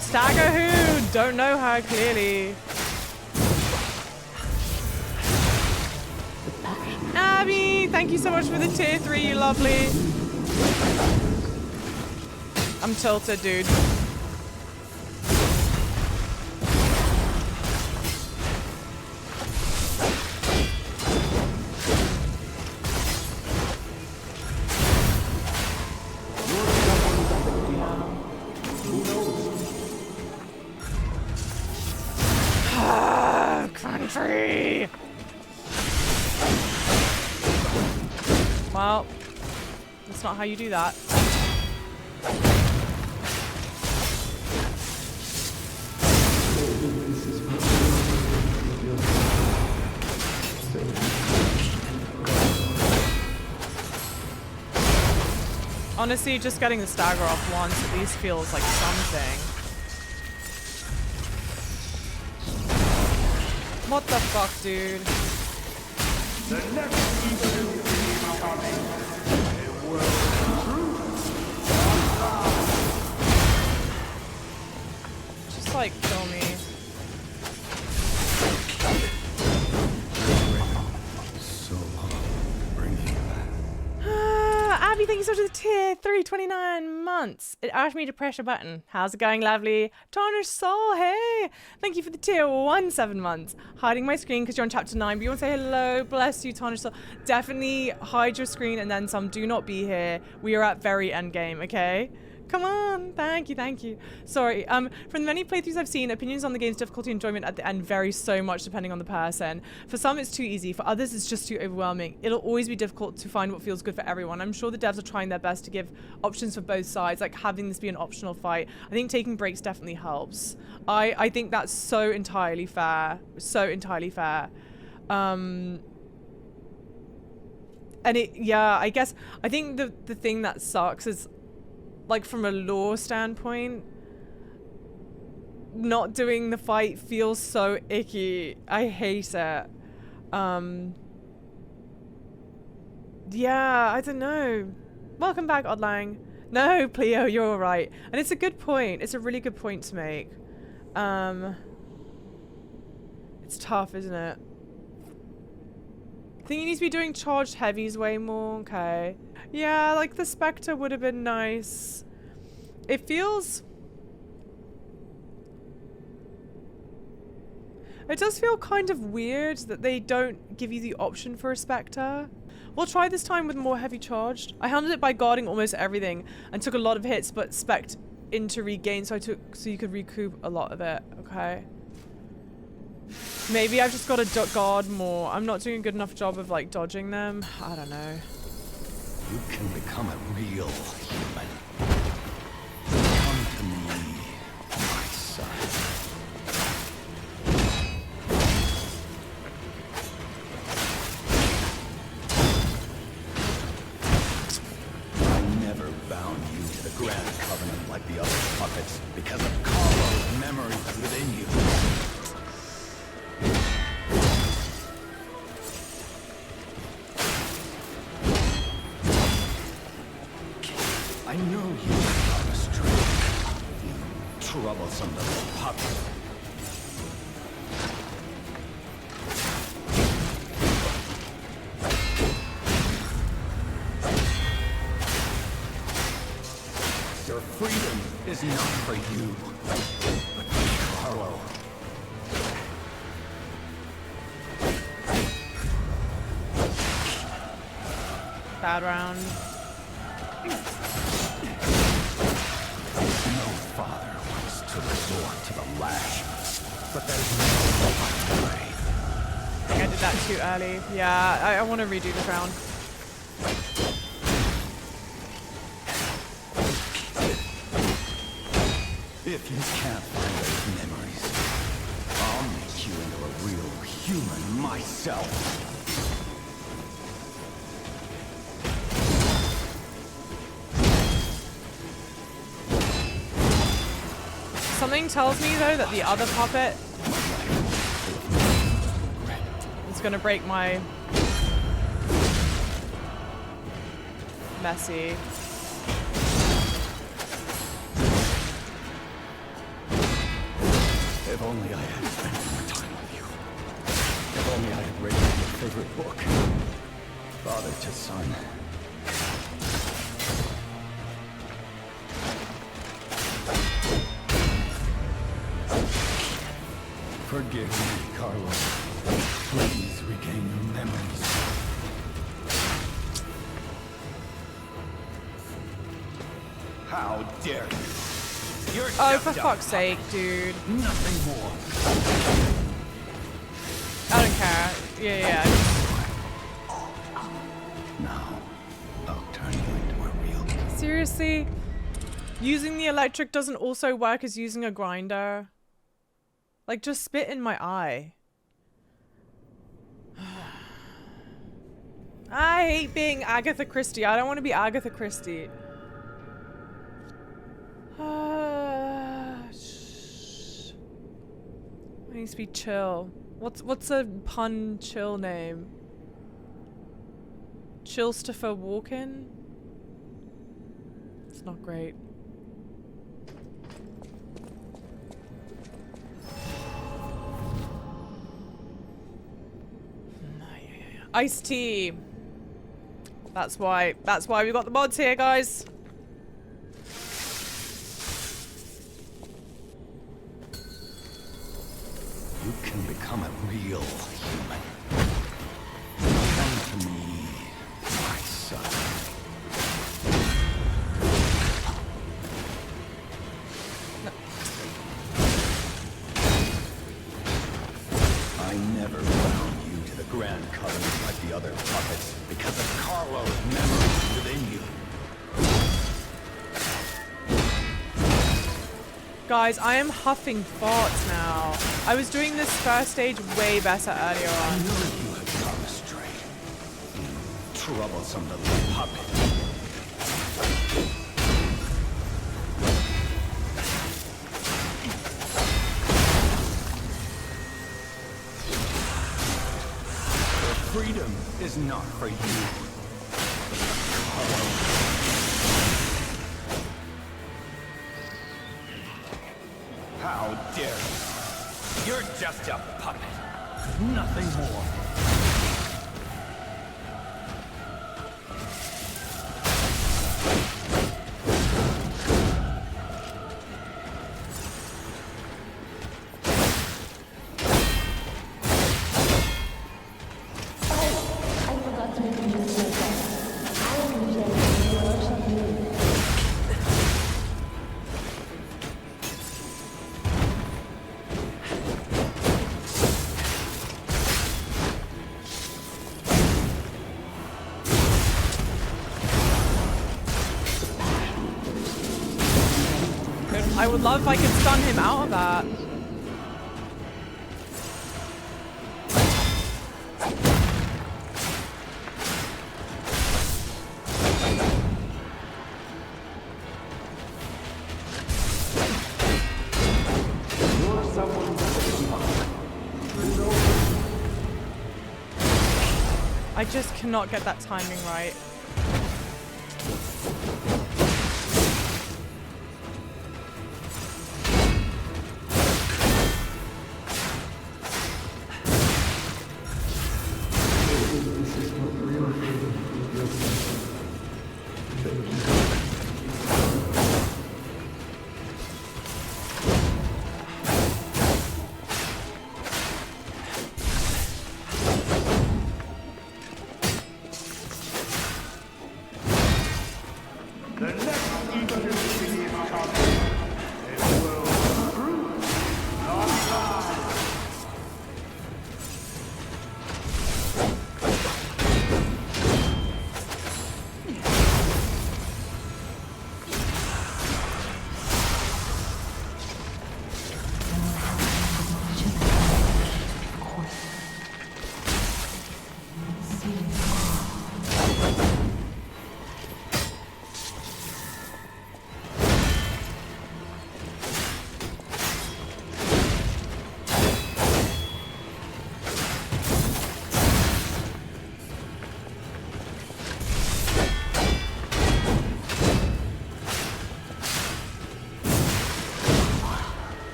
Stagger who? Don't know her clearly. Abby, thank you so much for the tier 3, you lovely. I'm tilted, dude. Country. Well, that's not how you do that. Honestly, just getting the stagger off once at least feels like something. What the fuck, dude? Just like kill me. So long. Bring you back. Abby, thank you so much for the tier 3, 29 months. It asked me to press a button. How's it going, lovely? Tarnished Soul, hey! Thank you for the tier 1, 7 months. Hiding my screen because you're on chapter 9, but you want to say hello? Bless you, Tarnished Soul. Definitely hide your screen and then some. Do not be here. We are at very end game, okay? Come on, thank you. Sorry, from the many playthroughs I've seen, opinions on the game's difficulty and enjoyment at the end vary so much depending on the person. For some it's too easy, for others it's just too overwhelming. It'll always be difficult to find what feels good for everyone. I'm sure the devs are trying their best to give options for both sides, like having this be an optional fight. I think taking breaks definitely helps. I think that's so entirely fair. And I guess, I think the thing that sucks is, like, from a lore standpoint, not doing the fight feels so icky. I hate it. Yeah, I don't know. Welcome back, Oddlang. No, Pleo, you're all right. And it's a good point. It's a really good point to make. It's tough, isn't it? I think you need to be doing charged heavies way more. Okay. Yeah, like the Spectre would have been nice. It feels... It does feel kind of weird that they don't give you the option for a Spectre. We'll try this time with more heavy charged. I handled it by guarding almost everything and took a lot of hits, but Spect into regain, so you could recoup a lot of it. Okay. Maybe I've just got to guard more. I'm not doing a good enough job of, like, dodging them. I don't know. You can become a real human. Come to me, my son. I never bound you to the Grand Covenant like the other puppets because of Carlo's memories within you. I know you are a strength, you troublesome little puppet. Your freedom is not for you, but for Carlo. Bad round. Father wants to resort to the lash, but there's no way. I think I did that too early. Yeah, I want to redo the round. If you can't find those memories, I'll make you into a real human myself. Something tells me, though, that the other puppet is going to break my messy. If only I had spent more time with you. If only I had read your favorite book. Father to son. Forgive me, Carlo. Please regain your memories. How dare you? You're oh, for fuck's sake, dude. Nothing more. I don't care. Yeah. Now, I'll turn you into a real... Seriously? Using the electric doesn't also work as using a grinder? Like, just spit in my eye. I hate being Agatha Christie. I don't want to be Agatha Christie. I need to be chill. What's a pun chill name? Chillstopher Walken? It's not great. Iced tea. That's why we got the mods here, guys. You can become a real human. Come to me, my son. other puppets because of Carlo's memories within you. Guys, I am huffing farts now. I was doing this first stage way better earlier I on. knew you had gone astray. Troublesome little puppet. Freedom is not for you. How dare you? You're just a puppet. Nothing more. I would love if I could stun him out of that. I just cannot get that timing right.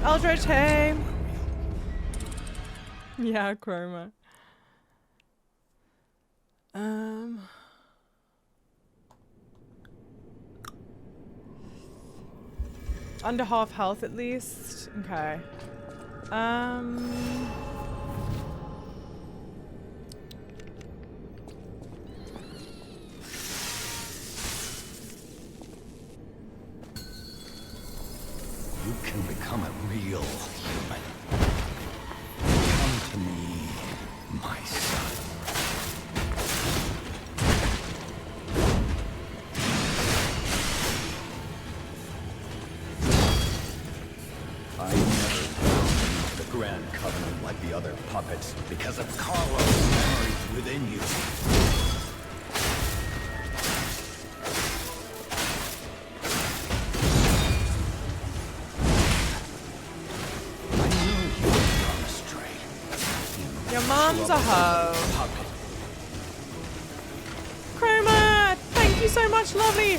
Eldritch, hey! Yeah, Chroma. Under half health at least. Okay. You can become a real human. Come to me, my son. I never found the Grand Covenant like the other puppets because of Carlo's memories within you. Mom's a hoe. Chroma, thank you so much, lovely.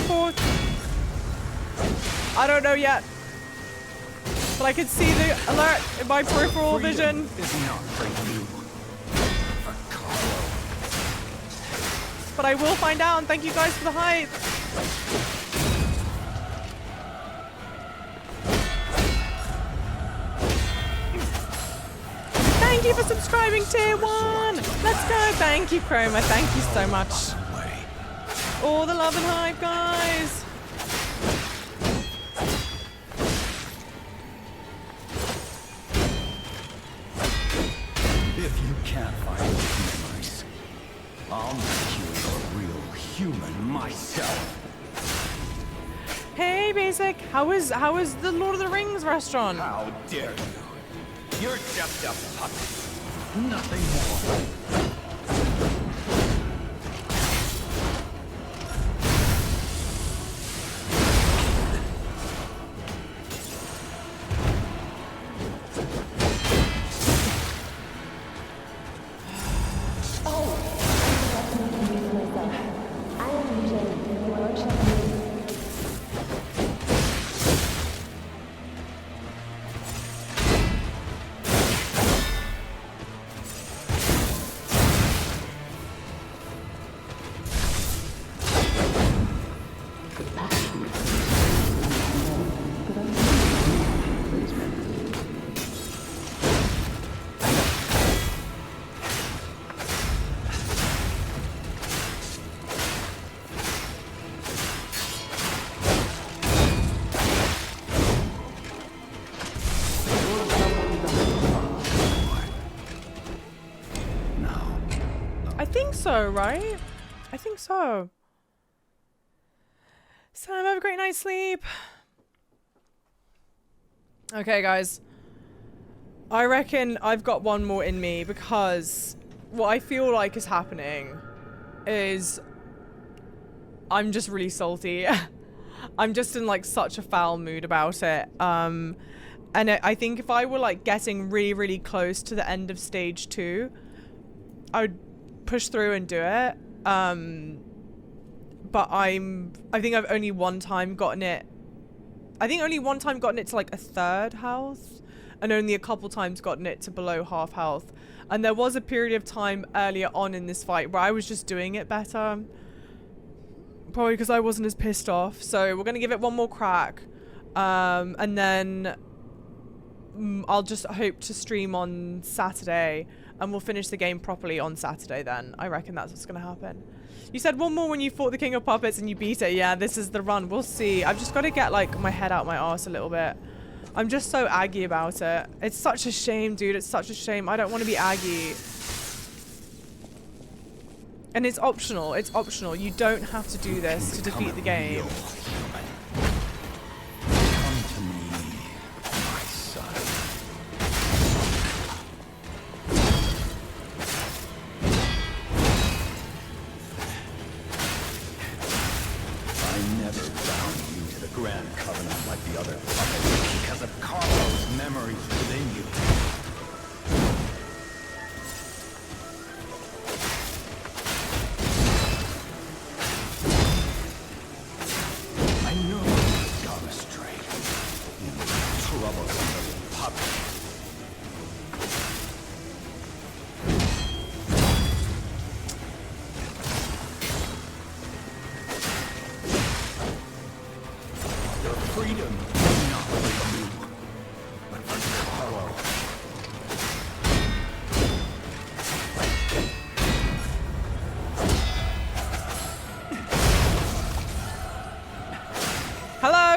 For I don't know yet, but I can see the alert in my peripheral vision. Is not for you, for Carlo. But I will find out, and thank you guys for the hype. Thank you for subscribing, tier 1. Let's go. Thank you, Chroma. Thank you so much. All the love and hype, guys. If You can't find those memories. I'll make you into a real human myself. Hey, Basic. How is the Lord of the Rings restaurant? How dare you? You're just a puppet. Nothing more. So, right? I think so. Sam, have a great night's sleep. Okay, guys. I reckon I've got one more in me because what I feel like is happening is I'm just really salty. I'm just in like such a foul mood about it. And I think if I were like getting really, really close to the end of stage 2, I would push through and do it. But I think I've only one time gotten it. I think only one time gotten it to like a third health, and only a couple times gotten it to below half health. And there was a period of time earlier on in this fight where I was just doing it better. Probably because I wasn't as pissed off. So we're gonna give it one more crack, and then I'll just hope to stream on Saturday. And we'll finish the game properly on Saturday then. I reckon that's what's going to happen. You said one more when you fought the King of Puppets and you beat it. Yeah, this is the run. We'll see. I've just got to get like my head out my arse a little bit. I'm just so aggy about it. It's such a shame, dude. It's such a shame. I don't want to be aggy. And it's optional. It's optional. You don't have to do this to defeat the game. Grand Covenant like the other puppets because of Carlo's memories within you. I know you've gone astray. You troublesome little puppet. Freedom, not for you, but for Carlo. Hello?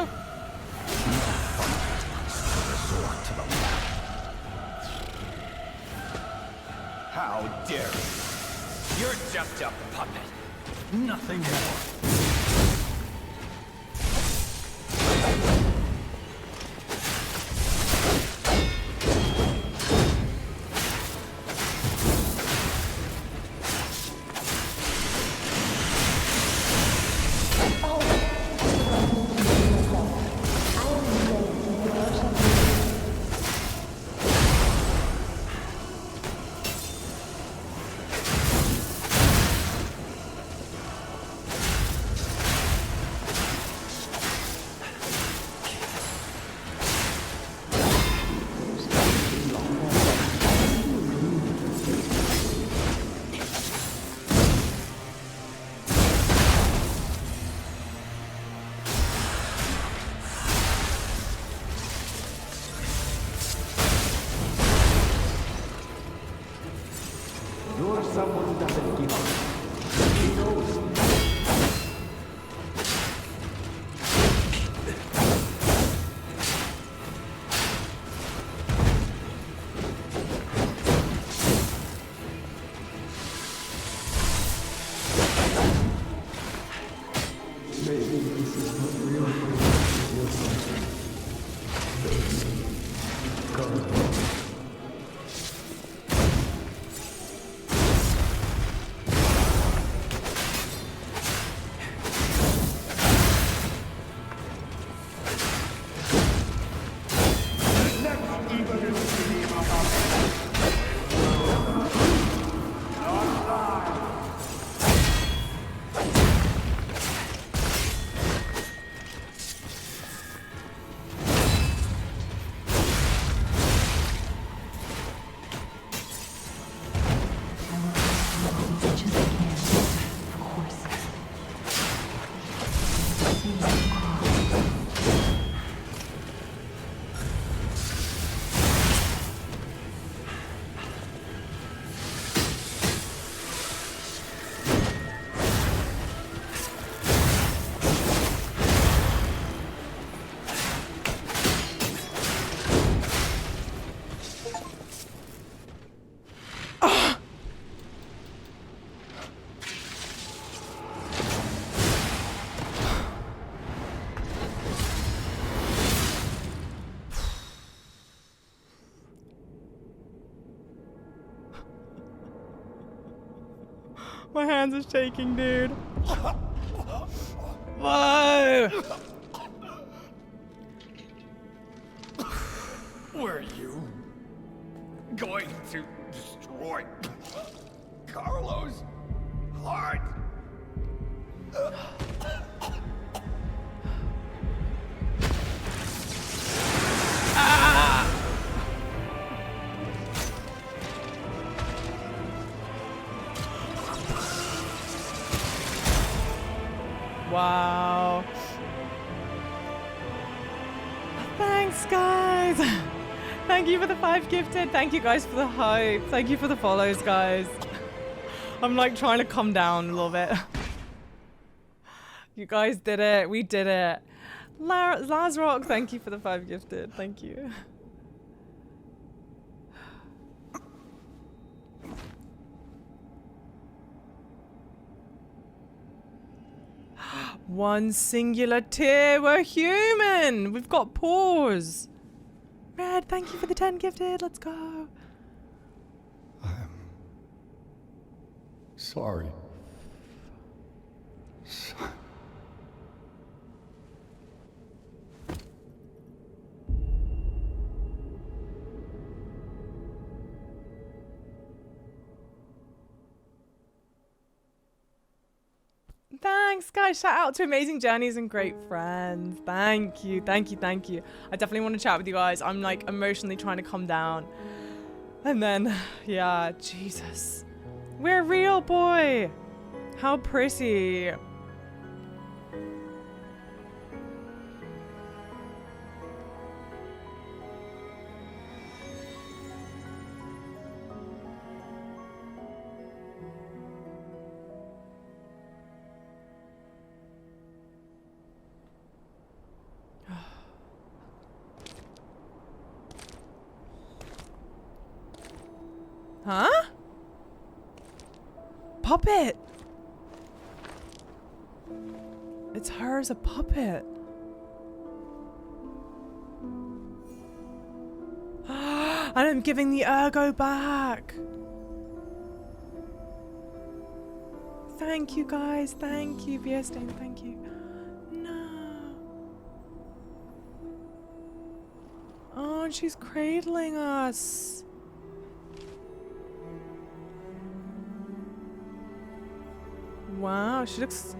Resort to the left. How dare you? You're just a puppet. Nothing more. My hands are shaking, dude. Whoa! Were you going to destroy Carlo's heart? Wow. Thanks, guys. Thank you for the 5 gifted. Thank you guys for the hype. Thank you for the follows, guys. I'm like trying to calm down a little bit. You guys did it. We did it. Lazrock, thank you for the 5 gifted. Thank you. One singular tear. We're human. We've got paws. Red, thank you for the 10 gifted. Let's go. I'm sorry. Thanks, guys. Shout out to Amazing Journeys and Great Friends. Thank you, thank you, thank you. I definitely want to chat with you guys. I'm like emotionally trying to calm down. And then, yeah, Jesus. We're real, boy. How pretty. Huh? Puppet! It's her as a puppet. And I'm giving the ergo back. Thank you, guys. Thank you, Viestain. Thank you. No. Oh, and she's cradling us. Wow, she looks...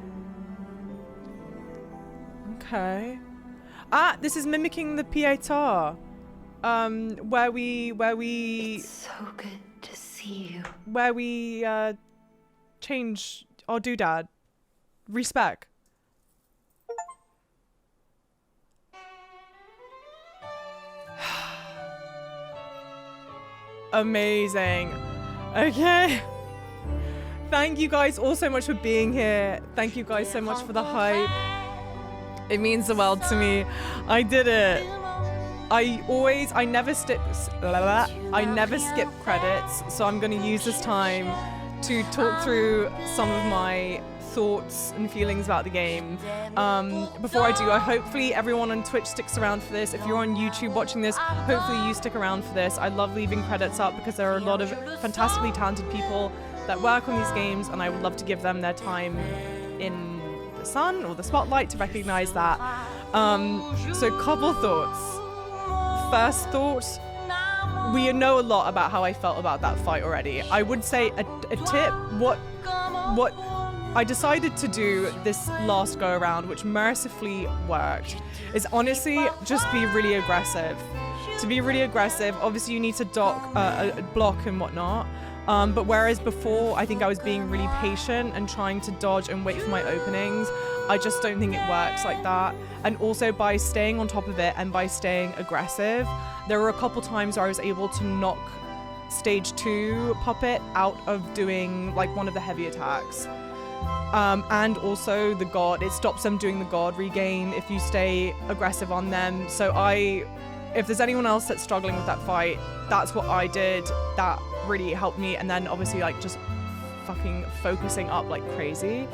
Okay. Ah, this is mimicking the Pietà. Where we... It's so good to see you. Where we, change our doodad. Respec. Amazing. Okay. Thank you guys all so much for being here. Thank you guys so much for the hype. It means the world to me. I did it. I never skip credits, so I'm gonna use this time to talk through some of my thoughts and feelings about the game. Before I do, hopefully everyone on Twitch sticks around for this. If you're on YouTube watching this, hopefully you stick around for this. I love leaving credits up because there are a lot of fantastically talented people that work on these games, and I would love to give them their time in the sun or the spotlight to recognize that. So couple thoughts. First thought, we know a lot about how I felt about that fight already. I would say a tip, what I decided to do this last go around, which mercifully worked, is honestly just be really aggressive. To be really aggressive, obviously you need to block and whatnot. But whereas before I think I was being really patient and trying to dodge and wait for my openings, I just don't think it works like that. And also by staying on top of it and by staying aggressive, there were a couple times where I was able to knock stage 2 Puppet out of doing like one of the heavy attacks. And also the god, it stops them doing the god regain if you stay aggressive on them. So if there's anyone else that's struggling with that fight, that's what I did. That really helped me. And then obviously like just fucking focusing up like crazy.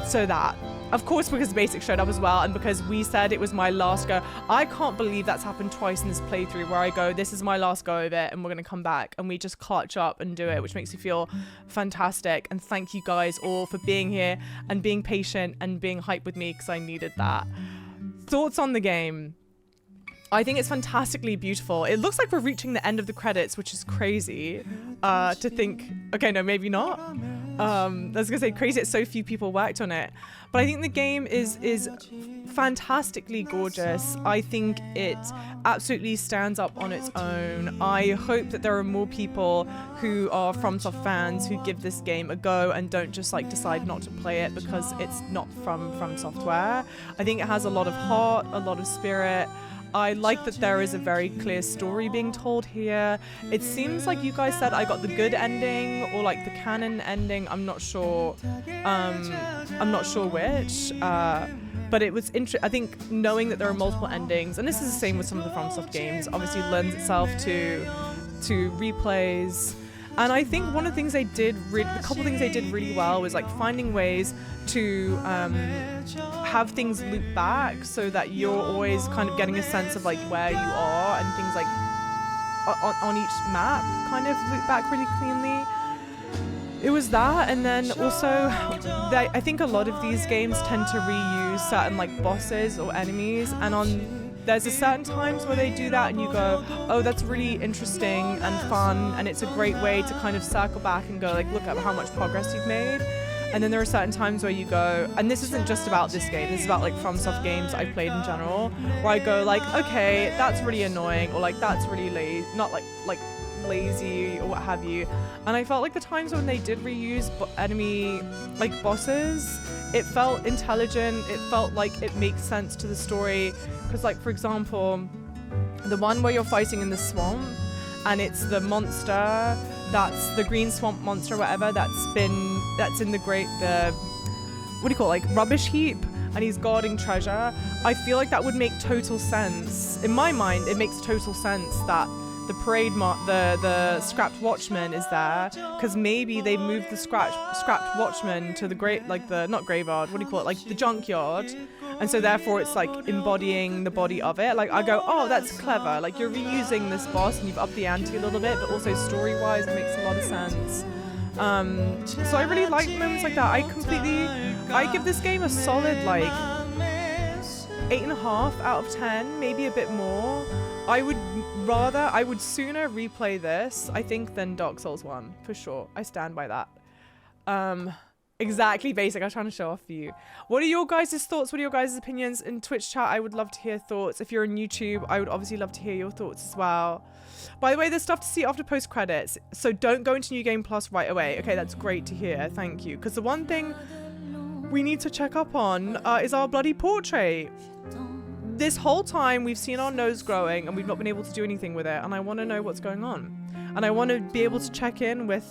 So that, of course, because the basic showed up as well, and because we said it was my last go. I can't believe that's happened twice in this playthrough where I go, this is my last go of it and we're gonna come back, and we just clutch up and do it, which makes me feel fantastic. And thank you guys all for being here and being patient and being hyped with me, because I needed that. Thoughts on the game? I think it's fantastically beautiful. It looks like we're reaching the end of the credits, which is crazy to think. Okay, no, maybe not. I was gonna say crazy that so few people worked on it, but I think the game is fantastically gorgeous. I think it absolutely stands up on its own. I hope that there are more people who are FromSoft fans who give this game a go and don't just like decide not to play it because it's not from Software. I think it has a lot of heart, a lot of spirit. I like that there is a very clear story being told here. It seems like you guys said I got the good ending or like the canon ending. I'm not sure. I'm not sure which. But it was I think knowing that there are multiple endings, and this is the same with some of the FromSoft games, obviously lends itself to replays. And I think one of the things they did, a couple things they did really well was like finding ways to have things loop back so that you're always kind of getting a sense of like where you are, and things like on each map kind of loop back really cleanly. It was that, and then also I think a lot of these games tend to reuse certain like bosses or enemies, and there's a certain times where they do that and you go, oh, that's really interesting and fun, and it's a great way to kind of circle back and go like, look at how much progress you've made. And then there are certain times where you go, and this isn't just about this game, this is about like FromSoft games I've played in general, where I go like, okay, that's really annoying, or like that's really lazy, not like lazy or what have you. And I felt like the times when they did reuse enemy like bosses, it felt intelligent, it felt like it makes sense to the story. Because like, for example, the one where you're fighting in the swamp and it's the monster, that's the green swamp monster, whatever, that's in the what do you call it, like rubbish heap, and he's guarding treasure. I feel like that would make total sense. In my mind, it makes total sense that the parade the scrapped watchman is there, because maybe they moved the scrapped watchman to the not graveyard, what do you call it, like the junkyard, and so therefore it's like embodying the body of it. Like I go, oh, that's clever, like you're reusing this boss and you've upped the ante a little bit, but also story wise it makes a lot of sense. So I really like moments like that. I give this game a solid like 8.5 out of 10, maybe a bit more. I would sooner replay this, I think, than Dark Souls 1, for sure. I stand by that. Exactly, Basic. I was trying to show off for you. What are your guys' thoughts? What are your guys' opinions? In Twitch chat, I would love to hear thoughts. If you're on YouTube, I would obviously love to hear your thoughts as well. By the way, there's stuff to see after post-credits, so don't go into New Game Plus right away. Okay, that's great to hear. Thank you. Because the one thing we need to check up on is our bloody portrait. This whole time we've seen our nose growing and we've not been able to do anything with it, and I want to know what's going on, and I want to be able to check in with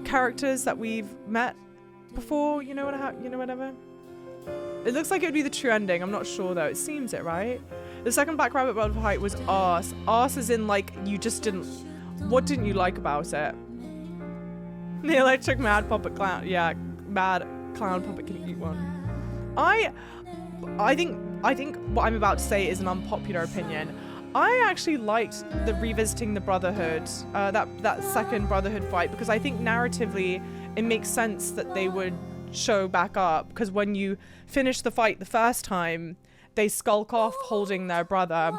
characters that we've met before, whatever. It looks like it would be the true ending. I'm not sure though. It seems it, right? The second Black Rabbit World fight was arse as in like you just didn't. What didn't you like about it? The electric mad puppet clown. Yeah, mad clown puppet can eat one. I think what I'm about to say is an unpopular opinion. I actually liked the revisiting the Brotherhood, that second Brotherhood fight, because I think narratively it makes sense that they would show back up, because when you finish the fight the first time, they skulk off holding their brother,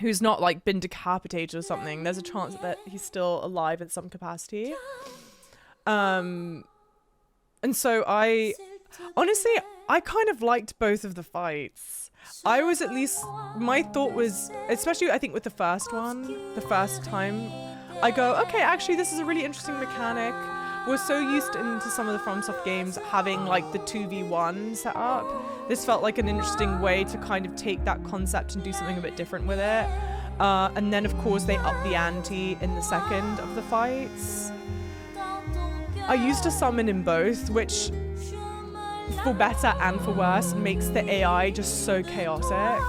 who's not like been decapitated or something. There's a chance that he's still alive in some capacity. And so I kind of liked both of the fights. I was at least, my thought was, especially I think with the first one, the first time, I go, okay, actually this is a really interesting mechanic. We're so used into some of the FromSoft games having like the 2v1 set up. This felt like an interesting way to kind of take that concept and do something a bit different with it. And then of course they up the ante in the second of the fights. I used to summon in both, which for better and for worse makes the AI just so chaotic.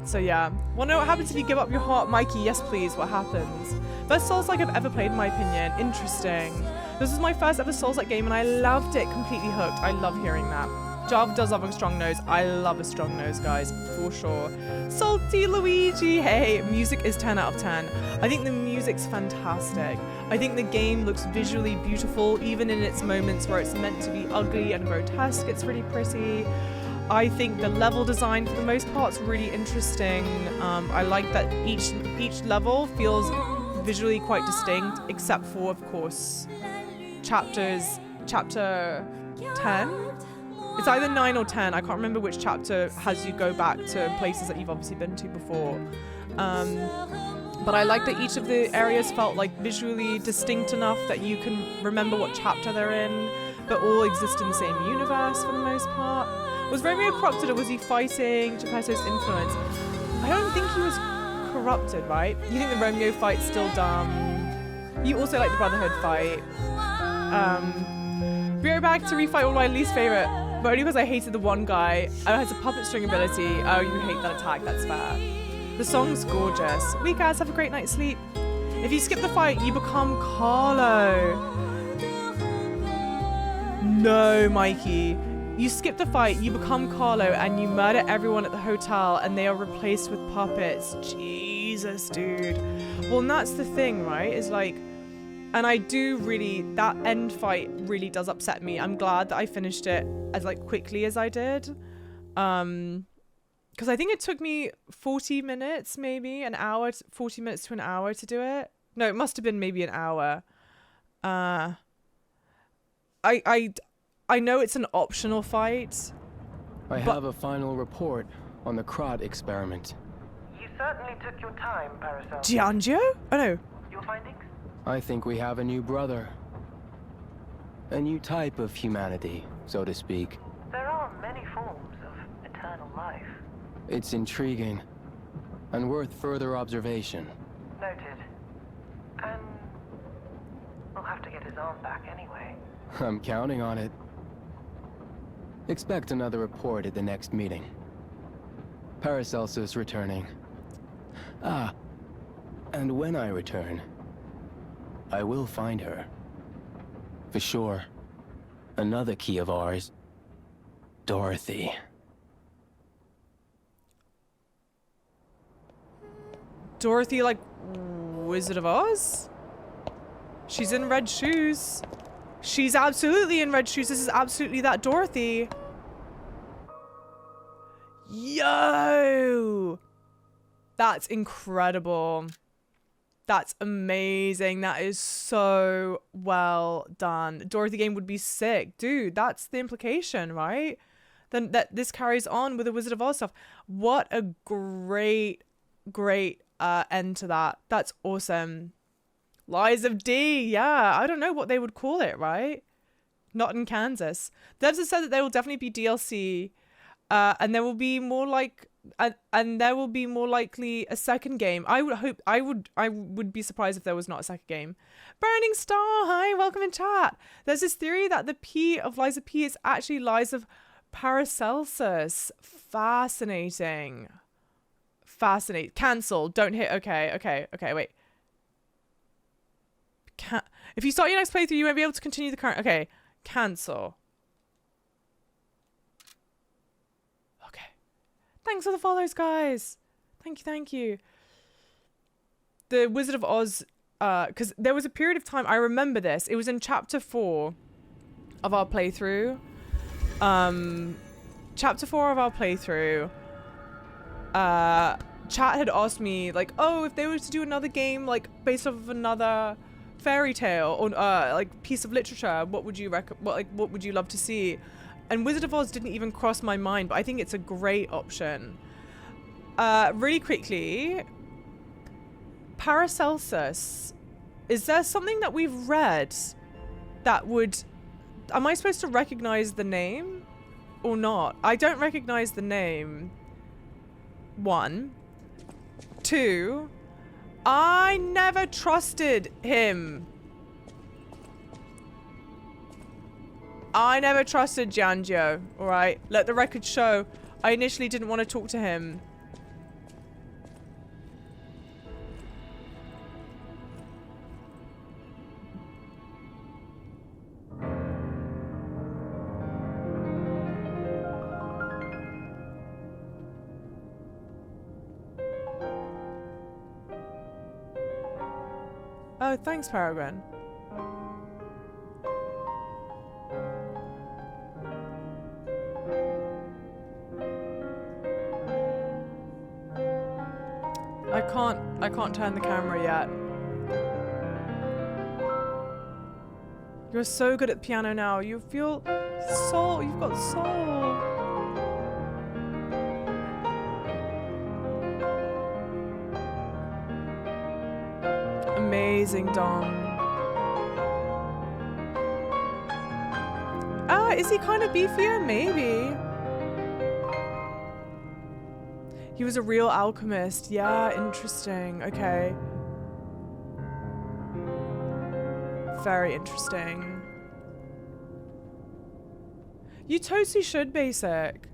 So yeah. Wanna know what happens if you give up your heart? Mikey, yes please, what happens? Best Souls-like I've ever played in my opinion. Interesting. This is my first ever Souls-like game and I loved it, completely hooked. I love hearing that. Jav does love a strong nose. I love a strong nose, guys, for sure. Salty Luigi, hey, music is 10 out of 10. I think the music's fantastic. I think the game looks visually beautiful, even in its moments where it's meant to be ugly and grotesque, it's really pretty. I think the level design for the most part is really interesting. I like that each level feels visually quite distinct, except for, of course, chapter 10. It's either 9 or 10. I can't remember which chapter has you go back to places that you've obviously been to before. But I like that each of the areas felt like visually distinct enough that you can remember what chapter they're in, but all exist in the same universe for the most part. Was Romeo corrupted or was he fighting Geppetto's influence? I don't think he was corrupted, right? You think the Romeo fight's still dumb. You also like the Brotherhood fight. Be right back to refight all my least favorite, but only because I hated the one guy who has a puppet string ability. Oh, you hate that attack, that's fair. The song's gorgeous. We guys have a great night's sleep. If you skip the fight, you become Carlo. No, Mikey. You skip the fight, you become Carlo, and you murder everyone at the hotel, and they are replaced with puppets. Jesus, dude. Well, and that's the thing, right? Is like, and I do really, that end fight really does upset me. I'm glad that I finished it as like quickly as I did. Because I think it took me 40 minutes, maybe an hour, 40 minutes to an hour to do it. No, it must have been maybe an hour. I know it's an optional fight. I have a final report on the Crot experiment. You certainly took your time, Paracel. Giangio? Oh no. Your findings? I think we have a new brother. A new type of humanity, so to speak. There are many forms of eternal life. It's intriguing and worth further observation. Noted. And we'll have to get his arm back anyway. I'm counting on it. Expect another report at the next meeting. Paracelsus returning. Ah, and when I return, I will find her. For sure. Another key of ours. Dorothy. Dorothy, like Wizard of Oz? She's in red shoes. She's absolutely in red shoes. This is absolutely that Dorothy. Yo! That's incredible. That's amazing. That is so well done. Dorothy game would be sick. Dude, that's the implication, right? Then that this carries on with the Wizard of Oz stuff. What a great end to that. That's awesome. Lies of D. Yeah, I don't know what they would call it, right? Not in Kansas. Devs have said that there will definitely be DLC, and there will be more like, and there will be more likely a second game. I would be surprised if there was not a second game. Burning Star, hi, welcome in chat. There's this theory that the P of Lies of P is actually Lies of Paracelsus. Fascinating. Cancel. Don't hit. Okay. Wait. If you start your next playthrough, you won't be able to continue the current. Okay, cancel. Okay. Thanks for the follows, guys. Thank you, thank you. The Wizard of Oz, because there was a period of time, I remember this. It was in chapter 4 of our playthrough. Chapter 4 of our playthrough. Chat had asked me, like, oh, if they were to do another game, like, based off of another fairy tale or like piece of literature, what would you what would you love to see? And Wizard of Oz didn't even cross my mind, but I think it's a great option. Really quickly, Paracelsus, is there something that we've read that would, am I supposed to recognize the name or not? I don't recognize the name. 1. 2, I never trusted him. I never trusted Giangio, alright? Let the record show. I initially didn't want to talk to him. Oh, thanks, Paragon. I can't turn the camera yet. You're so good at piano now. You feel soul. You've got soul. Amazing, Dom. Ah, is he kind of beefier? Maybe. He was a real alchemist. Yeah, interesting. Okay. Very interesting. You totally should, Basic.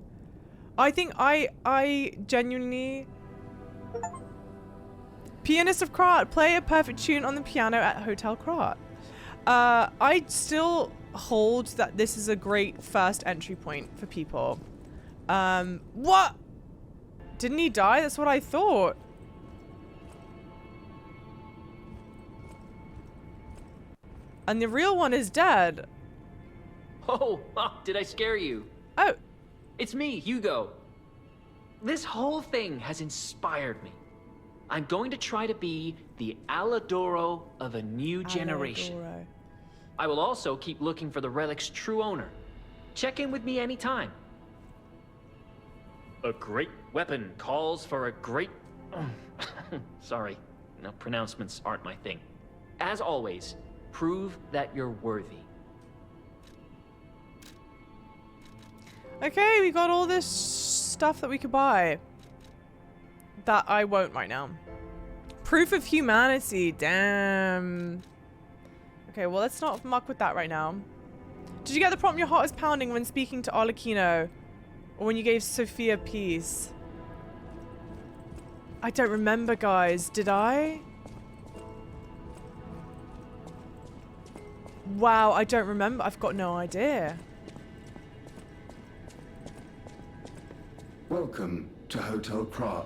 I think I genuinely... Pianist of Krat, play a perfect tune on the piano at Hotel Krat. I still hold that this is a great first entry point for people. What? Didn't he die? That's what I thought. And the real one is dead. Oh, did I scare you? Oh. It's me, Hugo. This whole thing has inspired me. I'm going to try to be the Aladoro of a new generation. Aladoro. I will also keep looking for the relic's true owner. Check in with me anytime. A great weapon calls for a great... Sorry, no, pronouncements aren't my thing. As always, prove that you're worthy. Okay, we got all this stuff that we could buy. That I won't right now. Proof of humanity, damn. Okay, well, let's not muck with that right now. Did you get the prompt your heart is pounding when speaking to Arlecchino? Or when you gave Sophia peace? I don't remember, guys. Did I? Wow, I don't remember. I've got no idea. Welcome to Hotel Krat.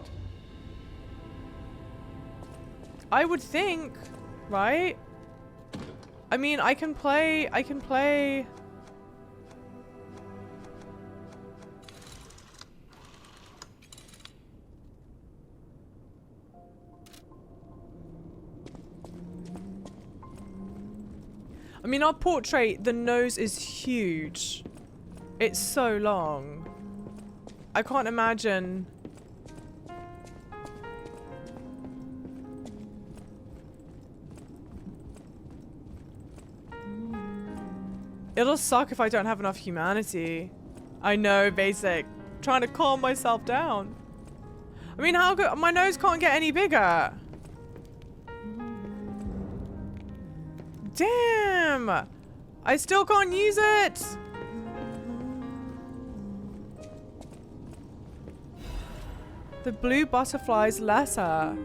I would think, right? I mean, I can play... I mean, our portrait, the nose is huge. It's so long. I can't imagine... It'll suck if I don't have enough humanity. I know, Basic. Trying to calm myself down. I mean, how good? My nose can't get any bigger. Damn! I still can't use it! The blue butterfly's lesser.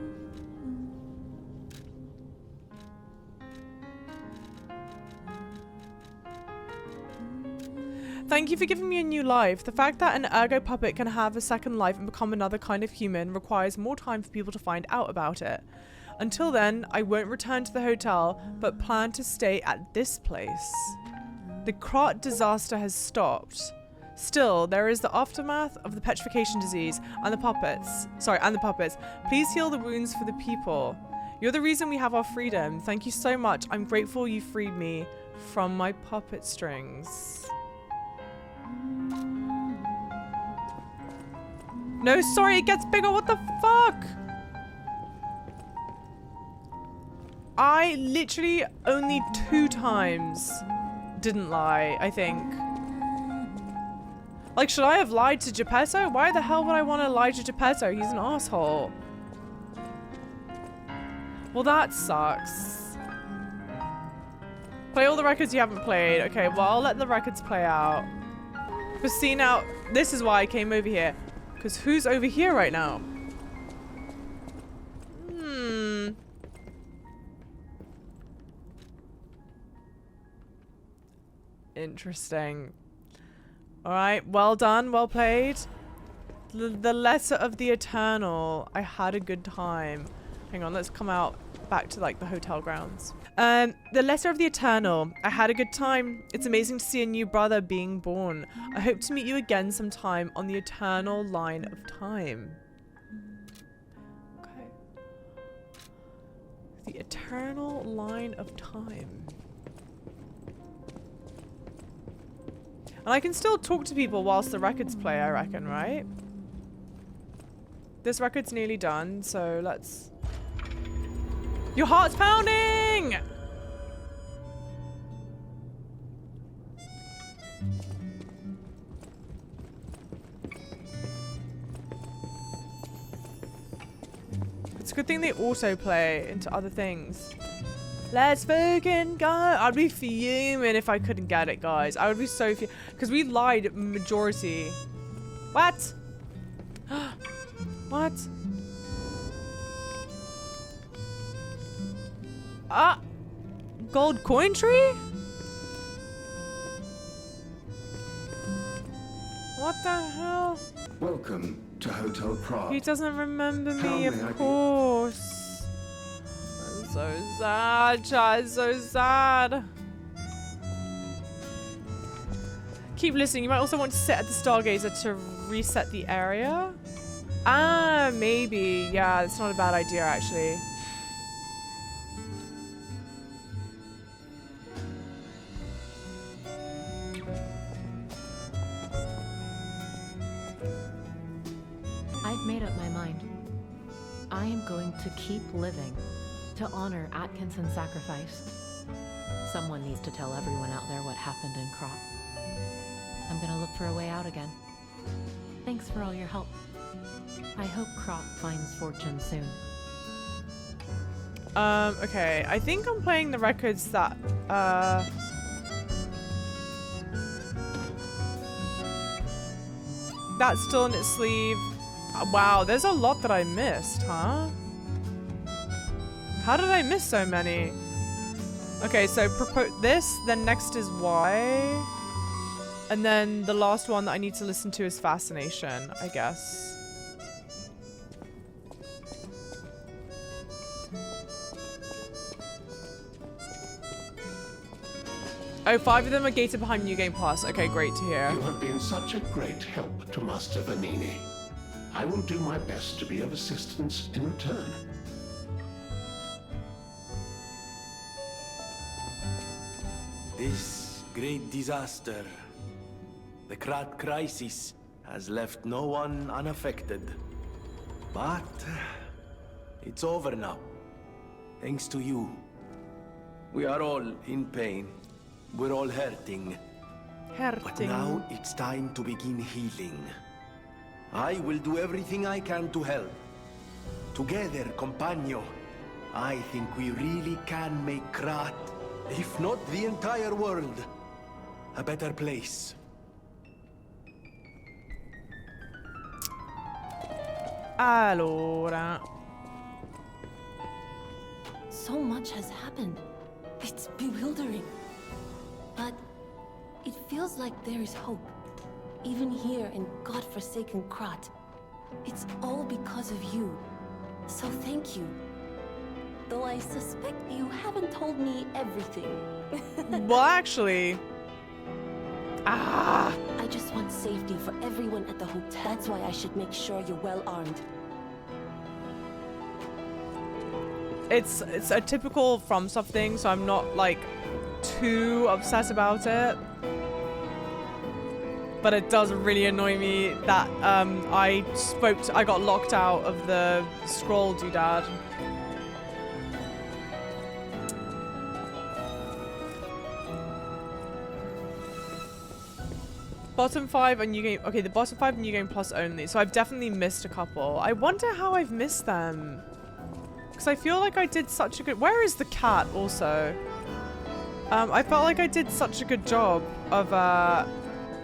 Thank you for giving me a new life. The fact that an ergo puppet can have a second life and become another kind of human requires more time for people to find out about it. Until then, I won't return to the hotel, but plan to stay at this place. The Krot disaster has stopped. Still, there is the aftermath of the petrification disease and the puppets. Please heal the wounds for the people. You're the reason we have our freedom. Thank you so much. I'm grateful you freed me from my puppet strings. No, sorry, it gets bigger. What the fuck? I literally only 2 times didn't lie, I think. Like, should I have lied to Geppetto? Why the hell would I want to lie to Geppetto? He's an asshole. Well, that sucks. Play all the records you haven't played. Okay, well, I'll let the records play out. But see, now, this is why I came over here. Because who's over here right now? Interesting. Alright, well done, well played. The Letter of the Eternal. I had a good time. Hang on, let's come out back to like the hotel grounds. The Letter of the Eternal. I had a good time. It's amazing to see a new brother being born. I hope to meet you again sometime on the eternal line of time. Okay. The eternal line of time. And I can still talk to people whilst the records play, I reckon, right? This record's nearly done, so let's... Your heart's pounding! It's a good thing they autoplay into other things. Let's fucking go. I'd be fuming if I couldn't get it, guys. I would be so fuming. Because we lied majority. What? What? Ah! Gold coin tree? What the hell? Welcome to Hotel Prague. He doesn't remember How me, may I of be? course. I'm so sad, child. So sad. Keep listening. You might also want to sit at the Stargazer to reset the area. Ah, maybe. Yeah, it's not a bad idea, actually. I've made up my mind. I am going to keep living to honor Atkinson's sacrifice. Someone needs to tell everyone out there what happened in Krot. I'm gonna look for a way out again. Thanks for all your help. I hope Krot finds fortune soon. Okay. I think I'm playing the records that, that's still in its sleeve. Wow, there's a lot that I missed, huh? How did I miss so many? Okay, so this, then next is Y. And then the last one that I need to listen to is Fascination, I guess. Oh, 5 of them are gated behind New Game Plus. Okay, great to hear. You have been such a great help to Master Vanini. I will do my best to be of assistance in return. This great disaster, the Krot crisis, has left no one unaffected. But it's over now, thanks to you. We are all in pain. We're all hurting. But now it's time to begin healing. I will do everything I can to help. Together, Compagno, I think we really can make Krot, if not the entire world, a better place. Allora. So much has happened. It's bewildering. But It feels like there is hope, even here in godforsaken Krat. It's all because of you, so thank you. Though I suspect you haven't told me everything. Well, actually... Ah! I just want safety for everyone at the hotel. That's why I should make sure you're well armed. It's a typical FromSoft thing, so I'm not, like, too obsessed about it. But it does really annoy me that I got locked out of the scroll doodad. Bottom 5 on New Game. Okay, the bottom 5 New Game Plus only. So I've definitely missed a couple. I wonder how I've missed them. Because I feel like I did such a good... Where is the cat also? I felt like I did such a good job of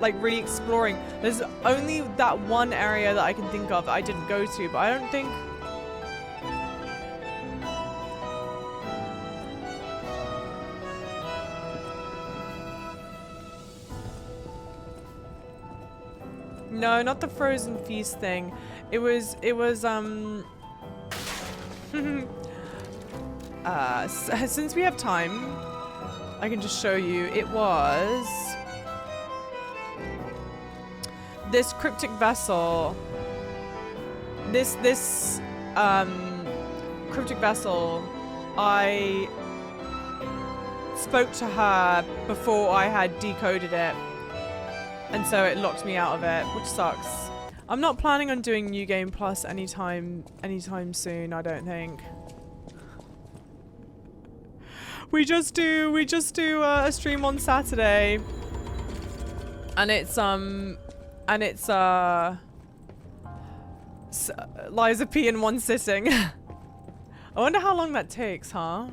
like really exploring. There's only that one area that I can think of that I didn't go to, but I don't think... No, not the Frozen Feast thing. It was since we have time, I can just show you. It was this cryptic vessel. This cryptic vessel. I spoke to her before I had decoded it. And so it locked me out of it, which sucks. I'm not planning on doing New Game Plus anytime soon, I don't think. We just do a stream on Saturday. And it's Liza P in one sitting. I wonder how long that takes, huh?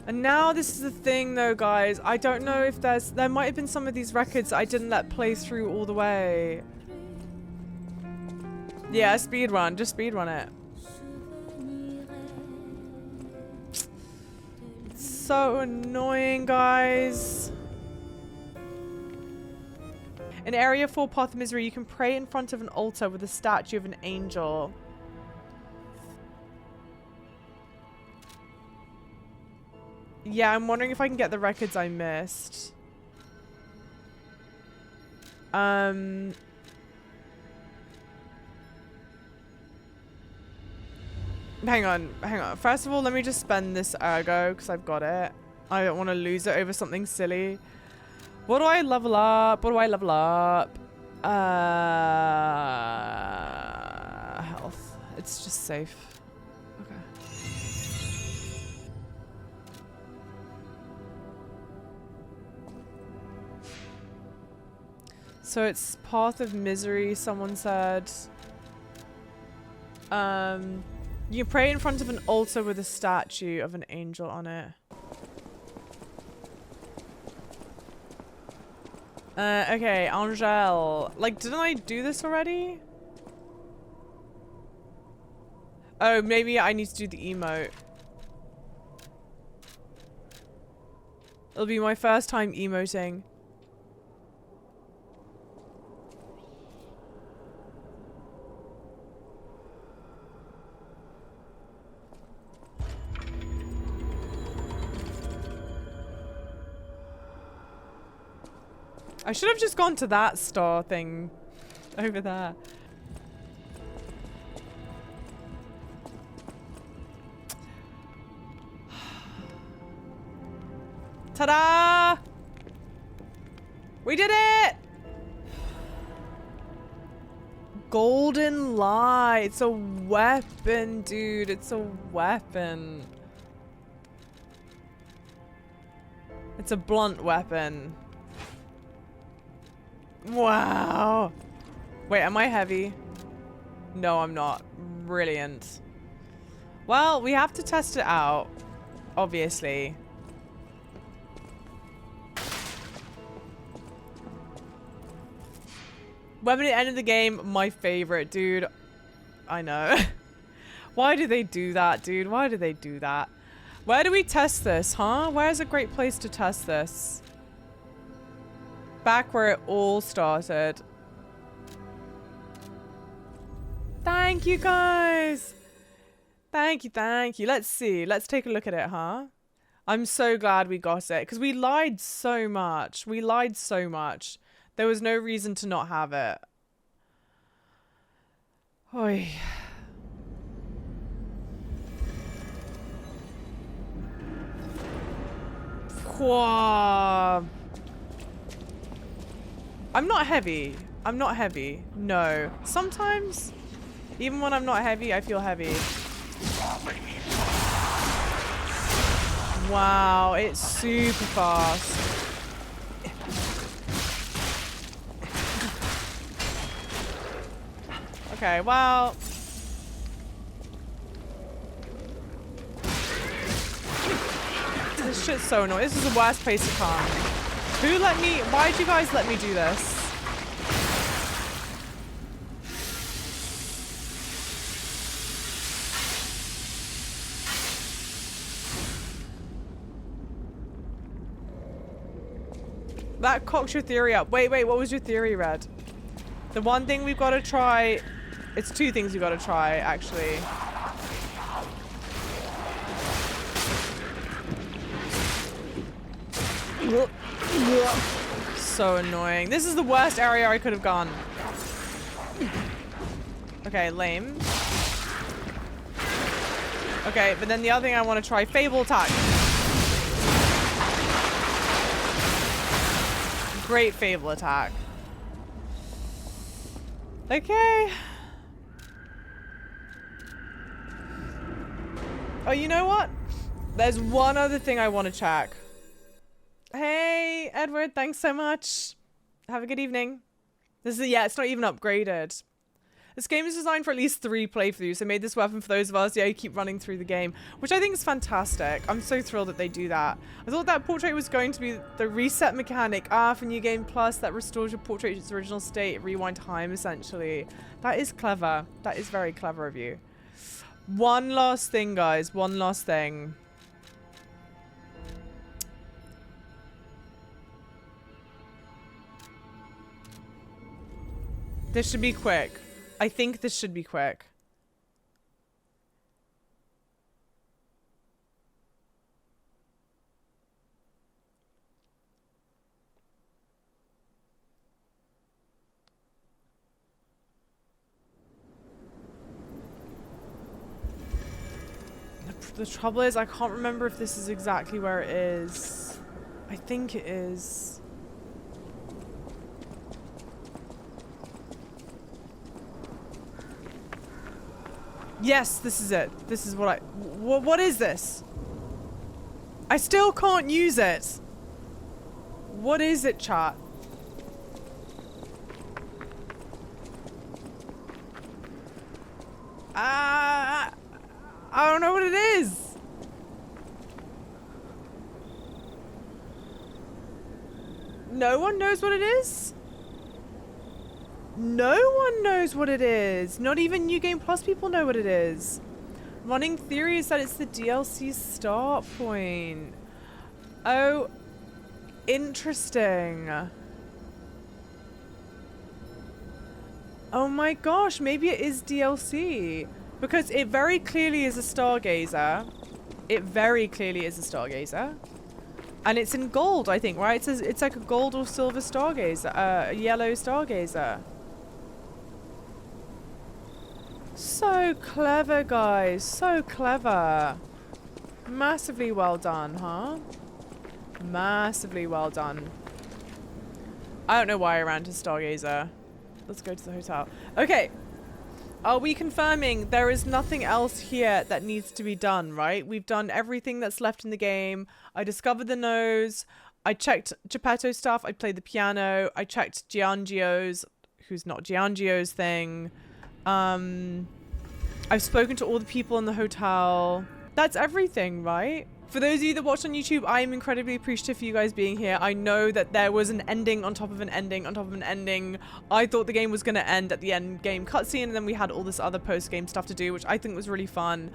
And now this is the thing though, guys. I don't know if there might have been some of these records I didn't let play through all the way. Yeah, speedrun. Just speedrun it. It's so annoying, guys. In Area 4 Path of Misery, you can pray in front of an altar with a statue of an angel. Yeah, I'm wondering if I can get the records I missed. Hang on. First of all, let me just spend this ergo because I've got it. I don't want to lose it over something silly. What do I level up? Health. It's just safe. Okay. So it's Path of Misery, someone said. You pray in front of an altar with a statue of an angel on it. Okay, Angel. Like, didn't I do this already? Oh, maybe I need to do the emote. It'll be my first time emoting. I should have just gone to that store thing over there. Ta-da! We did it! Golden light. It's a weapon, dude. It's a weapon. It's a blunt weapon. Wow. Wait, am I heavy? No, I'm not. Brilliant. Well, we have to test it out. Obviously. Weapon at the end of the game, my favorite, dude. I know. Why do they do that, dude? Why do they do that? Where do we test this, huh? Where's a great place to test this? Back where it all started. Thank you, guys. Thank you, thank you. Let's see. Let's take a look at it, huh? I'm so glad we got it because we lied so much. We lied so much. There was no reason to not have it. Oy. Whoa. I'm not heavy. I'm not heavy. No. Sometimes, even when I'm not heavy, I feel heavy. Wow, it's super fast. Okay, well. This shit's so annoying. This is the worst place to come. Who let me? Why'd you guys let me do this? That cocks your theory up. Wait, what was your theory, Red? The one thing we've got to try... It's two things we've got to try, actually. So annoying. This is the worst area I could have gone. Okay, lame. Okay, but then the other thing I want to try, Fable Attack. Great Fable Attack. Okay. Oh, you know what? There's one other thing I want to check. Hey, Edward, thanks so much. Have a good evening. This is, yeah, it's not even upgraded. This game is designed for at least 3 playthroughs. They made this weapon for those of us, who keep running through the game, which I think is fantastic. I'm so thrilled that they do that. I thought that portrait was going to be the reset mechanic. For New Game Plus, that restores your portrait to its original state, rewind time, essentially. That is clever. That is very clever of you. One last thing, guys. One last thing. This should be quick. I think this should be quick. The trouble is, I can't remember if this is exactly where it is. I think it is. Yes, this is it. This is what I... What is this? I still can't use it. What is it, chat? I don't know what it is. No one knows what it is? No one knows what it is. Not even New Game Plus people know what it is. Running theory is that it's the DLC start point. Oh, interesting. Oh my gosh, maybe it is DLC. Because it very clearly is a Stargazer. It very clearly is a Stargazer. And it's in gold, I think, right? It says it's like a gold or silver Stargazer. A yellow Stargazer. So clever, guys. So clever. Massively well done, huh? Massively well done. I don't know why I ran to Stargazer. Let's go to the hotel. Okay. Are we confirming there is nothing else here that needs to be done, right? We've done everything that's left in the game. I discovered the nose. I checked Geppetto stuff. I played the piano. I checked Giangio's, who's not Giangio's thing. I've spoken to all the people in the hotel. That's everything, right? For those of you that watched on YouTube, I am incredibly appreciative for you guys being here. I know that there was an ending on top of an ending on top of an ending. I thought the game was going to end at the end game cutscene, and then we had all this other post-game stuff to do, which I think was really fun.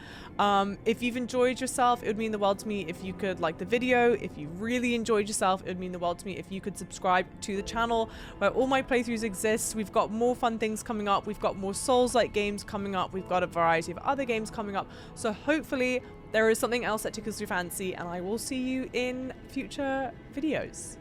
If you've enjoyed yourself, it would mean the world to me if you could like the video. If you really enjoyed yourself, it would mean the world to me if you could subscribe to the channel where all my playthroughs exist. We've got more fun things coming up. We've got more Souls-like games coming up. We've got a variety of other games coming up. So hopefully there is something else that tickles your fancy, and I will see you in future videos.